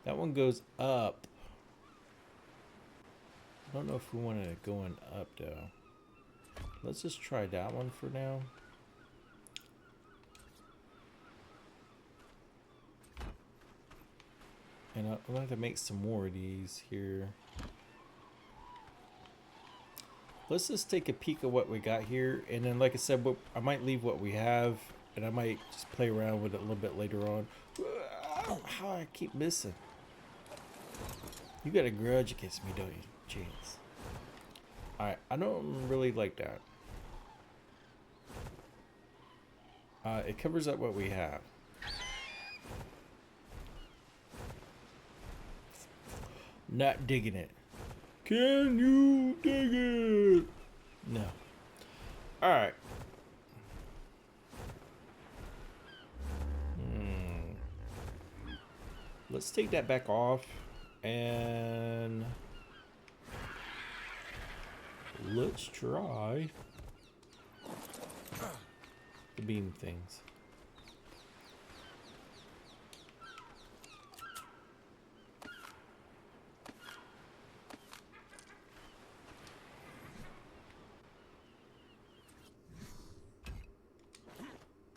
That one goes up. I don't know if we wanted it going up though. Let's just try that one for now. And I'll have to make some more of these here. Let's just take a peek at what we got here. And then, like I said, I might leave what we have. And I might just play around with it a little bit later on. How I keep missing. You got a grudge against me, don't you, James? Alright, I don't really like that. It covers up what we have. Not digging it. Can you dig it? No. Alright. Let's take that back off. And let's try the beam things.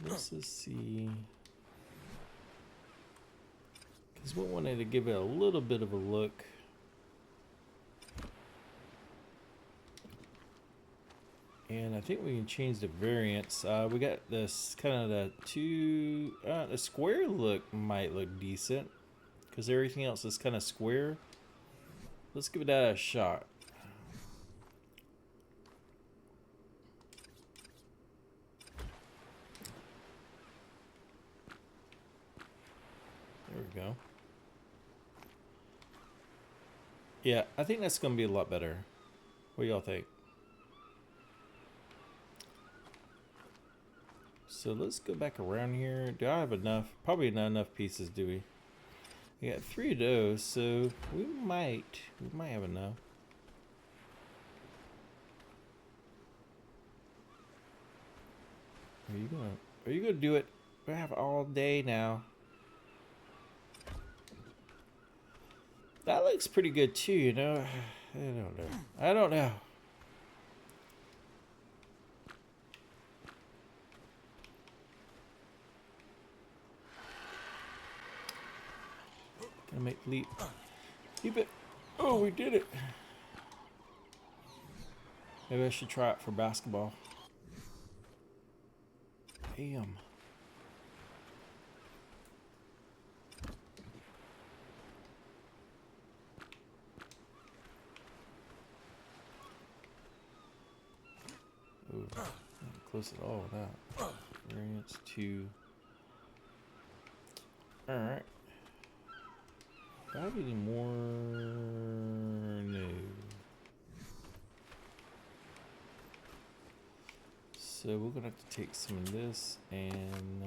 Let's just see. Because we wanted to give it a little bit of a look. And I think we can change the variance. We got this kind of the square look might look decent. Because everything else is kind of square. Let's give that a shot. There we go. Yeah, I think that's going to be a lot better. What do y'all think? So let's go back around here. Do I have enough? Probably not enough pieces, do we? We got 3 of those, so we might have enough. Are you gonna do it? We have all day now. That looks pretty good too, you know. I don't know. Gonna make leap. Keep it. Oh, we did it. Maybe I should try it for basketball. Damn. Ooh, not close at all with that. Variance 2. Alright. Do I have any more? No. So we're gonna have to take some of this and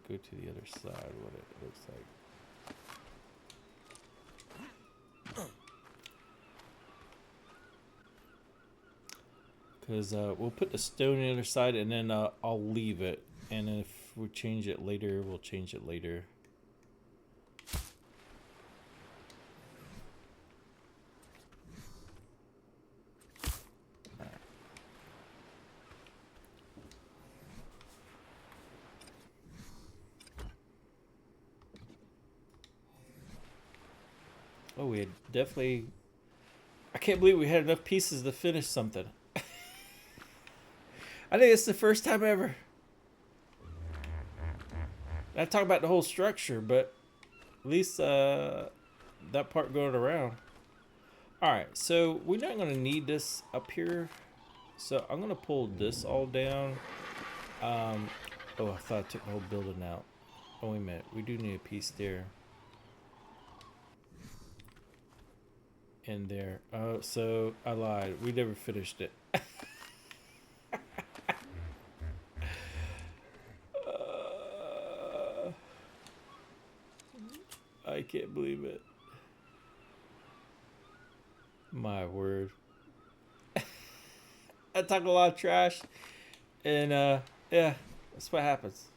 go to the other side, what it looks like. Because we'll put the stone on the other side and then I'll leave it. And if we change it later, we'll change it later. Oh, we had definitely... I can't believe we had enough pieces to finish something. I think it's the first time ever. I talk about the whole structure, but at least that part going around. Alright, so we're not going to need this up here. So I'm going to pull this all down. Oh, I thought I took the whole building out. Oh, wait a minute. We do need a piece there. In there. Oh, so I lied. We never finished it. I can't believe it. My word. I talk a lot of trash. And yeah, that's what happens.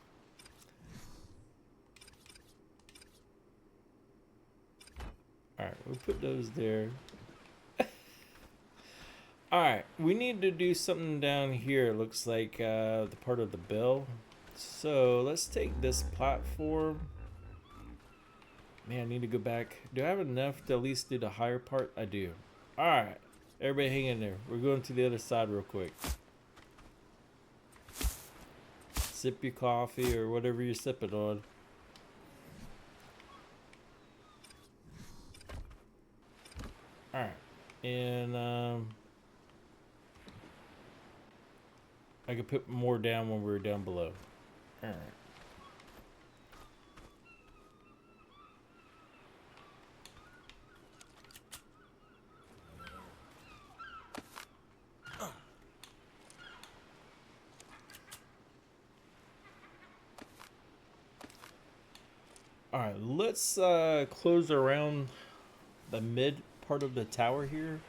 Alright, we'll put those there. Alright, we need to do something down here. It looks like the part of the bell. So let's take this platform. Man, I need to go back. Do I have enough to at least do the higher part? I do. Alright, everybody hang in there. We're going to the other side real quick. Sip your coffee or whatever you're sipping on. Alright, and I could put more down when we were down below. Alright. Alright, let's close around the mid part of the tower here.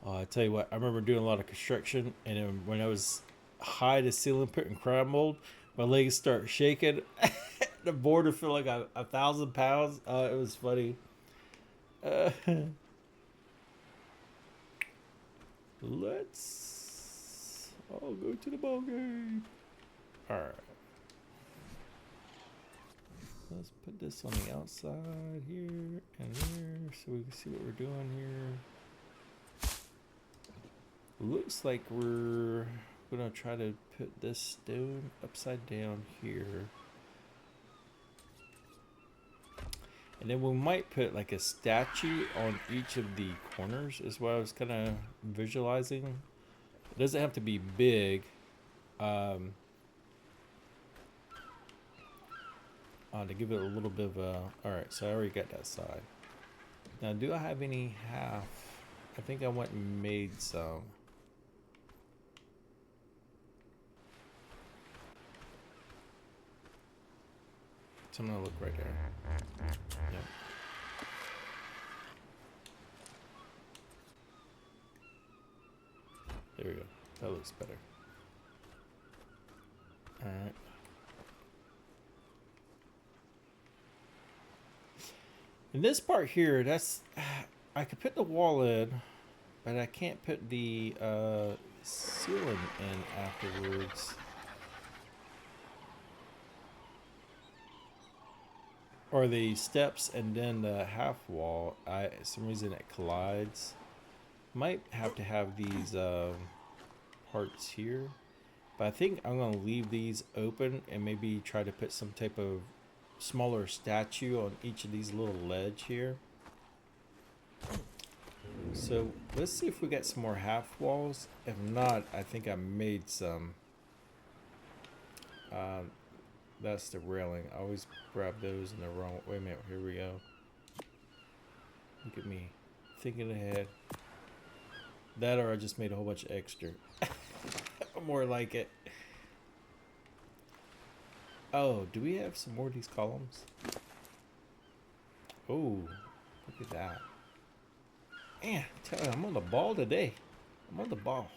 Oh, I tell you what, I remember doing a lot of construction, and then when I was high to ceiling putting crown mold, my legs start shaking. The board would feel like 1,000 pounds. It was funny. Let's all go to the ball game. Alright. Let's put this on the outside here and there so we can see what we're doing here. Looks like we're gonna try to put this stone upside down here. And then we might put like a statue on each of the corners is what I was kind of visualizing. It doesn't have to be big. To give it a little bit of a... Alright, so I already got that side. Now, do I have any half? I think I went and made some. So I'm gonna look right there. Yep. There we go. That looks better. Alright. In this part here, that's... I could put the wall in, but I can't put the ceiling in afterwards. or the steps and then the half wall. Some reason it collides. Might have to have these parts here, but I think I'm gonna leave these open and maybe try to put some type of smaller statue on each of these little ledge here. So let's see if we get some more half walls. If not, I think I made some. That's the railing. I always grab those in the wrong. Wait a minute. Here we go. Look at me, thinking ahead. That or I just made a whole bunch of extra. More like it. Oh, do we have some more of these columns? Oh, look at that. Man, tell you, I'm on the ball today. I'm on the ball.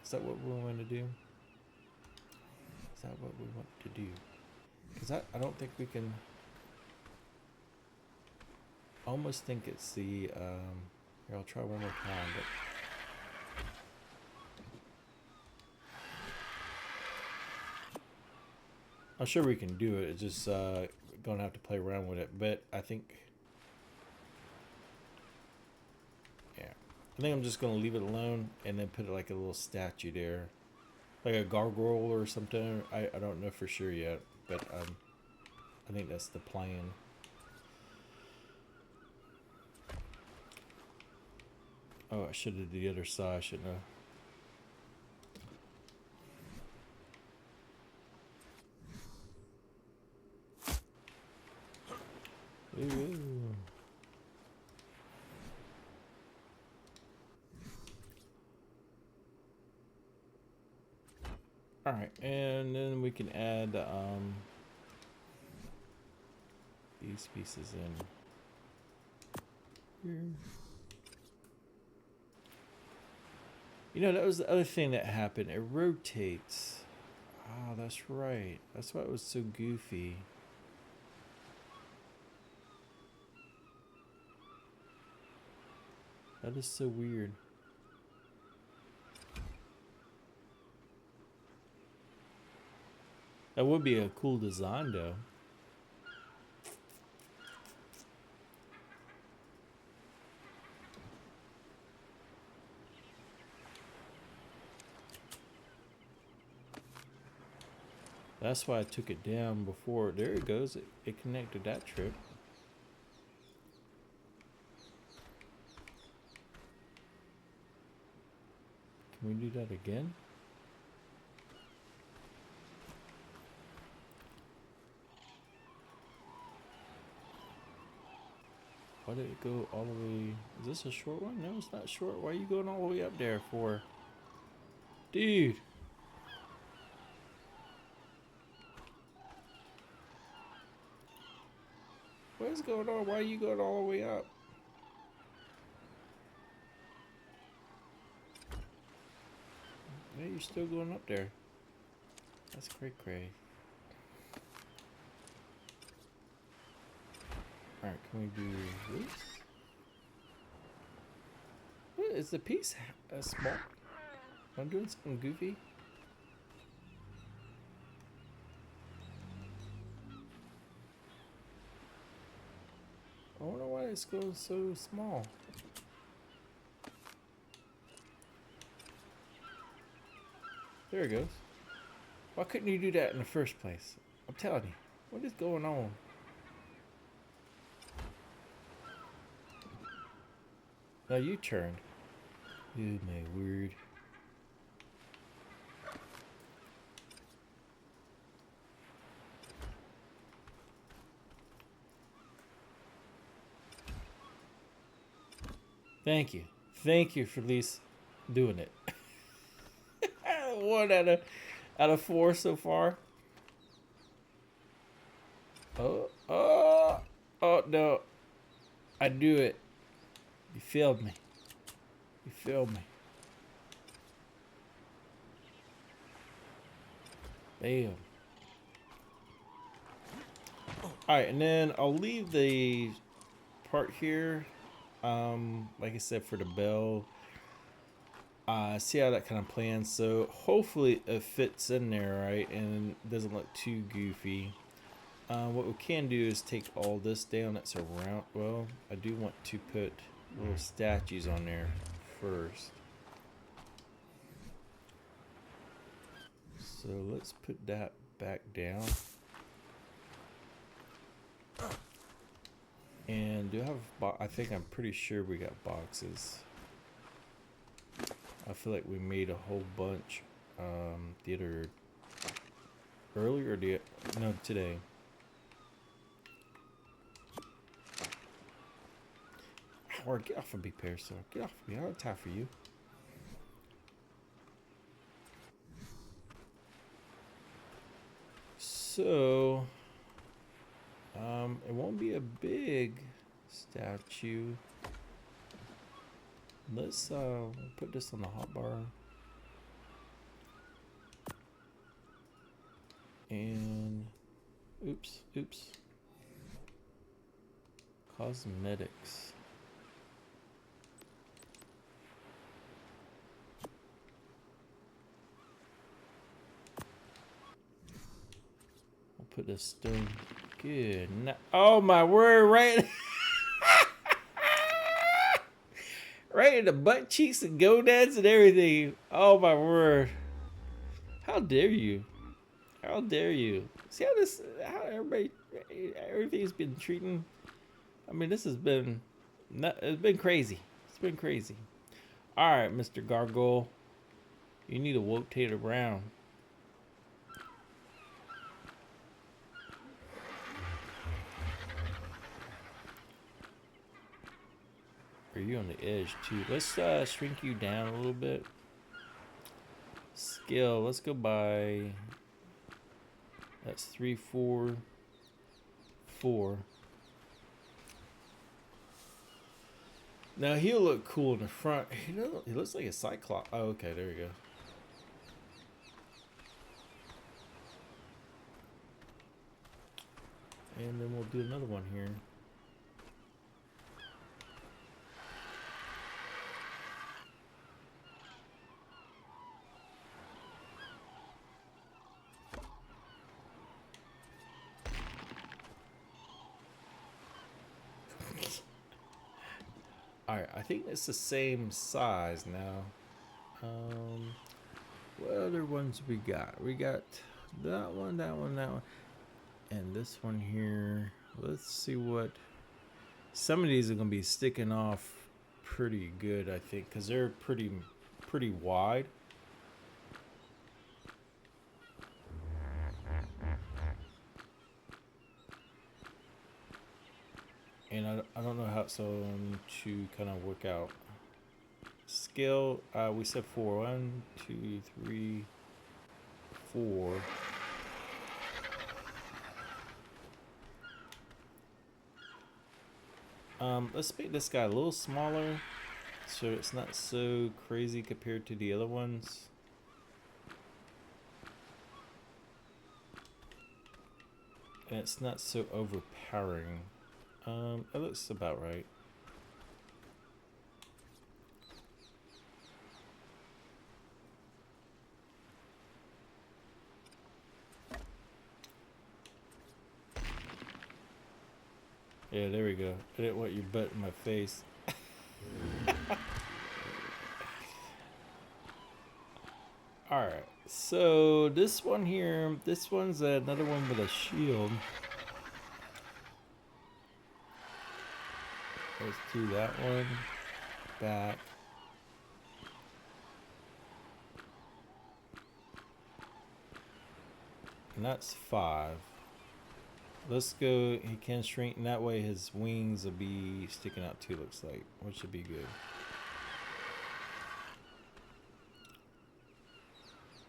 Is that what we want to do? Is that what we want to do? Because I don't think we can... I almost think it's the... Here, I'll try one more time, but... I'm sure we can do it. It's just gonna have to play around with it. But I think... Yeah. I think I'm just gonna leave it alone and then put it like a little statue there. Like a gargoyle or something. I don't know for sure yet. But I think that's the plan. Oh, I should have did the other side, shouldn't I? Ooh. Alright, and then we can add these pieces in here. You know, that was the other thing that happened. It rotates. Ah, that's right. That's why it was so goofy. That is so weird. That would be a cool design, though. That's why I took it down before. There it goes. It connected that trip. Can we do that again? Why did it go all the way? Is this a short one? No, it's not short. Why are you going all the way up there for? Dude. What is going on? Why are you going all the way up? Yeah, you're still going up there. That's cray. Alright, can we do this? What, is the piece small? Am I doing something goofy? I wonder why it's going so small. There it goes. Why couldn't you do that in the first place? I'm telling you. What is going on? Now you turned. Oh my word. Thank you. Thank you for at least doing it. 1 out of 4 so far. Oh no. I knew it. You failed me. You failed me. Bam. Alright, and then I'll leave the part here. Like I said, for the bell. See how that kind of plans. So hopefully it fits in there right and doesn't look too goofy. What we can do is take all this down that's around. Well, I do want to put little statues on there first. So let's put that back down. And do I have, I think I'm pretty sure we got boxes. I feel like we made a whole bunch the other, earlier, no, today. Or get off of me, Parasol. Get off of me. I don't have time for you. So, it won't be a big statue. Let's put this on the hotbar. And oops. Cosmetics. We'll put this stone. Good. Oh my word! Right, right in the butt cheeks and gonads and everything. Oh my word! How dare you? How dare you? See how everything's been treating. I mean, this has been, it's been crazy. It's been crazy. All right, Mr. Gargoyle, you need to rotate around. Are you on the edge too? Let's shrink you down a little bit. Skill, let's go by. That's 3, 4, 4. Now he'll look cool in the front. He looks like a cyclops. Oh, okay, there we go. And then we'll do another one here. Alright, I think it's the same size now. What other ones we got? We got that one, that one, that one. And this one here. Let's see what... Some of these are going to be sticking off pretty good, I think, because they're pretty wide. And I don't know how it's going to kind of work out. Scale, we said 4. 1, 2, 3, 4. Let's make this guy a little smaller so it's not so crazy compared to the other ones. And it's not so overpowering. It looks about right. Yeah, there we go. I didn't want your butt in my face. Alright, so this one here, this one's another one with a shield. Let's do that one. Back. And that's 5. Let's go, he can shrink, and that way his wings will be sticking out too, looks like, which should be good.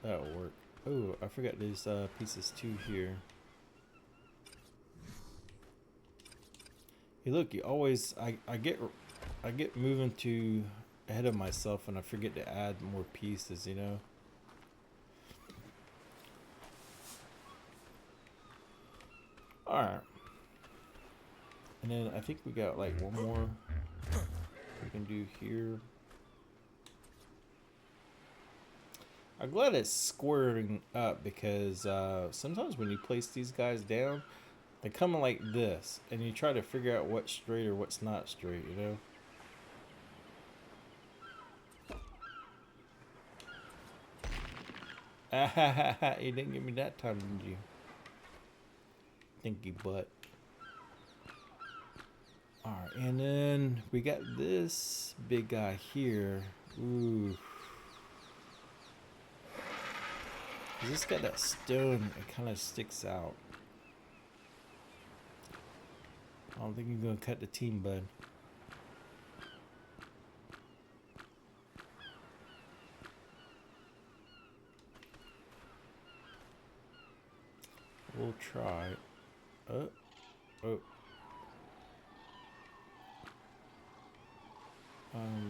That'll work. Oh, I forgot these pieces too here. Hey, look, you always, I get moving too ahead of myself and I forget to add more pieces, you know? Alright. And then I think we got like one more we can do here. I'm glad it's squaring up because sometimes when you place these guys down, they come like this, and you try to figure out what's straight or what's not straight, you know? Ah ha ha ha, you didn't get me that time, did you? Thinky butt. Alright, and then we got this big guy here. Ooh. This got that stone, it kind of sticks out. I don't think you're gonna cut the team, bud. We'll try. Oh.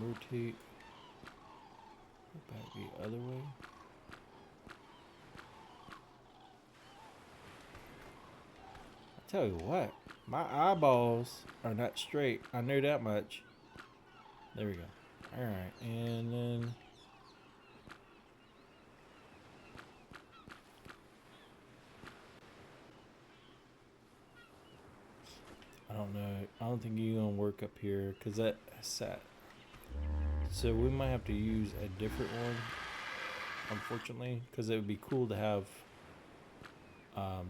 Rotate. Go back the other way. I tell you what, my eyeballs are not straight. I know that much. There we go. All right, and then I don't know. I don't think you're gonna work up here because that sat. So we might have to use a different one, unfortunately, because it would be cool to have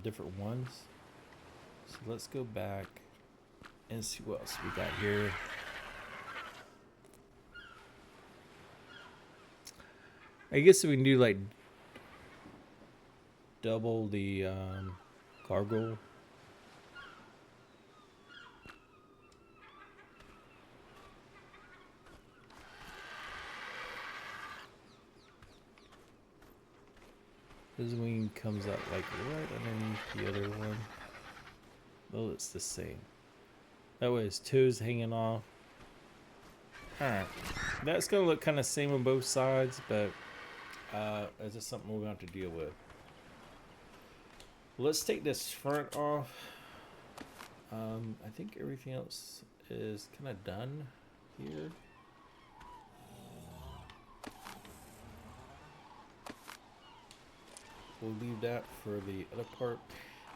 different ones. So let's go back and see what else we got here. I guess we can do like double the gargoyle. This wing comes up like right underneath the other one. Oh, it's the same. That way his toes hanging off. Alright. That's going to look kind of same on both sides, but it's just something we're going to have to deal with. Let's take this front off. I think everything else is kind of done here. We'll leave that for the other part.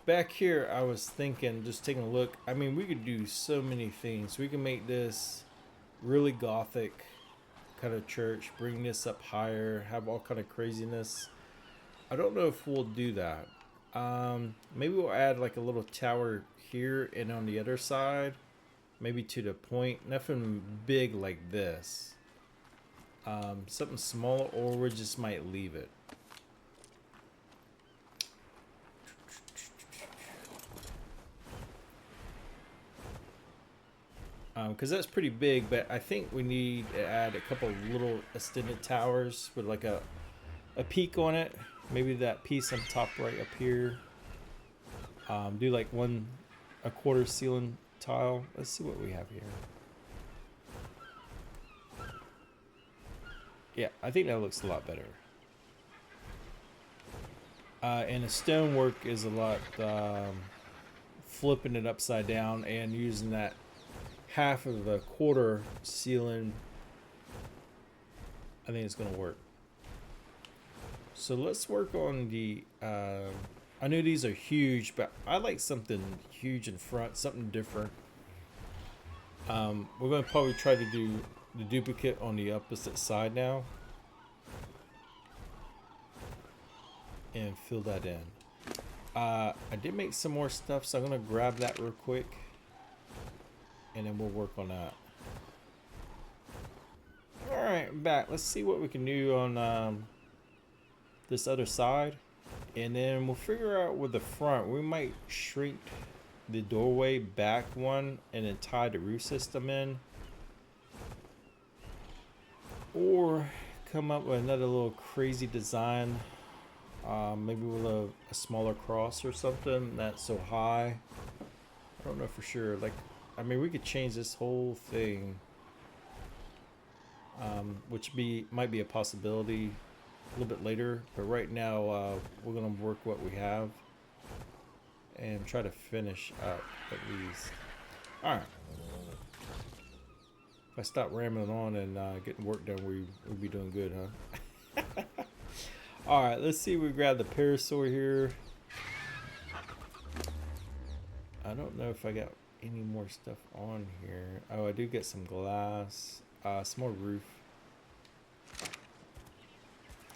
Back here, I was thinking, just taking a look. I mean, we could do so many things. We can make this really gothic kind of church, bring this up higher, have all kind of craziness. I don't know if we'll do that. Maybe we'll add like a little tower here and on the other side, maybe to the point. Nothing big like this. Something small, or we just might leave it. Because that's pretty big, but I think we need to add a couple little extended towers with like a peak on it. Maybe that piece on top right up here. Do like 1/4 ceiling tile. Let's see what we have here. Yeah, I think that looks a lot better. And the stonework is a lot flipping it upside down and using that half of the quarter ceiling. I think it's going to work. So let's work on the I know these are huge, but I like something huge in front, something different. We're going to probably try to do the duplicate on the opposite side now and fill that in. I did make some more stuff, so I'm going to grab that real quick and then we'll work on that. Alright, back. Let's see what we can do on this other side. And then we'll figure out with the front. We might shrink the doorway back one and then tie the roof system in. Or come up with another little crazy design. Maybe with a smaller cross or something that's so high. I don't know for sure. Like, I mean, we could change this whole thing, which might be a possibility a little bit later. But right now, we're gonna work what we have and try to finish up at least. All right. If I stop rambling on and getting work done, we'd be doing good, huh? Alright, let's see if we grab the parasaur here. I don't know if I got any more stuff on here. Oh, I do get some glass. Some more roof.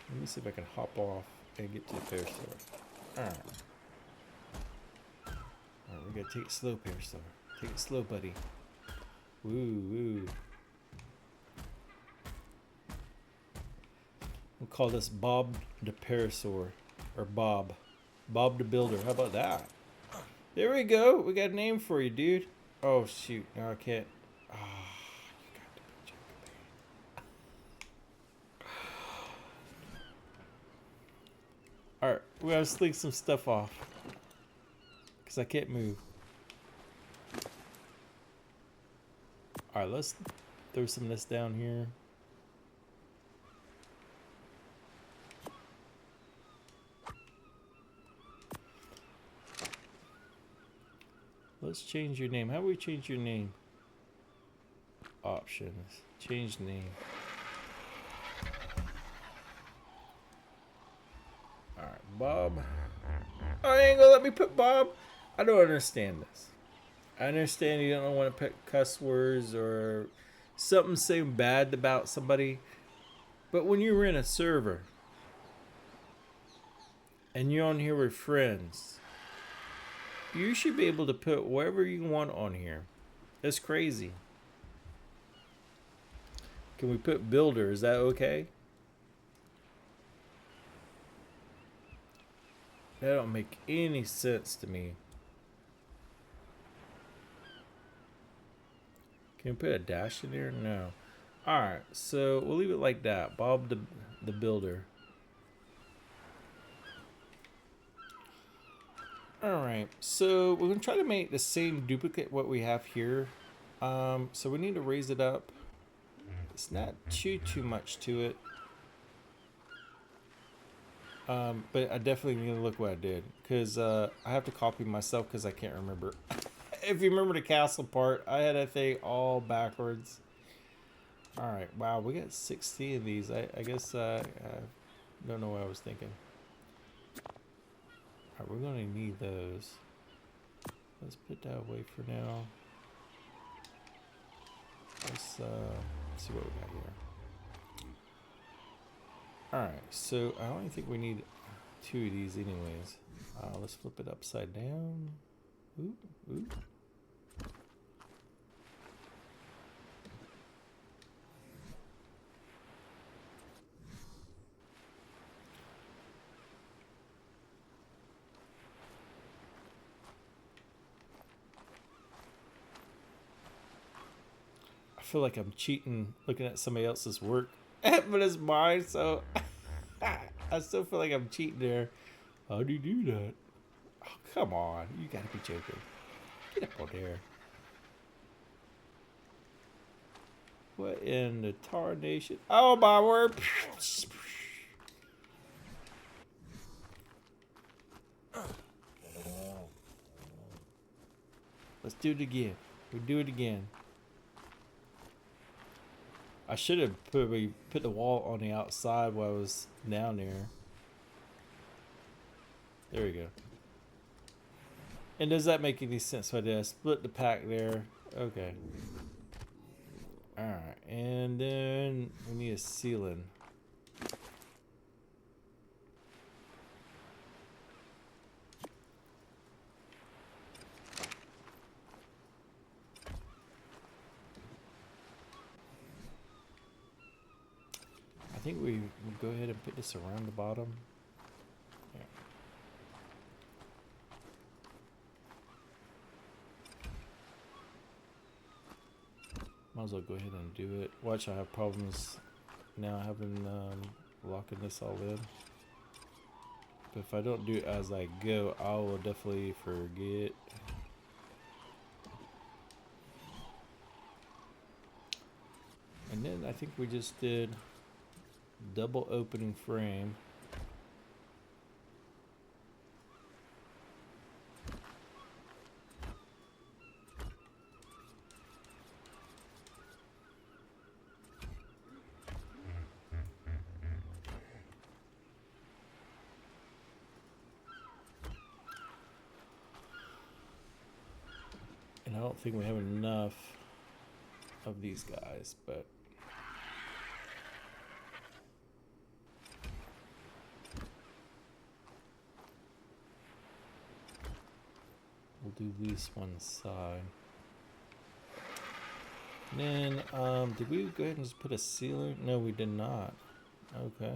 Let me see if I can hop off and get to the parasaur. Alright. Alright, we gotta take it slow, parasaur. Take it slow, buddy. Woo, woo. We'll call this Bob the Parasaur. Or Bob. Bob the Builder. How about that? There we go. We got a name for you, dude. Oh, shoot. No, I can't. Ah, you got to be joking me. Alright, we gotta sleek some stuff off. Because I can't move. Alright, let's throw some of this down here. Let's change your name. How do we change your name? Options. Change name. Alright, Bob. Oh, you ain't gonna let me put Bob? I don't understand this. I understand you don't want to put cuss words or something saying bad about somebody. But when you're in a server and you're on here with friends, you should be able to put whatever you want on here. That's crazy. Can we put builder? Is that okay? That don't make any sense to me. Can we put a dash in there? No. Alright, so we'll leave it like that. Bob the Builder. Alright, so we're going to try to make the same duplicate what we have here. So we need to raise it up. It's not too much to it. But I definitely need to look what I did. Because I have to copy myself because I can't remember. If you remember the castle part, I had that thing all backwards. Alright, wow, we got 16 of these. I guess I don't know what I was thinking. Alright, we're going to need those. Let's put that away for now. Let's see what we got here. Alright, so I don't think we need 2 of these anyways. Let's flip it upside down. Ooh, ooh. I feel like I'm cheating looking at somebody else's work, but it's mine, so I still feel like I'm cheating there. How do you do that? Oh, come on. You gotta be joking. Get up on there. What in the tarnation? Oh, my word. Let's do it again. We do it again. I should have put the wall on the outside while I was down there. There we go. And does that make any sense? So I did. I split the pack there. Okay. Alright. And then we need a ceiling. I think we will go ahead and put this around the bottom. Yeah. Might as well go ahead and do it. Watch, I have problems now having locking this all in. But if I don't do it as I go, I will definitely forget. And then I think we just did double opening frame. And I don't think we have enough of these guys, but we'll do at least one side. And then, did we go ahead and just put a ceiling? No, we did not. Okay.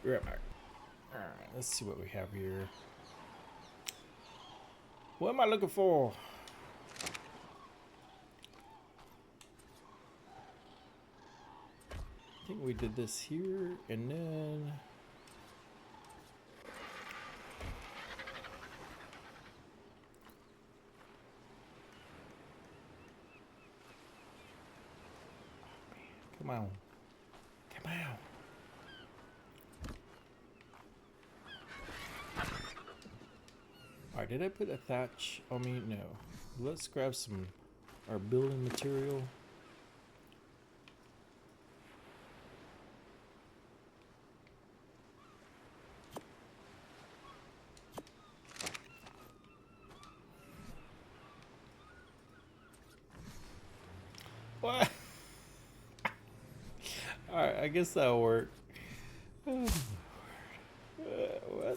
Right back. Alright, let's see what we have here. What am I looking for? I think we did this here, and then... Come on. Come on. Alright, did I put a thatch on me? No. Let's grab some our building material. What? Alright, I guess that'll work. What in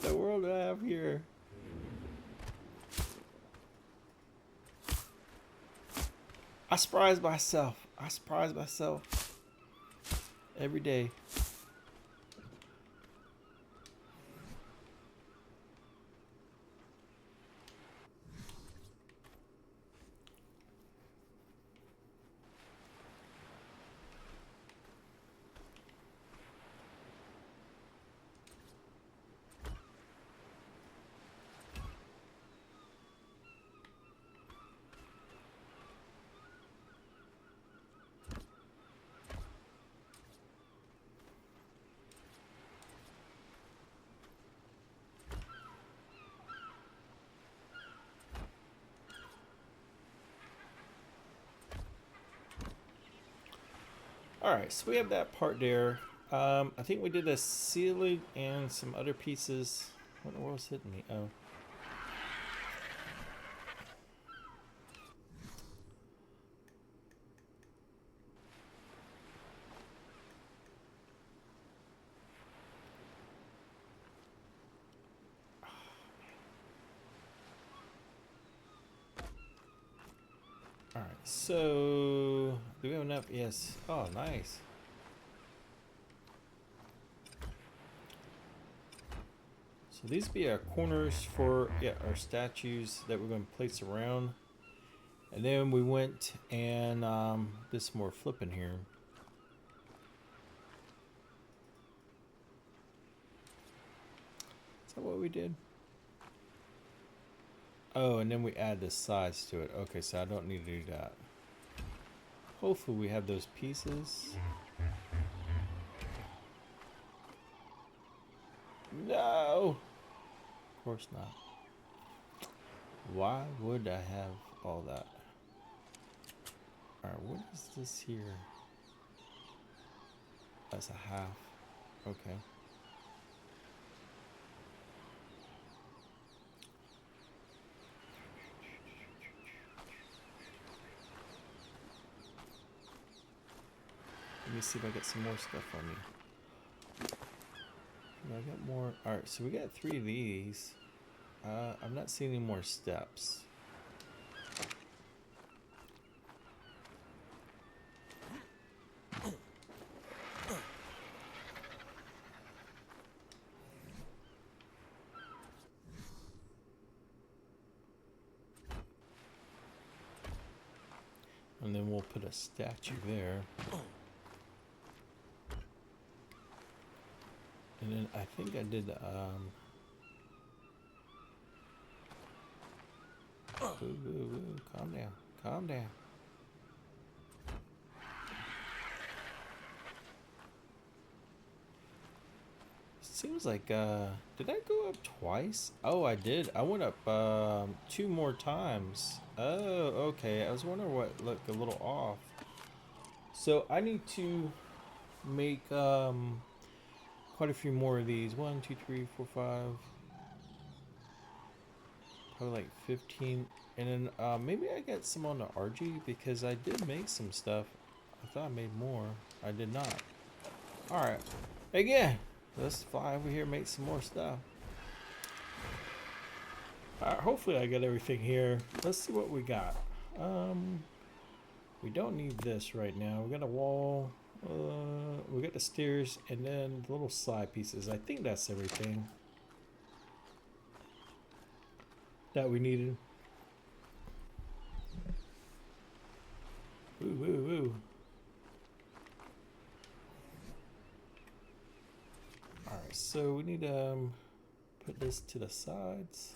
the world do I have here? I surprise myself. I surprise myself every day. Alright, so we have that part there. I think we did a ceiling and some other pieces. What in the world's hitting me? Oh. Alright, so do we have enough? Yes. Oh, nice. So these be our corners for our statues that we're going to place around. And then we went and did some more flipping here. Is that what we did? Oh, and then we add the sides to it. Okay, so I don't need to do that. Hopefully we have those pieces. No! Of course not. Why would I have all that? Alright, what is this here? That's a half. Okay. Let me see if I get some more stuff on me. No, I got more. Alright, so we got 3 of these. I'm not seeing any more steps. And then we'll put a statue there. And then I think I did, calm down, calm down. Seems like did I go up twice? Oh, I did. I went up 2 more times. Oh, okay. I was wondering what looked a little off. So I need to make quite a few more of these. 1, 2, 3, 4, 5. Probably like 15. And then maybe I got some on the RG because I did make some stuff. I thought I made more. I did not. Alright. Again, let's fly over here and make some more stuff. Alright, hopefully I got everything here. Let's see what we got. We don't need this right now. We got a wall. We got the stairs and then the little side pieces. I think that's everything that we needed. Ooh, ooh, ooh. Alright, so we need to put this to the sides.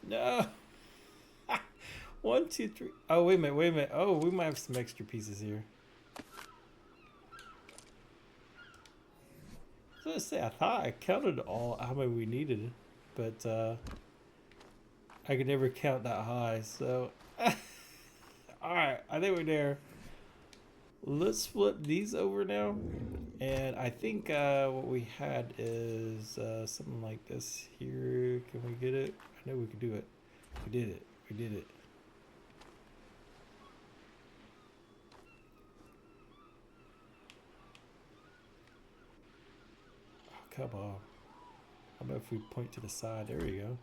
No! 1, 2, 3. Oh, wait a minute, wait a minute. Oh, we might have some extra pieces here. So I say, I thought I counted all how many we needed, but I could never count that high. So, all right, I think we're there. Let's flip these over now, and I think what we had is something like this here. Can we get it? I know we could do it. We did it. We did it. Come on. How about if we point to the side? There we go.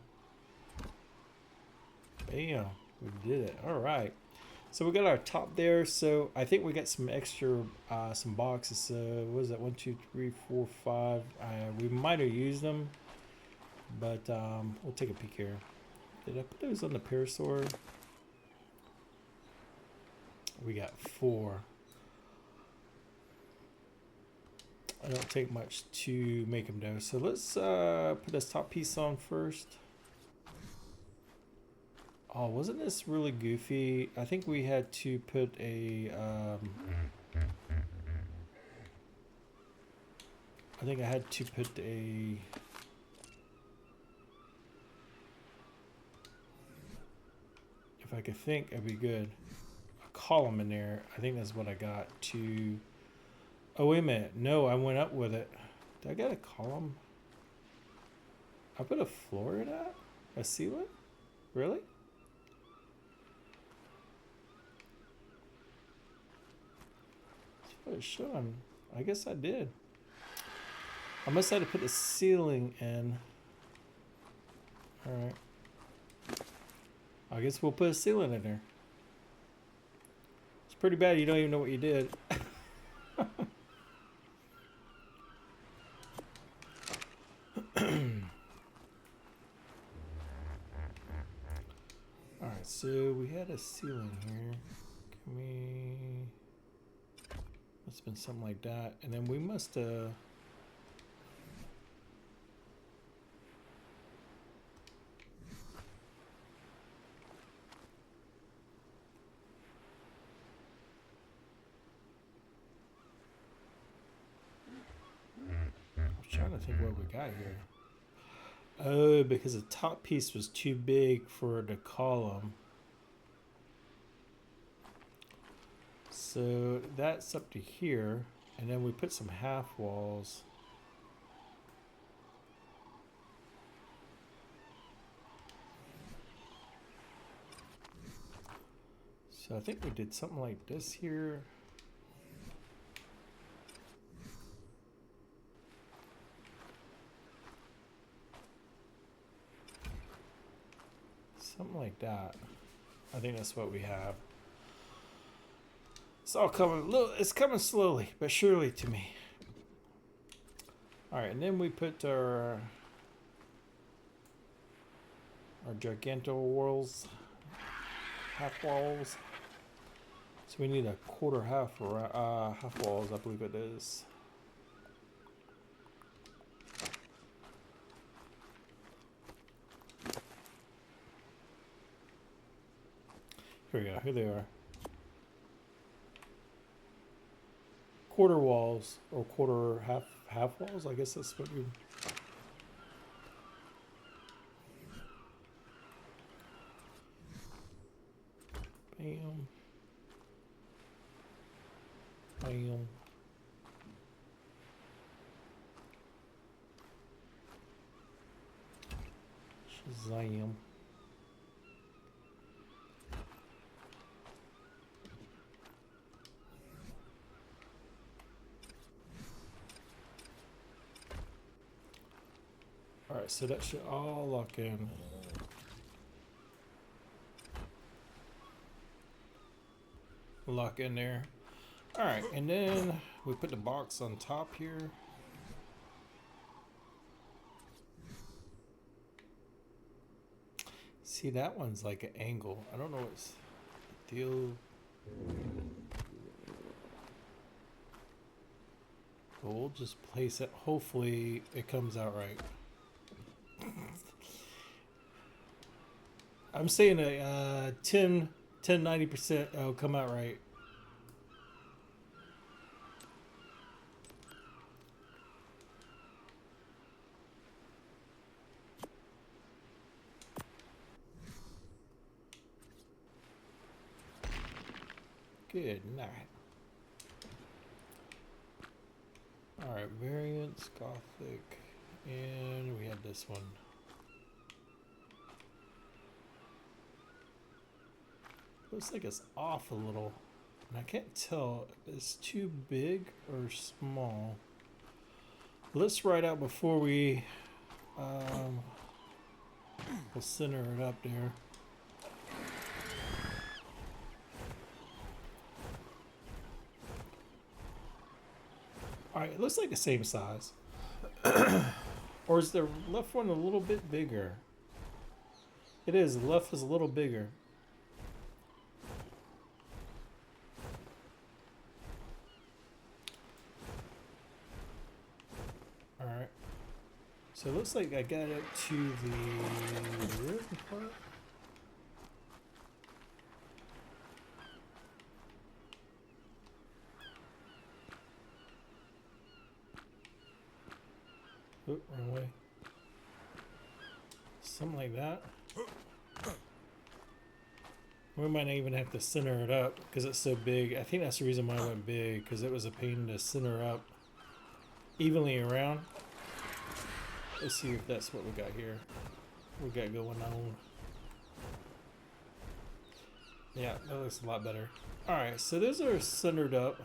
Bam. We did it. All right. So we got our top there. So I think we got some extra, some boxes. So what is that? 1, 2, 3, 4, 5. We might have used them, but we'll take a peek here. Did I put those on the parasaur? We got 4. I don't take much to make them though. So let's put this top piece on first. Oh, wasn't this really goofy? I think we had to put a I think I had to put a if I could think it'd be good. A column in there. I think that's what I got to. Oh, wait a minute. No, I went up with it. Did I get a column? I put a floor in that? A ceiling? Really? That's what it's showing. I guess I did. I must have to put the ceiling in. Alright. I guess we'll put a ceiling in there. It's pretty bad you don't even know what you did. Alright, so we had a ceiling here. Can we... Must have been something like that. And then we must I'm trying to think what we got here. Oh, because the top piece was too big for the column. So that's up to here. And then we put some half walls. So I think we did something like this here. Something like that. I think that's what we have. It's all coming. It's coming slowly but surely to me. All right, and then we put our giganto walls, half walls. So we need a quarter half walls, I believe it is. Here we go. Here they are. Quarter walls or quarter half walls. I guess that's what you. Bam. Bam. Shazam. Alright, so that should all lock in. Lock in there. Alright, and then we put the box on top here. See, that one's like an angle. I don't know what's the deal. But we'll just place it. Hopefully it comes out right. I'm saying a 90% it'll come out right. Good night. Alright, variants, Gothic, and we had this one. Looks like it's off a little. And I can't tell if it's too big or small. Let's write out before we we'll center it up there. Alright, it looks like the same size. Or is the left one a little bit bigger? It is, the left is a little bigger. Alright. So it looks like I got it to the written part. Oh, wrong way. Something like that. We might not even have to center it up because it's so big. I think that's the reason why I went big, because it was a pain to center up evenly around. Let's see if that's what we got here. We got going on. Yeah, that looks a lot better. Alright, so those are centered up.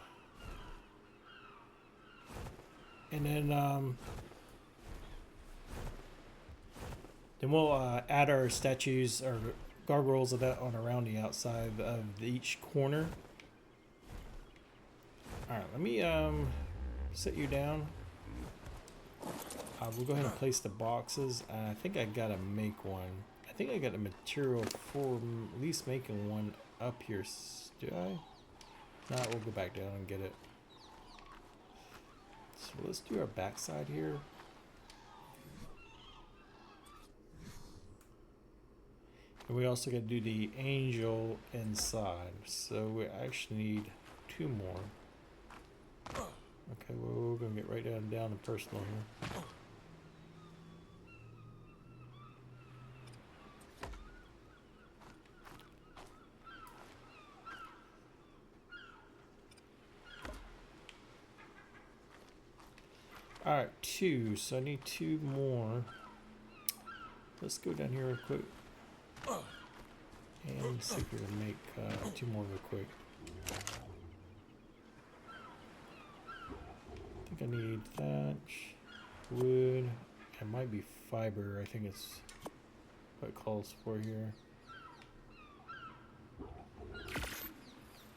And then we'll add our statues or gargoyles of that on around the outside of each corner. Alright, let me set you down. We'll go ahead and place the boxes. I think I gotta make one. I think I got the material for at least making one up here. Do I? No, we'll go back down and get it. So let's do our backside here. And we also got to do the angel inside. So we actually need 2 more. Okay, well, we're going to get right down to personal here. Alright, 2. So I need 2 more. Let's go down here real quick. And see if we can make 2 more real quick. I think I need thatch, wood, it might be fiber. I think it's what it calls for here.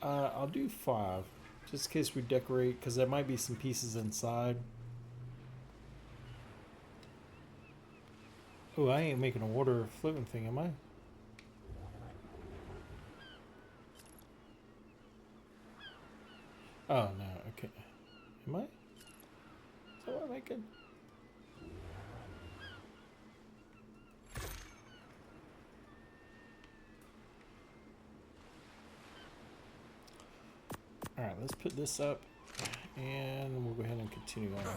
I'll do 5, just in case we decorate, because there might be some pieces inside. Oh, I ain't making a water floating thing, am I? Oh, no, okay. Am I? Is that what I'm making? All right, let's put this up and we'll go ahead and continue on here.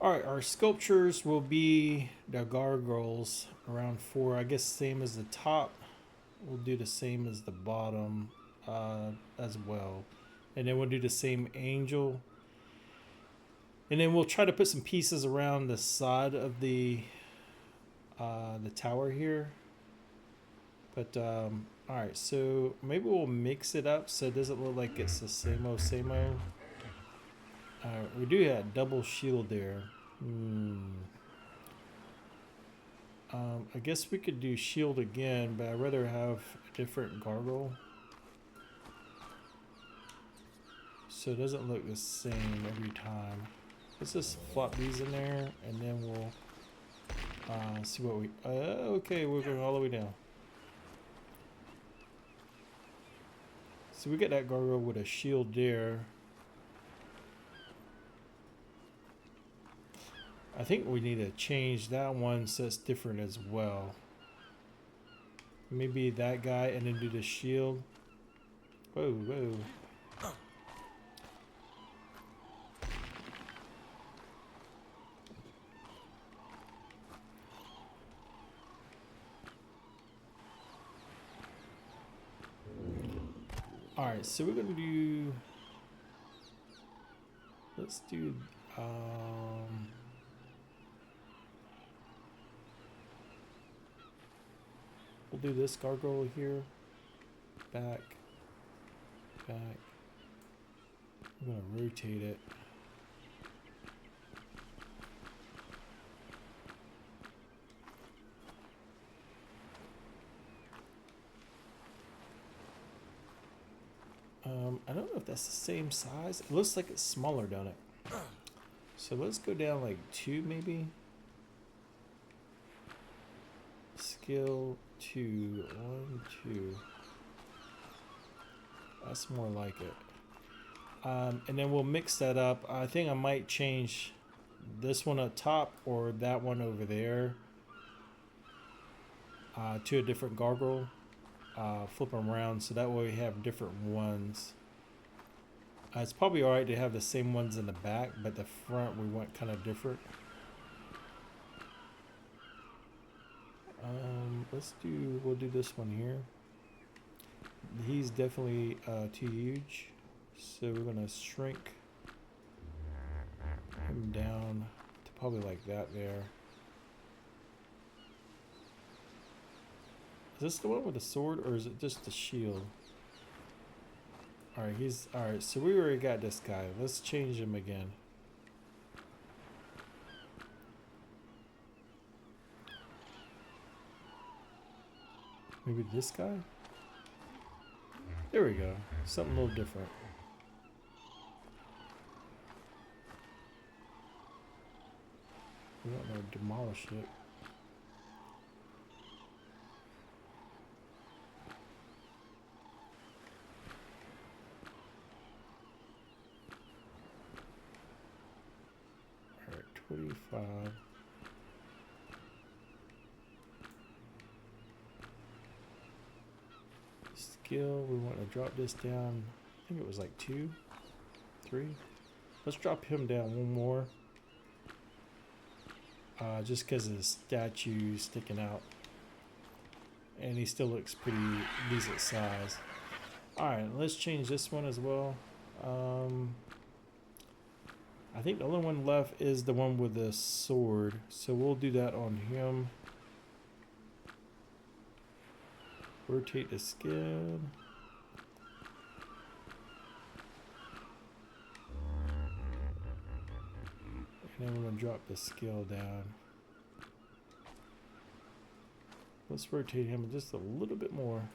All right, our sculptures will be the gargoyles around 4. I guess same as the top. We'll do the same as the bottom as well. And then we'll do the same angel. And then we'll try to put some pieces around the side of the tower here. But all right, so maybe we'll mix it up so it doesn't look like it's the same old, same old. We do have double shield there. I guess we could do shield again, but I'd rather have a different gargoyle. So it doesn't look the same every time. Let's just flop these in there and then we'll see what we... okay, we're going all the way down. So we get that gargoyle with a shield there. I think we need to change that one so it's different as well. Maybe that guy and then do the shield. Whoa, whoa. Alright, so we're gonna do... Let's do... we'll do this gargoyle here. Back. Back. I'm gonna rotate it. I don't know if that's the same size. It looks like it's smaller, don't it? So let's go down like 2 maybe. Skill 2, 1, 2. That's more like it. And then we'll mix that up. I think I might change this one up top or that one over there to a different gargoyle. Flip them around so that way we have different ones. It's probably alright to have the same ones in the back, but the front we want kind of different. We'll do this one here. He's definitely too huge, so we're gonna shrink him down to probably like that there. Is this the one with the sword or is it just the shield? Alright, alright, so we already got this guy. Let's change him again. Maybe this guy? There we go. Something a little different. We don't know, demolish it. Alright, 25. Skill, we want to drop this down. I think it was like 2, 3. Let's drop him down one more. Just because of the statue sticking out. And he still looks pretty decent size. Alright, let's change this one as well. I think the only one left is the one with the sword. So we'll do that on him. Rotate the skin. And then we're going to drop the skill down. Let's rotate him just a little bit more.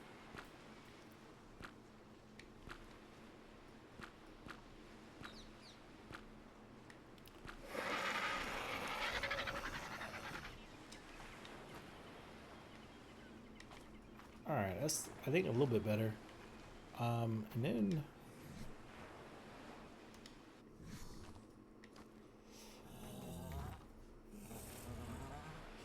That's, I think, a little bit better. And then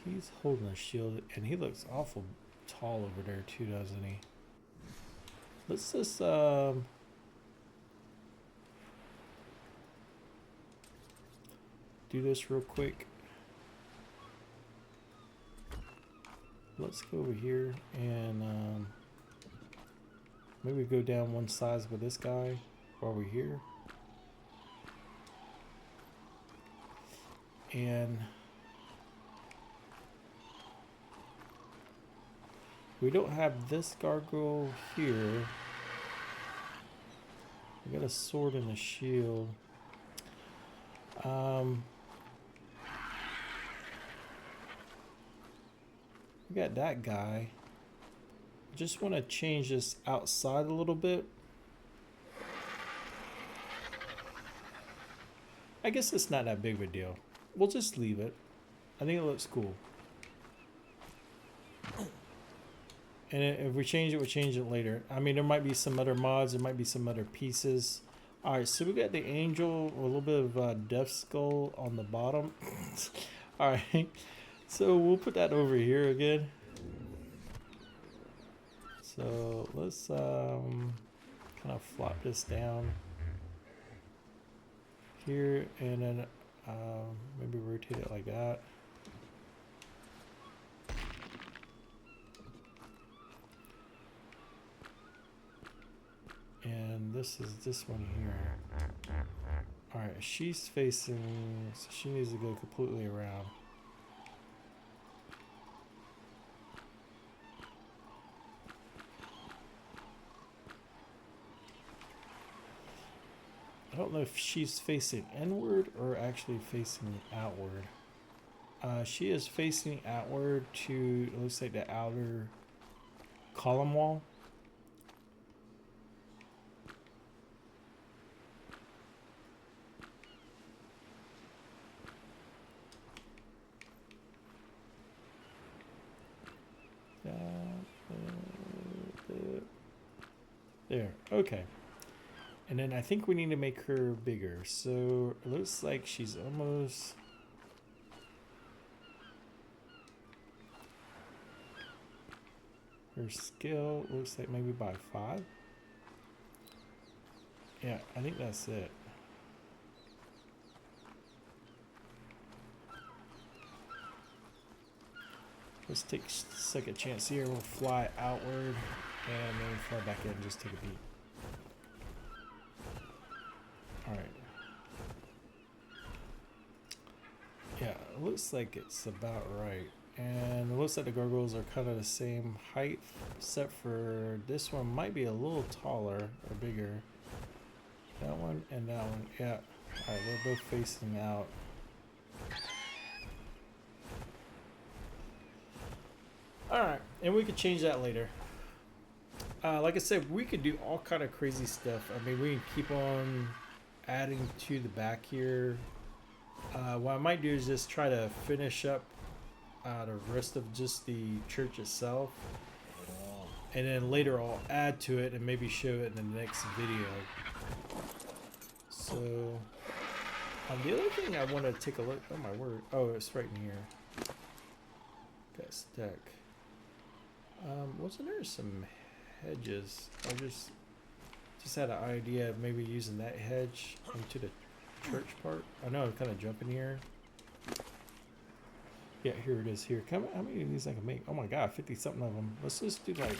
he's holding a shield, and he looks awful tall over there too, doesn't he? Let's just do this real quick. Let's go over here and maybe go down one size with this guy while we're here. And we don't have this gargoyle here. We got a sword and a shield. We got that guy. Just want to change this outside a little bit. I guess it's not that big of a deal. We'll just leave it. I think it looks cool. And if we change it, we'll change it later. I mean, there might be some other mods. There might be some other pieces. All right, so we got the angel, a little bit of death skull on the bottom. All right, so we'll put that over here again. So let's kind of flop this down here, and then maybe rotate it like that. And this is this one here. All right, she's facing, so she needs to go completely around. I don't know if she's facing inward or actually facing outward. She is facing outward to, it looks like the outer column wall. There, okay. And then I think we need to make her bigger. So it looks like she's almost... Her scale looks like maybe by 5. Yeah, I think that's it. Let's take a second chance here. We'll fly outward and then fly back in and just take a beat. Alright. Yeah, it looks like it's about right. And it looks like the gargoyles are kind of the same height, except for this one might be a little taller or bigger. That one and that one, yeah. Alright, they're both facing out. Alright, and we could change that later. Like I said, we could do all kind of crazy stuff. I mean, we can keep on adding to the back here. What I might do is just try to finish up the rest of just the church itself, and then later I'll add to it and maybe show it in the next video. So the other thing I want to take a look, oh my word, oh, it's right in here. Got stuck. Wasn't there some hedges? I just had an idea of maybe using that hedge into the church part. I know I'm kind of jumping here. Yeah, here it is here. How many of these I can make? Oh my god, 50 something of them. Let's just do like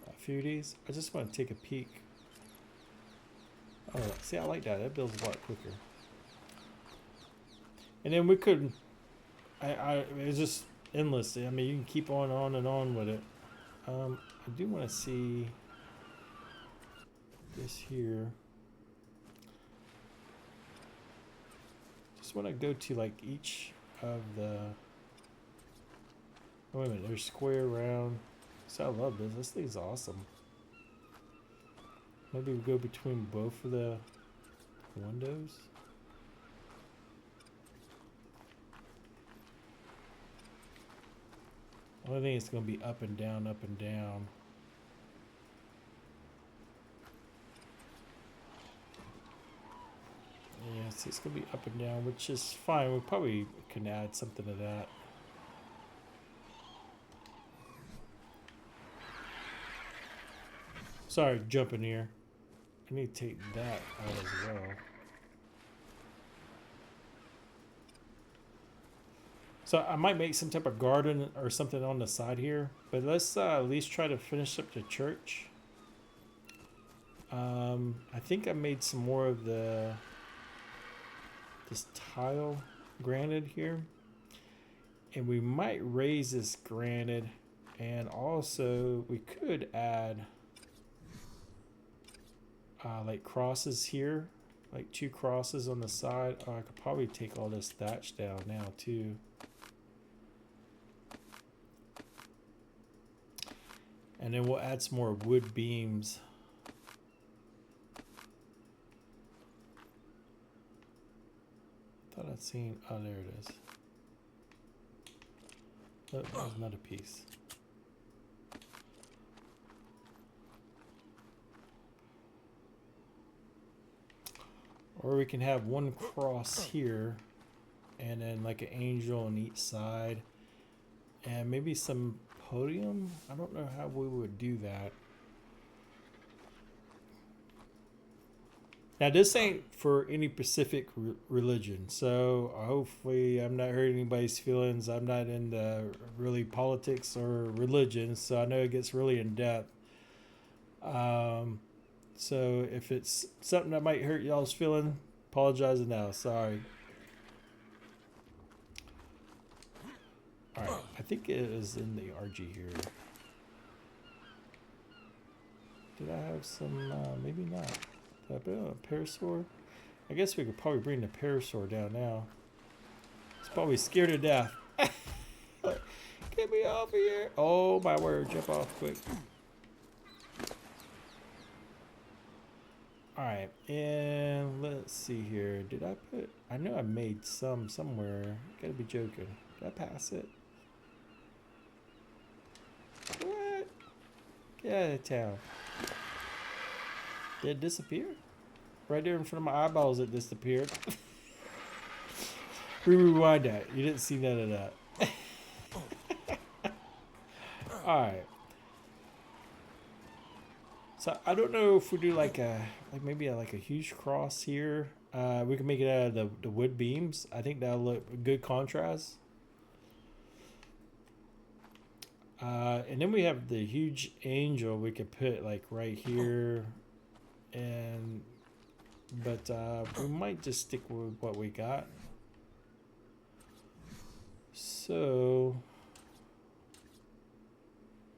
a few of these. I just want to take a peek. Oh, see, I like that. That builds a lot quicker. And then we could, it's just endless. I mean, you can keep on and on with it. I do want to see this here. Just want to go to like each of the, oh, wait a minute, there's square, round. So I love this. This thing's awesome. Maybe we go between both of the windows. Only thing is going to be up and down, up and down. Yeah, so it's going to be up and down, which is fine. We probably can add something to that. Sorry, jumping here. I need to take that out as well. So I might make some type of garden or something on the side here, but let's at least try to finish up the church. I think I made some more of this tile granite here, and we might raise this granite, and also we could add like crosses here, like 2 crosses on the side. Oh, I could probably take all this thatch down now too. And then we'll add some more wood beams. Thought I'd seen, oh, there it is. Oh, there's another piece. Or we can have one cross here, and then like an angel on each side, and maybe some podium. I don't know how we would do that. Now this ain't for any specific religion, so hopefully I'm not hurting anybody's feelings. I'm not into really politics or religion, so I know it gets really in depth. So if it's something that might hurt y'all's feeling, apologize now. Sorry. All right, I think it is in the RG here. Did I have some? Maybe not. Did I put on a parasaur? I guess we could probably bring the parasaur down now. It's probably scared to death. Get me off of here! Oh my word! Jump off quick. Alright, and let's see here. Did I put... I know I made some somewhere. Gotta be joking. Did I pass it? What? Get out of town. Did it disappear? Right there in front of my eyeballs it disappeared. Rewind that. You didn't see none of that. Alright. So I don't know if we do like maybe a huge cross here. We can make it out of the wood beams. I think that'll look a good contrast. And then we have the huge angel we could put like right here, but we might just stick with what we got. So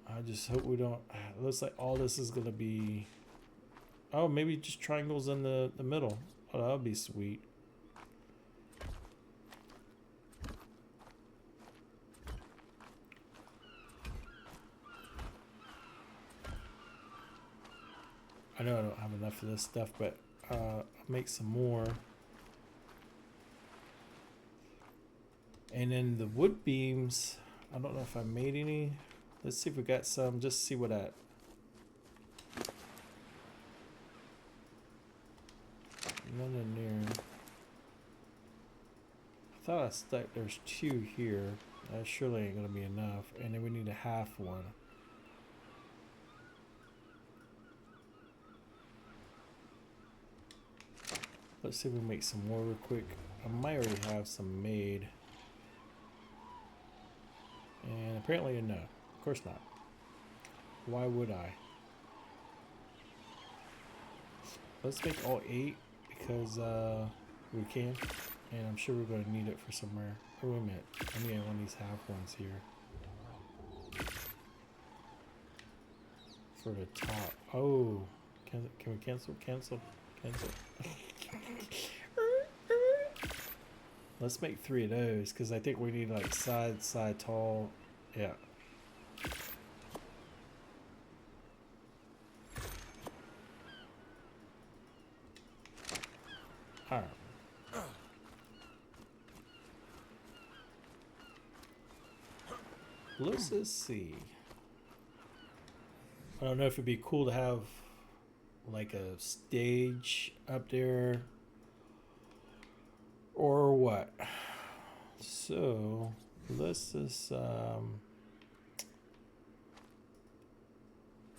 I just hope we don't. It looks like all this is gonna be. Oh, maybe just triangles in the middle. Oh, that would be sweet. I know I don't have enough of this stuff, but I'll make some more. And then the wood beams, I don't know if I made any. Let's see if we got some, just see what that. None in there. I thought I stuck, there's 2 here. That surely ain't gonna be enough. And then we need a half one. Let's see if we make some more real quick. I might already have some made. And apparently no. Of course not. Why would I? Let's make all 8 because we can. And I'm sure we're going to need it for somewhere. Oh, wait a minute. I need one of these half ones here. For the top. Oh. Can we cancel? Cancel. Cancel. Let's make 3 of those because I think we need like side tall. Yeah. Alright. let's just see. I don't know if it'd be cool to have like a stage up there or what. So let's just I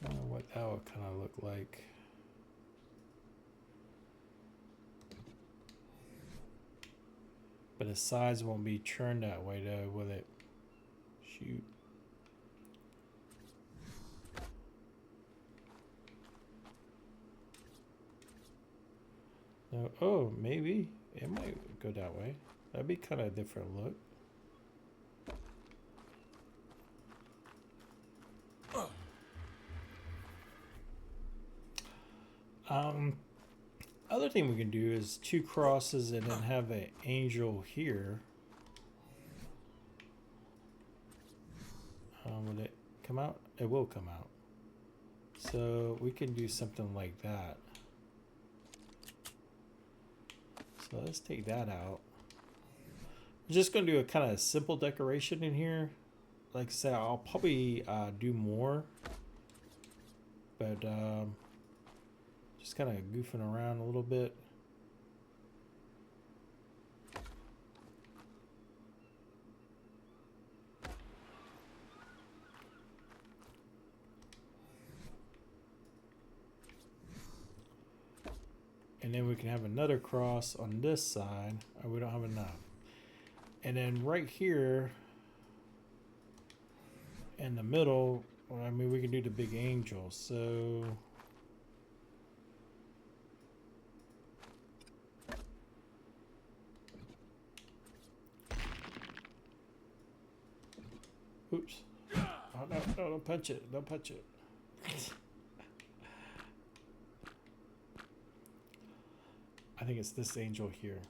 don't know what that would kind of look like. But the sides won't be turned that way though, will it? Shoot. No, oh, maybe it might go that way. That'd be kind of a different look. Other thing we can do is 2 crosses and then have an angel here. Will it come out? It will come out. So we can do something like that. So let's take that out. I'm just going to do a kind of simple decoration in here. Like I said, I'll probably do more. But just kind of goofing around a little bit. And then we can have another cross on this side. Oh, we don't have enough. And then right here in the middle, well, I mean, we can do the big angel. So oops. Oh, no, no, don't punch it. Don't punch it. I think it's this angel here.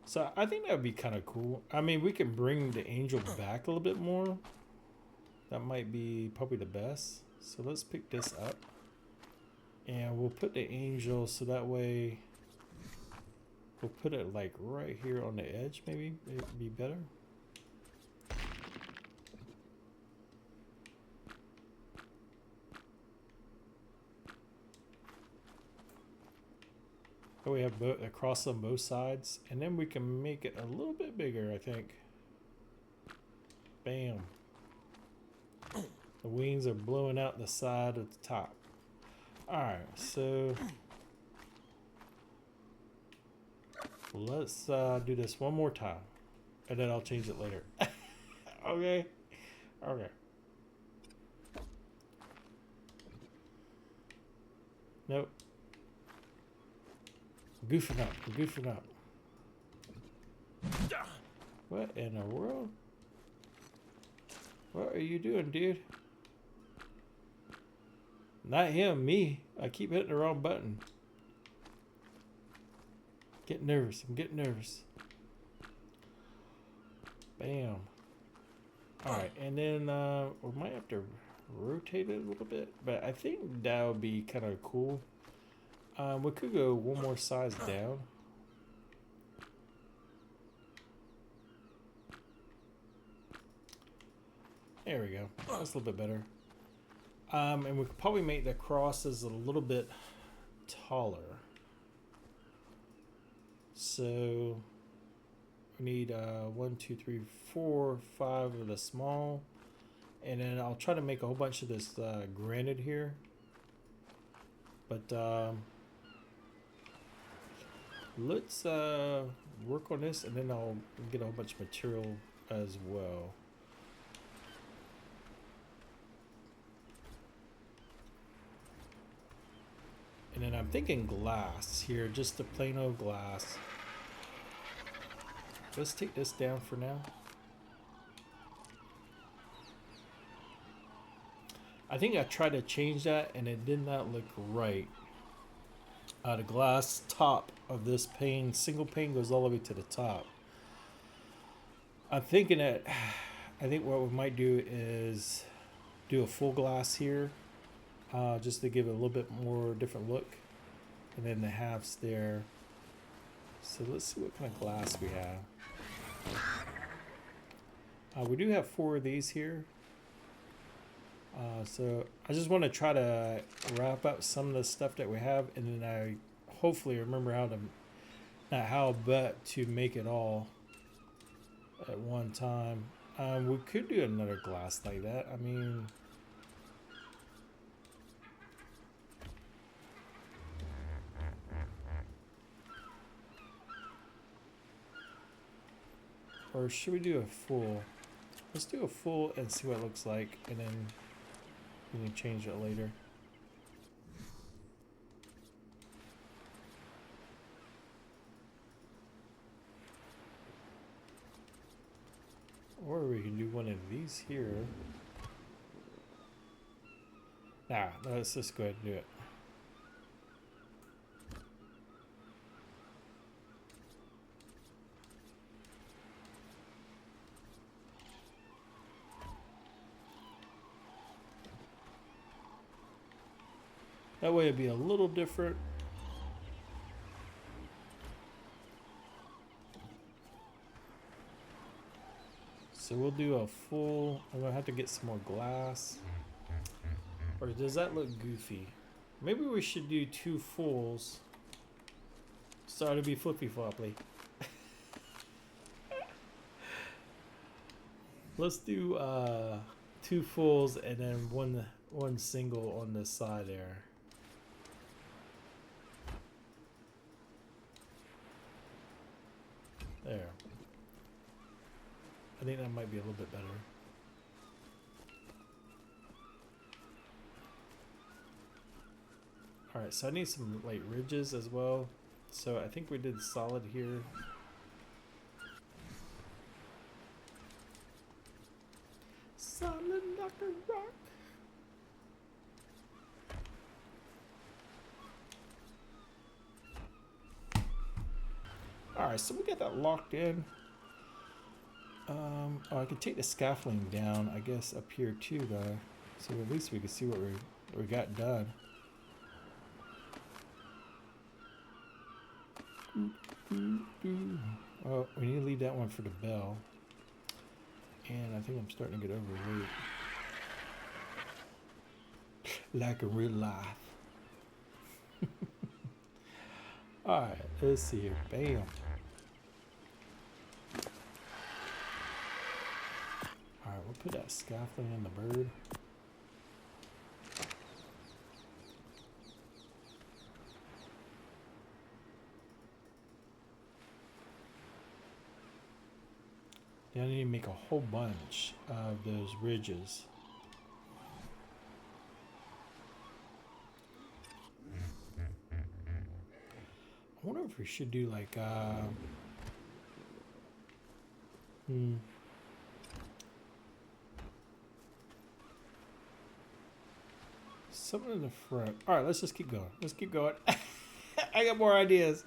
So I think that would be kind of cool. I mean, we can bring the angel back a little bit more. That might be probably the best. So let's pick this up. And we'll put the angel so that way we'll put it like right here on the edge, maybe. It'd be better. We have both across on both sides, and then we can make it a little bit bigger, I think. Bam. The wings are blowing out the side of the top. Alright, so let's do this one more time, and then I'll change it later. Okay? Okay. Nope. Goofing up, goofing up. What in the world? What are you doing, dude? Not him, me. I keep hitting the wrong button. Getting nervous, I'm getting nervous. Bam. Alright, and then we might have to rotate it a little bit, but I think that would be kind of cool. We could go one more size down. There we go. That's a little bit better. And we could probably make the crosses a little bit taller. So we need 1, 2, 3, 4, 5 of the small. And then I'll try to make a whole bunch of this granite here. But let's work on this, and then I'll get a whole bunch of material as well. And then I'm thinking glass here, just the plain old glass. Let's take this down for now. I think I tried to change that and it did not look right. The glass top of this pane, single pane, goes all the way to the top. I'm thinking that, I think what we might do is do a full glass here, just to give it a little bit more different look. And then the halves there. So let's see what kind of glass we have. We do have 4 of these here. So I just want to try to wrap up some of the stuff that we have, and then I hopefully remember how to, not how, but to make it all at one time. We could do another glass like that. I mean, or should we do a full? Let's do a full and see what it looks like, and then we can change it later. Or we can do one of these here. Nah, let's just go ahead and do it. That way it'd be a little different. So we'll do a full. I'm gonna have to get some more glass. Or does that look goofy? Maybe we should do 2 fulls. Sorry to be flippy floppy. Let's do 2 fulls and then one single on this side there. There. I think that might be a little bit better. Alright, so I need some like ridges as well. So I think we did solid here. Solid like a rock. Alright, so we got that locked in. Oh, I could take the scaffolding down, I guess, up here too, though. So at least we can see what we got done. Oh, we need to leave that one for the bell. And I think I'm starting to get overweight. Like in real life. Alright, let's see here. Bam. Alright, we'll put that scaffolding in the bird. Then I need to make a whole bunch of those ridges. I wonder if we should do like something in the front. Alright, let's just keep going. Let's keep going. I got more ideas.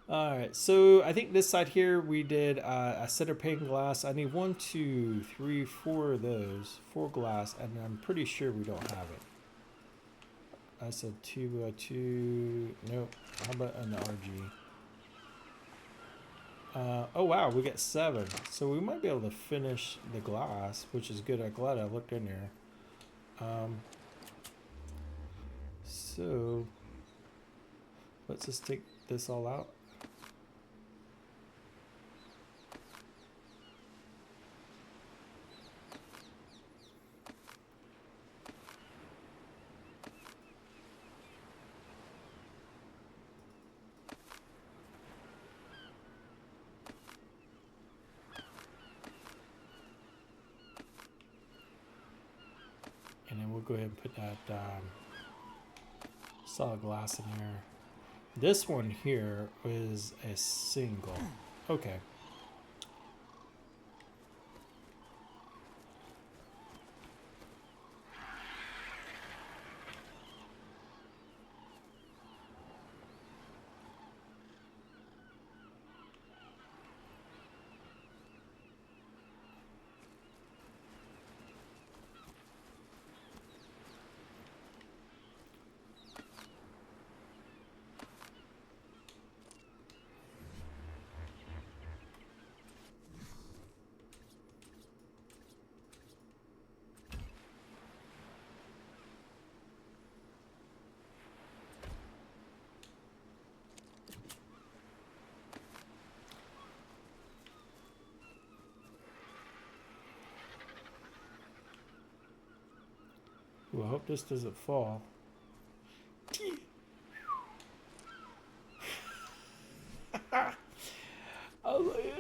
Alright, so I think this side here we did a center pane glass. I need 1, 2, 3, 4 of those. 4 glass, and I'm pretty sure we don't have it. I said 2 2. Nope. How about an RG? Oh wow, we got 7. So we might be able to finish the glass, which is good. I'm glad I looked in there. So let's just take this all out. And then we'll go ahead and put that solid glass in here. This one here is a single. Okay. Ooh, I hope this doesn't fall. I was like,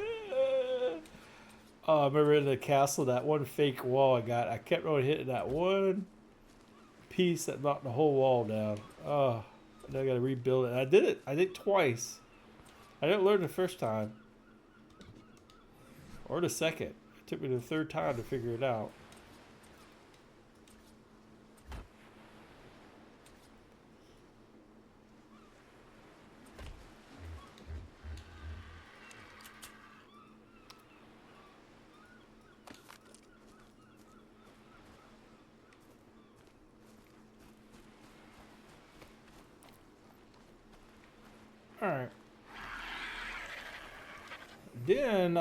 oh, I remember in the castle, that one fake wall I got. I kept on hitting that one piece that knocked the whole wall down. Oh, now I gotta rebuild it. I did it. I did it twice. I didn't learn the first time. Or the second. It took me the third time to figure it out. Alright. Then,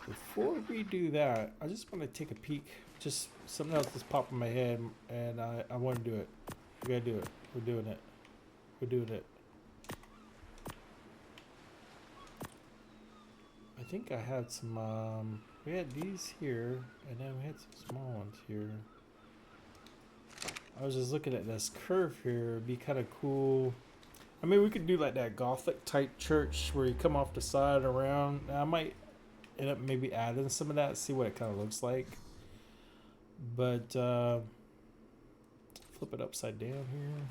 before we do that, I just want to take a peek. Just something else that's popped in my head, and I want to do it. We gotta do it. We're doing it. We're doing it. I think I had some, we had these here, and then we had some small ones here. I was just looking at this curve here. It'd be kind of cool. I mean, we could do like that Gothic type church where you come off the side around. I might end up maybe adding some of that, see what it kind of looks like. But flip it upside down here.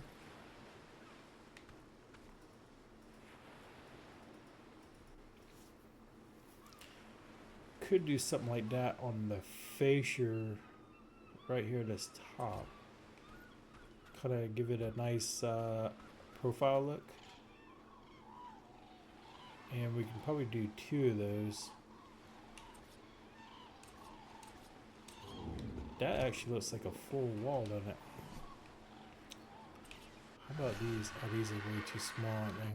Could do something like that on the fascia right here at this top. Kind of give it a nice profile look. And we can probably do 2 of those. That actually looks like a full wall, doesn't it? How about these? Oh, these are way too small, aren't they?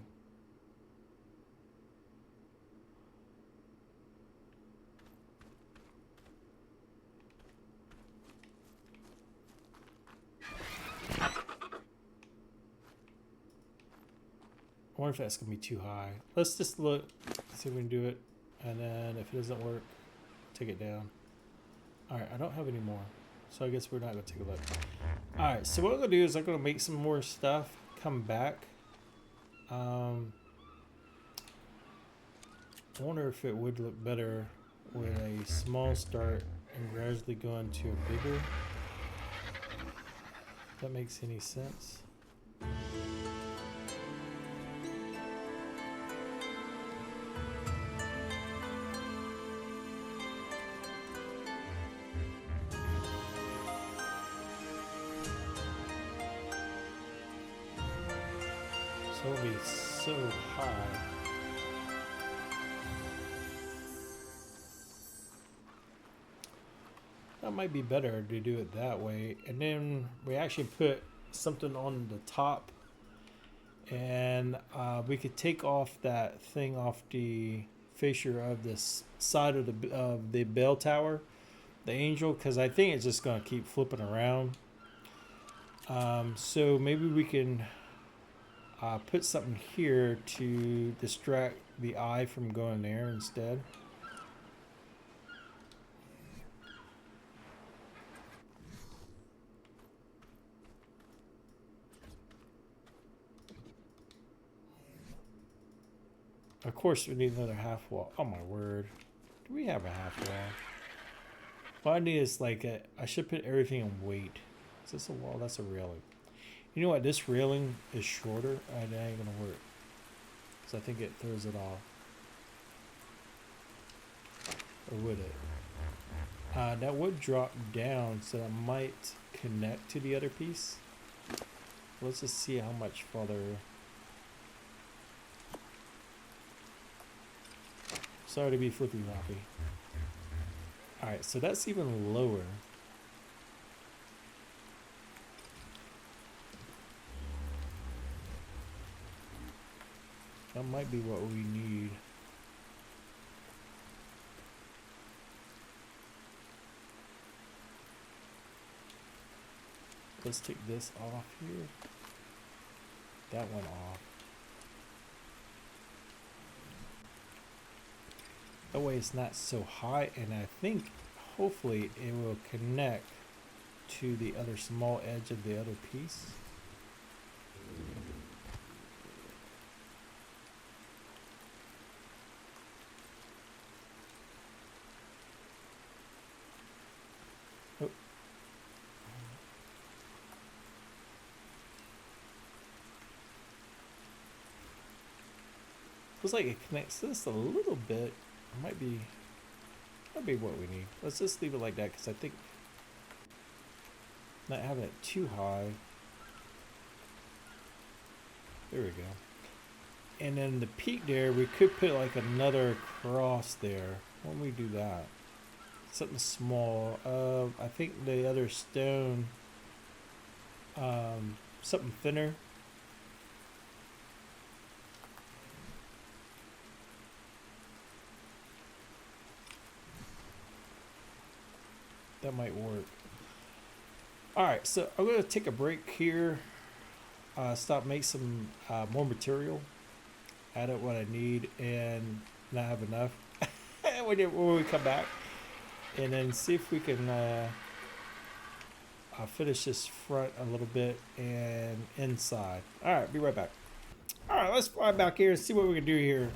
I wonder if that's gonna be too high. Let's just look, see if we can do it, and then if it doesn't work, take it down. All right, I don't have any more, so I guess we're not gonna take a look. All right, so what I'm gonna do is I'm gonna make some more stuff, come back. I wonder if it would look better with a small start and gradually go into a bigger. If that makes any sense. So it'll be so high. That might be better to do it that way. And then we actually put something on the top, and we could take off that thing off the fascia of this side of the bell tower, the angel, because I think it's just gonna keep flipping around. So maybe we can put something here to distract the eye from going there instead. Of course, we need another half wall. Oh my word. Do we have a half wall? What I need is like I should put everything in weight. Is this a wall? That's a railing. You know what? This railing is shorter. That ain't gonna work. Because I think it throws it off. Or would it? That would drop down, so that might connect to the other piece. Let's just see how much farther. Sorry to be flippy floppy. Alright, so that's even lower. That might be what we need. Let's take this off here. That one off. That way it's not so high, and I think hopefully it will connect to the other small edge of the other piece. Oh. Looks like it connects this a little bit. It might be what we need. Let's just leave it like that because I think not having it too high. There we go. And then the peak there, we could put like another cross there. Why don't we do that? Something small. I think the other stone, something thinner. That might work. Alright, so I'm going to take a break here. Stop, make some more material. Add up what I need and not have enough. when we come back. And then see if we can finish this front a little bit and inside. Alright, be right back. Alright, let's fly back here and see what we can do here.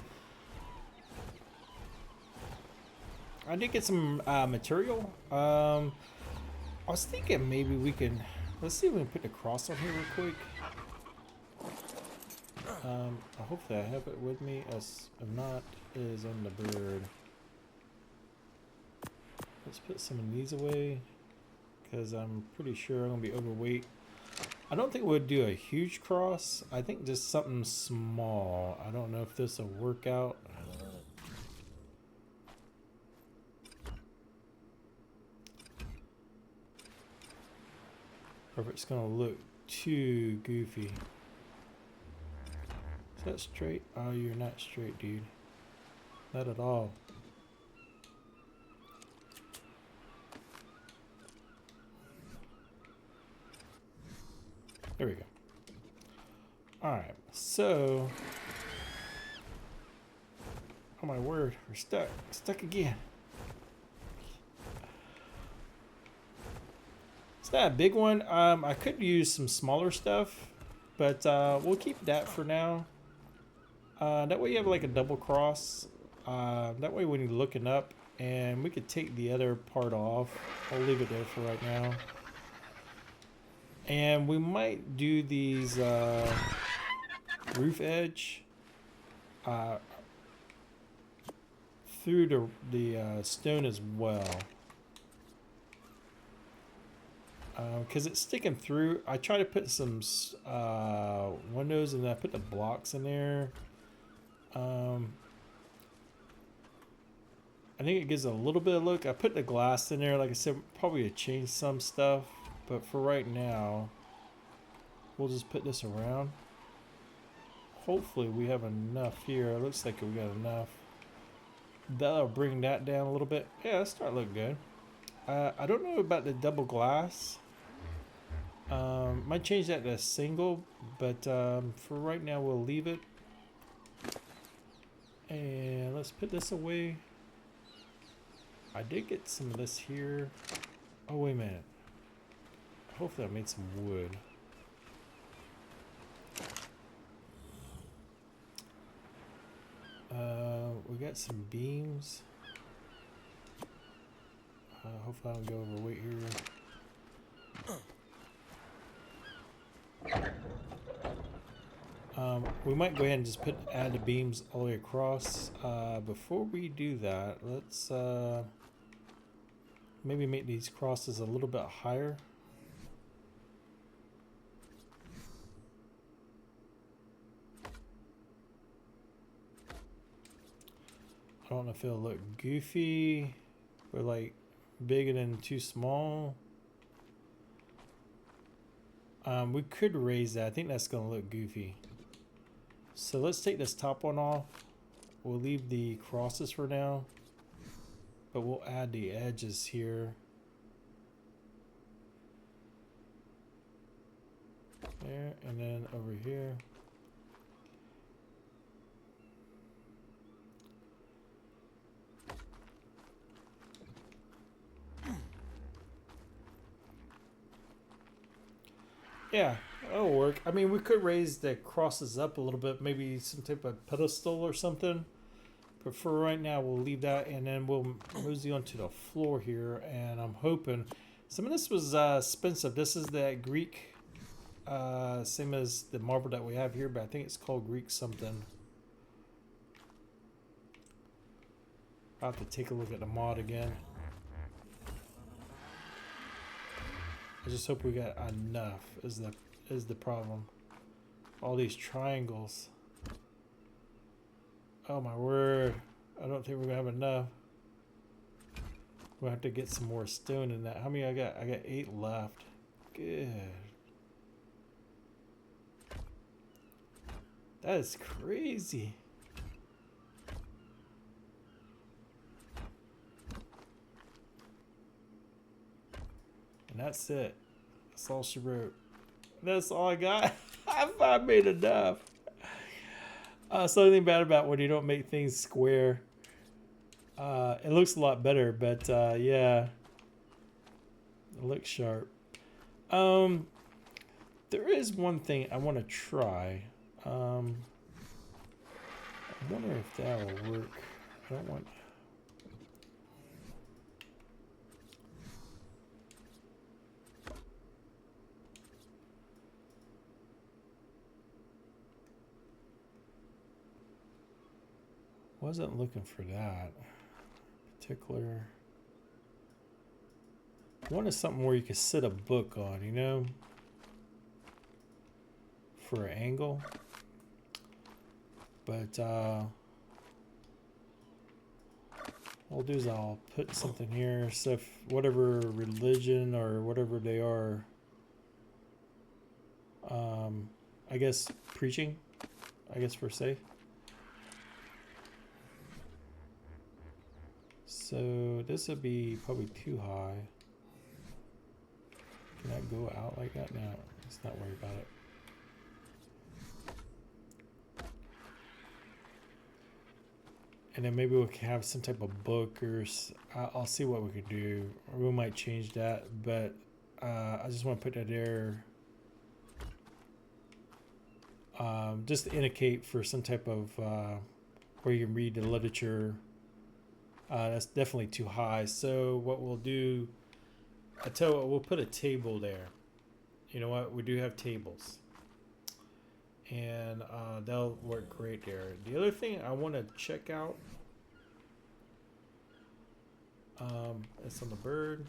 I did get some material. I was thinking maybe we can, let's see if we can put the cross on here real quick. Hopefully I have it with me. As if not, it is on the bird. Let's put some of these away because I'm pretty sure I'm gonna be overweight. I don't think we'll do a huge cross. I think just something small. I don't know if this will work out. Or if it's gonna look too goofy. Is that straight? Oh, you're not straight, dude. Not at all. There we go. Alright, so... oh my word, we're stuck. Stuck again. It's not a big one. I could use some smaller stuff, but we'll keep that for now. That way you have like a double cross. That way when you're looking up, and we could take the other part off. I'll leave it there for right now. And we might do these roof edge through the stone as well. Because it's sticking through. I try to put some windows and I put the blocks in there. I think it gives a little bit of look. I put the glass in there. Like I said, probably to change some stuff. But for right now, we'll just put this around. Hopefully we have enough here. It looks like we got enough. That'll bring that down a little bit. Yeah, that's starting to look good. I don't know about the double glass. Might change that to single, but for right now we'll leave it. And let's put this away. I did get some of this here. Oh, wait a minute. Hopefully I made some wood. We got some beams. Hopefully I don't go overweight here. We might go ahead and just add the beams all the way across. Before we do that, let's maybe make these crosses a little bit higher. I don't know if it'll look goofy or like big and then too small. We could raise that. I think that's gonna look goofy. So let's take this top one off. We'll leave the crosses for now, but we'll add the edges here. There, and then over here. Yeah, that'll work. I mean, we could raise the crosses up a little bit, maybe some type of pedestal or something. But for right now, we'll leave that, and then we'll mosey onto the floor here. And I'm hoping some of this was expensive. This is that Greek, same as the marble that we have here, but I think it's called Greek something. I'll have to take a look at the mod again. I just hope we got enough. Is the problem? All these triangles. Oh my word! I don't think we're gonna have enough. We'll have to get some more stone in that. How many I got? I got 8 left. Good. That is crazy. And that's it. That's all she wrote. That's all I got. I made enough. Something bad about when you don't make things square. It looks a lot better, but yeah, it looks sharp. There is one thing I want to try. I wonder if that will work. I don't want. Wasn't looking for that particular. I wanted something where you could sit a book on, you know, for an angle. But what I'll do is I'll put something here. So if whatever religion or whatever they are, I guess preaching, I guess we're safe. So this would be probably too high. Can that go out like that? No, let's not worry about it. And then maybe we can have some type of book, or I'll see what we could do. Or we might change that, but I just want to put that there, just to indicate for some type of where you can read the literature. That's definitely too high. So what we'll do, I tell you what, we'll put a table there. You know what? We do have tables. And they'll work great there. The other thing I want to check out, it's on the bird.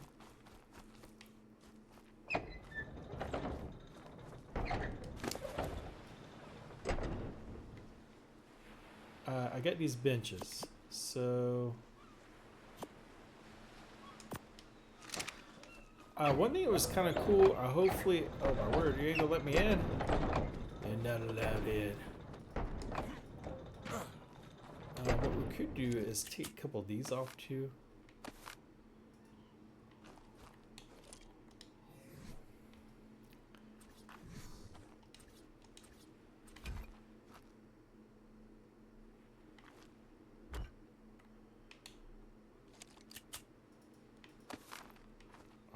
I got these benches. So one thing that was kind of cool, hopefully, oh my word, you ain't gonna let me in? And none of that in. What we could do is take a couple of these off too.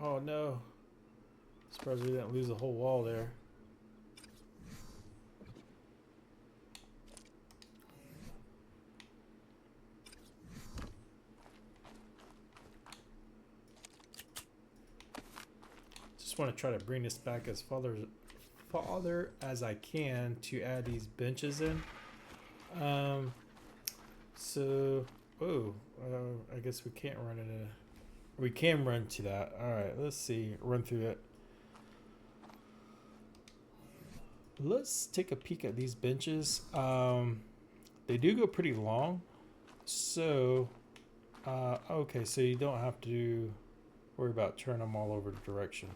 Oh no. Surprised we didn't lose the whole wall there. Want to try to bring this back as farther as I can to add these benches in. So I guess we can't run into. We can run to that. All right, let's see. Run through it. Let's take a peek at these benches. They do go pretty long. So, okay, so you don't have to worry about turning them all over the direction.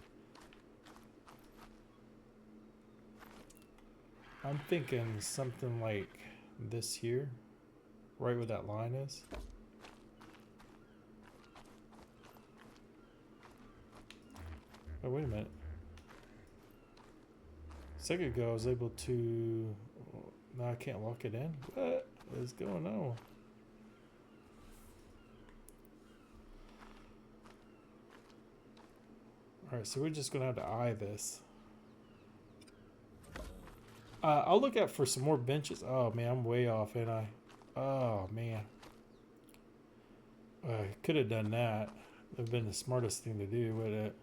I'm thinking something like this here, right where that line is. Oh, wait a minute. A second ago, I was able to... No, I can't lock it in. What is going on? Alright, so we're just going to have to eye this. I'll look out for some more benches. Oh man, I'm way off, ain't I? Oh man. I could have done that. That would have been the smartest thing to do, would it?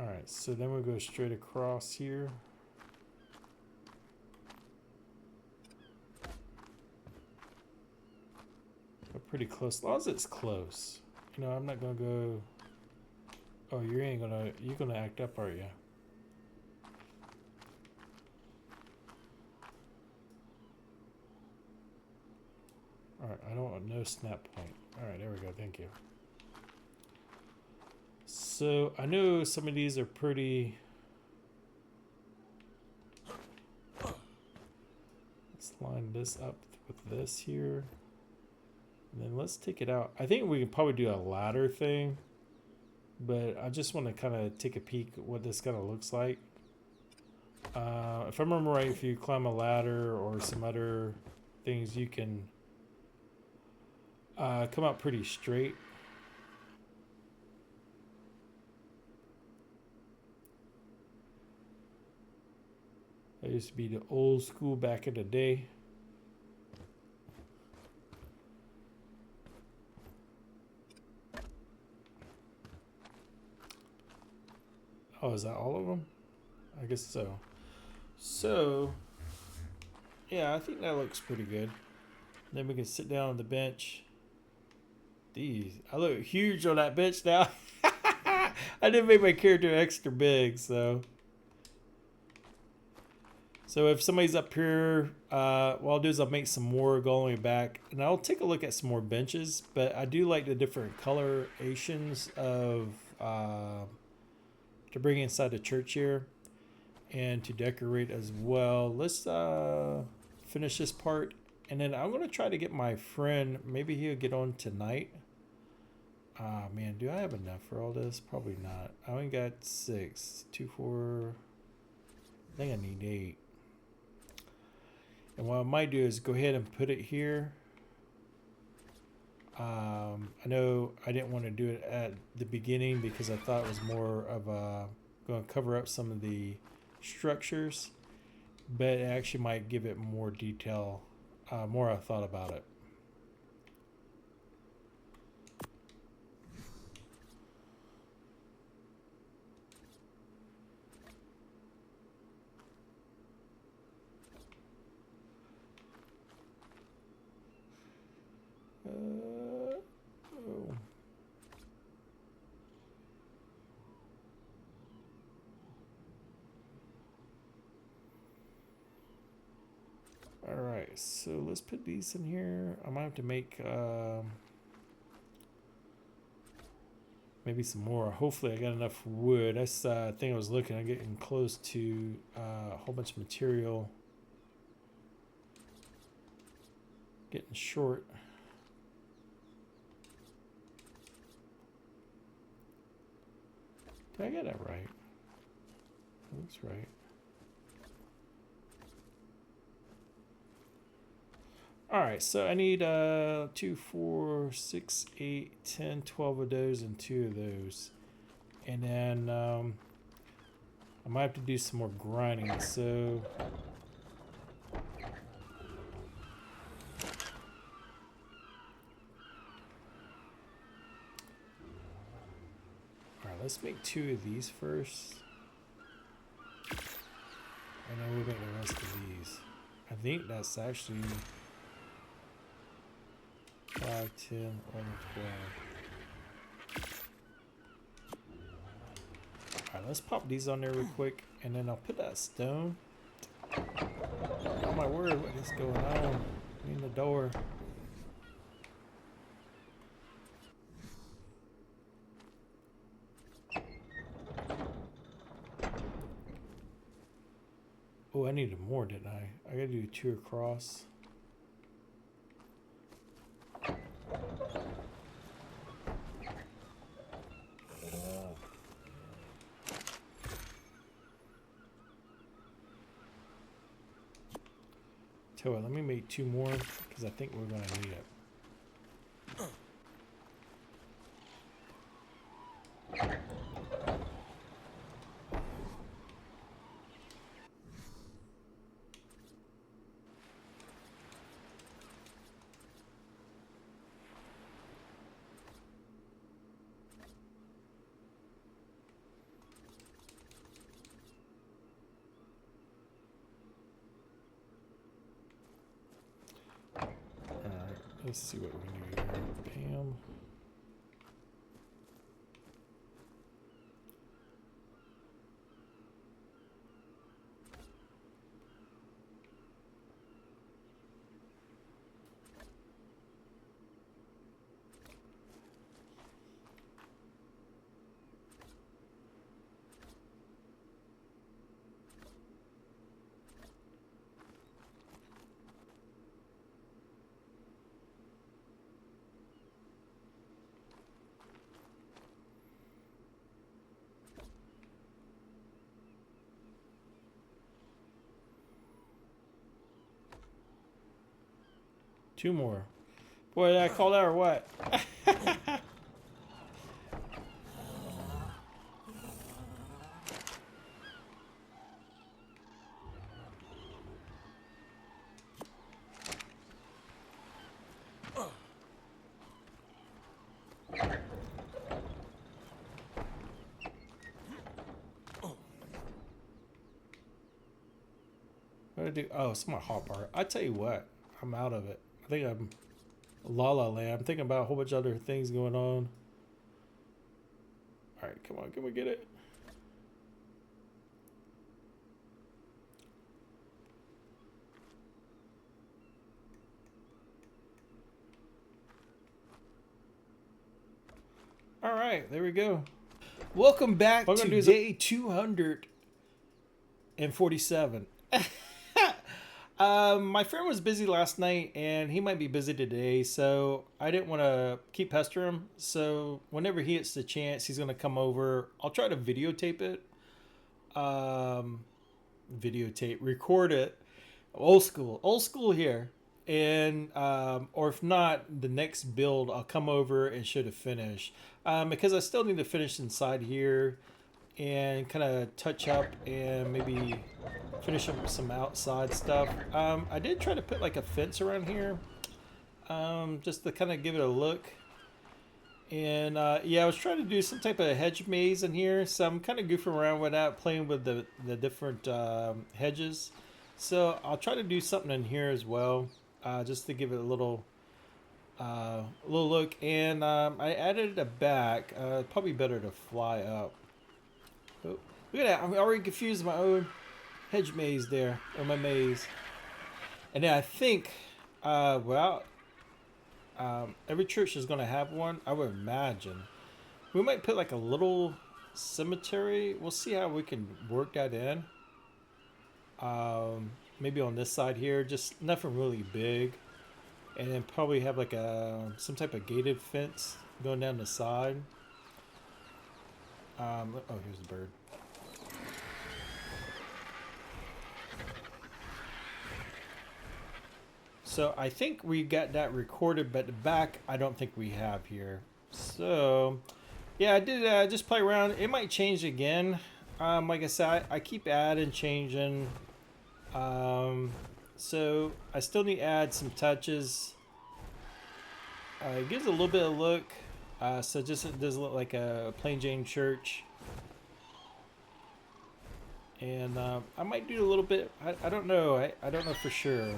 Alright, so then we'll go straight across here. We're pretty close. As long as it's close. You know, I'm not gonna go. Oh, you're gonna act up, are you? Alright, I don't want no snap point. Alright, there we go, thank you. So I know some of these are pretty. Let's line this up with this here. And then let's take it out. I think we can probably do a ladder thing, but I just want to kind of take a peek at what this kind of looks like. If I remember right, if you climb a ladder or some other things, you can come out pretty straight. That used to be the old school back in the day. Oh, is that all of them? I guess so. So, yeah, I think that looks pretty good. Then we can sit down on the bench. These, I look huge on that bench now. I didn't make my character extra big, so. So if somebody's up here, what I'll do is I'll make some more go all the way back. And I'll take a look at some more benches. But I do like the different colorations of to bring inside the church here. And to decorate as well. Let's finish this part. And then I'm going to try to get my friend. Maybe he'll get on tonight. Man, do I have enough for all this? Probably not. I only got 6. 2, 4. I think I need 8. And what I might do is go ahead and put it here. I know I didn't want to do it at the beginning because I thought it was more of a going to cover up some of the structures, but it actually might give it more detail. More I thought about it. Alright, so let's put these in here. I might have to make maybe some more. Hopefully I got enough wood. That's the thing I was looking at, getting close to a whole bunch of material. Getting short. Did I get that right? That looks right. Alright, so I need 2, 4, 6, 8, 10, 12 of those and 2 of those. And then I might have to do some more grinding, so alright, let's make 2 of these first. And then we'll make the rest of these. I think that's actually 5, 10, 11, 12. Alright, let's pop these on there real quick, and then I'll put that stone. Oh my word, what is going on in the door? Oh, I needed more, didn't I? I gotta do 2 across. Tell you what, let me make 2 more because I think we're gonna need it. Let's see what we can do here. Pam. Two more. Boy, did I call that or what? What did I do? Oh, it's my hot part. I tell you what, I'm out of it. I think I'm La La Land. I'm thinking about a whole bunch of other things going on. All right, come on, can we get it? All right, there we go. Welcome back to day 247. My friend was busy last night, and he might be busy today, so I didn't want to keep pestering him. So whenever he gets the chance, he's going to come over. I'll try to videotape it. Record it. Old school here. And or if not, the next build I'll come over and show the finish, because I still need to finish inside here and kind of touch up and maybe finish up some outside stuff. I did try to put like a fence around here, just to kind of give it a look. And yeah, I was trying to do some type of hedge maze in here, so I'm kind of goofing around with that, playing with the different hedges. So I'll try to do something in here as well, just to give it a little look. And I added a back. Probably better to fly up. Oh, look at that! I'm already confused my own hedge maze there, or my maze. And then I think, every church is going to have one, I would imagine. We might put like a little cemetery. We'll see how we can work that in. Maybe on this side here, just nothing really big. And then probably have like some type of gated fence going down the side. Oh, here's the bird. So I think we got that recorded, but the back I don't think we have here. So yeah, I did just play around. It might change again. Like I said, I keep adding, changing. So I still need to add some touches. It gives a little bit of look. So just it does look like a plain Jane church. And I might do a little bit. I don't know. I don't know for sure.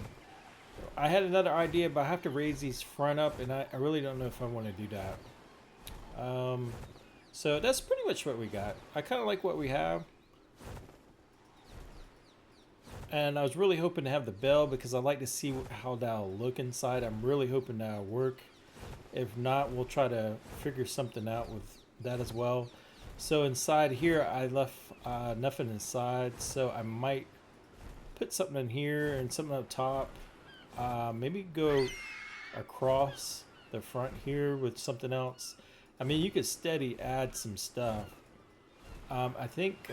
I had another idea, but I have to raise these front up, and I really don't know if I want to do that. So that's pretty much what we got. I kind of like what we have. And I was really hoping to have the bell, because I like to see how that'll look inside. I'm really hoping that'll work. If not, we'll try to figure something out with that as well. So inside here, I left nothing inside, so I might put something in here and something up top. Maybe go across the front here with something else. I mean, you could steady add some stuff. I think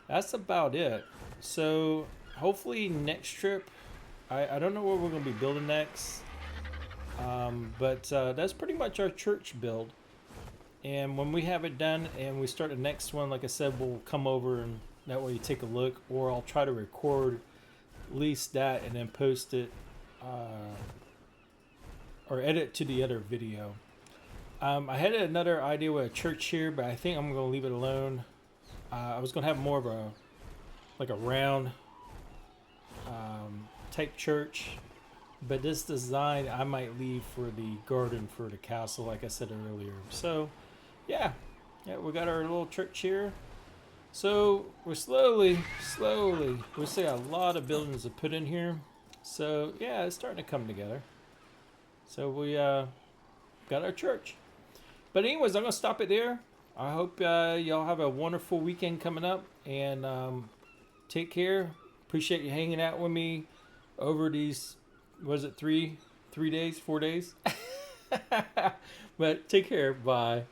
that's about it. So hopefully next trip, I don't know what we're going to be building next. But that's pretty much our church build. And when we have it done and we start the next one, like I said, we'll come over and that way you take a look, or I'll try to record at least that and then post it or edit to the other video. I had another idea with a church here, but I think I'm going to leave it alone. I was going to have more of a round type church, But this design I might leave for the garden for the castle, like I said earlier. So, yeah, yeah, we got our little church here. So we're slowly, we see a lot of buildings to put in here. So yeah, it's starting to come together. So we got our church. But anyways, I'm gonna stop it there. I hope y'all have a wonderful weekend coming up, and take care. Appreciate you hanging out with me over these. Was it 3 days, 4 days? But take care. Bye.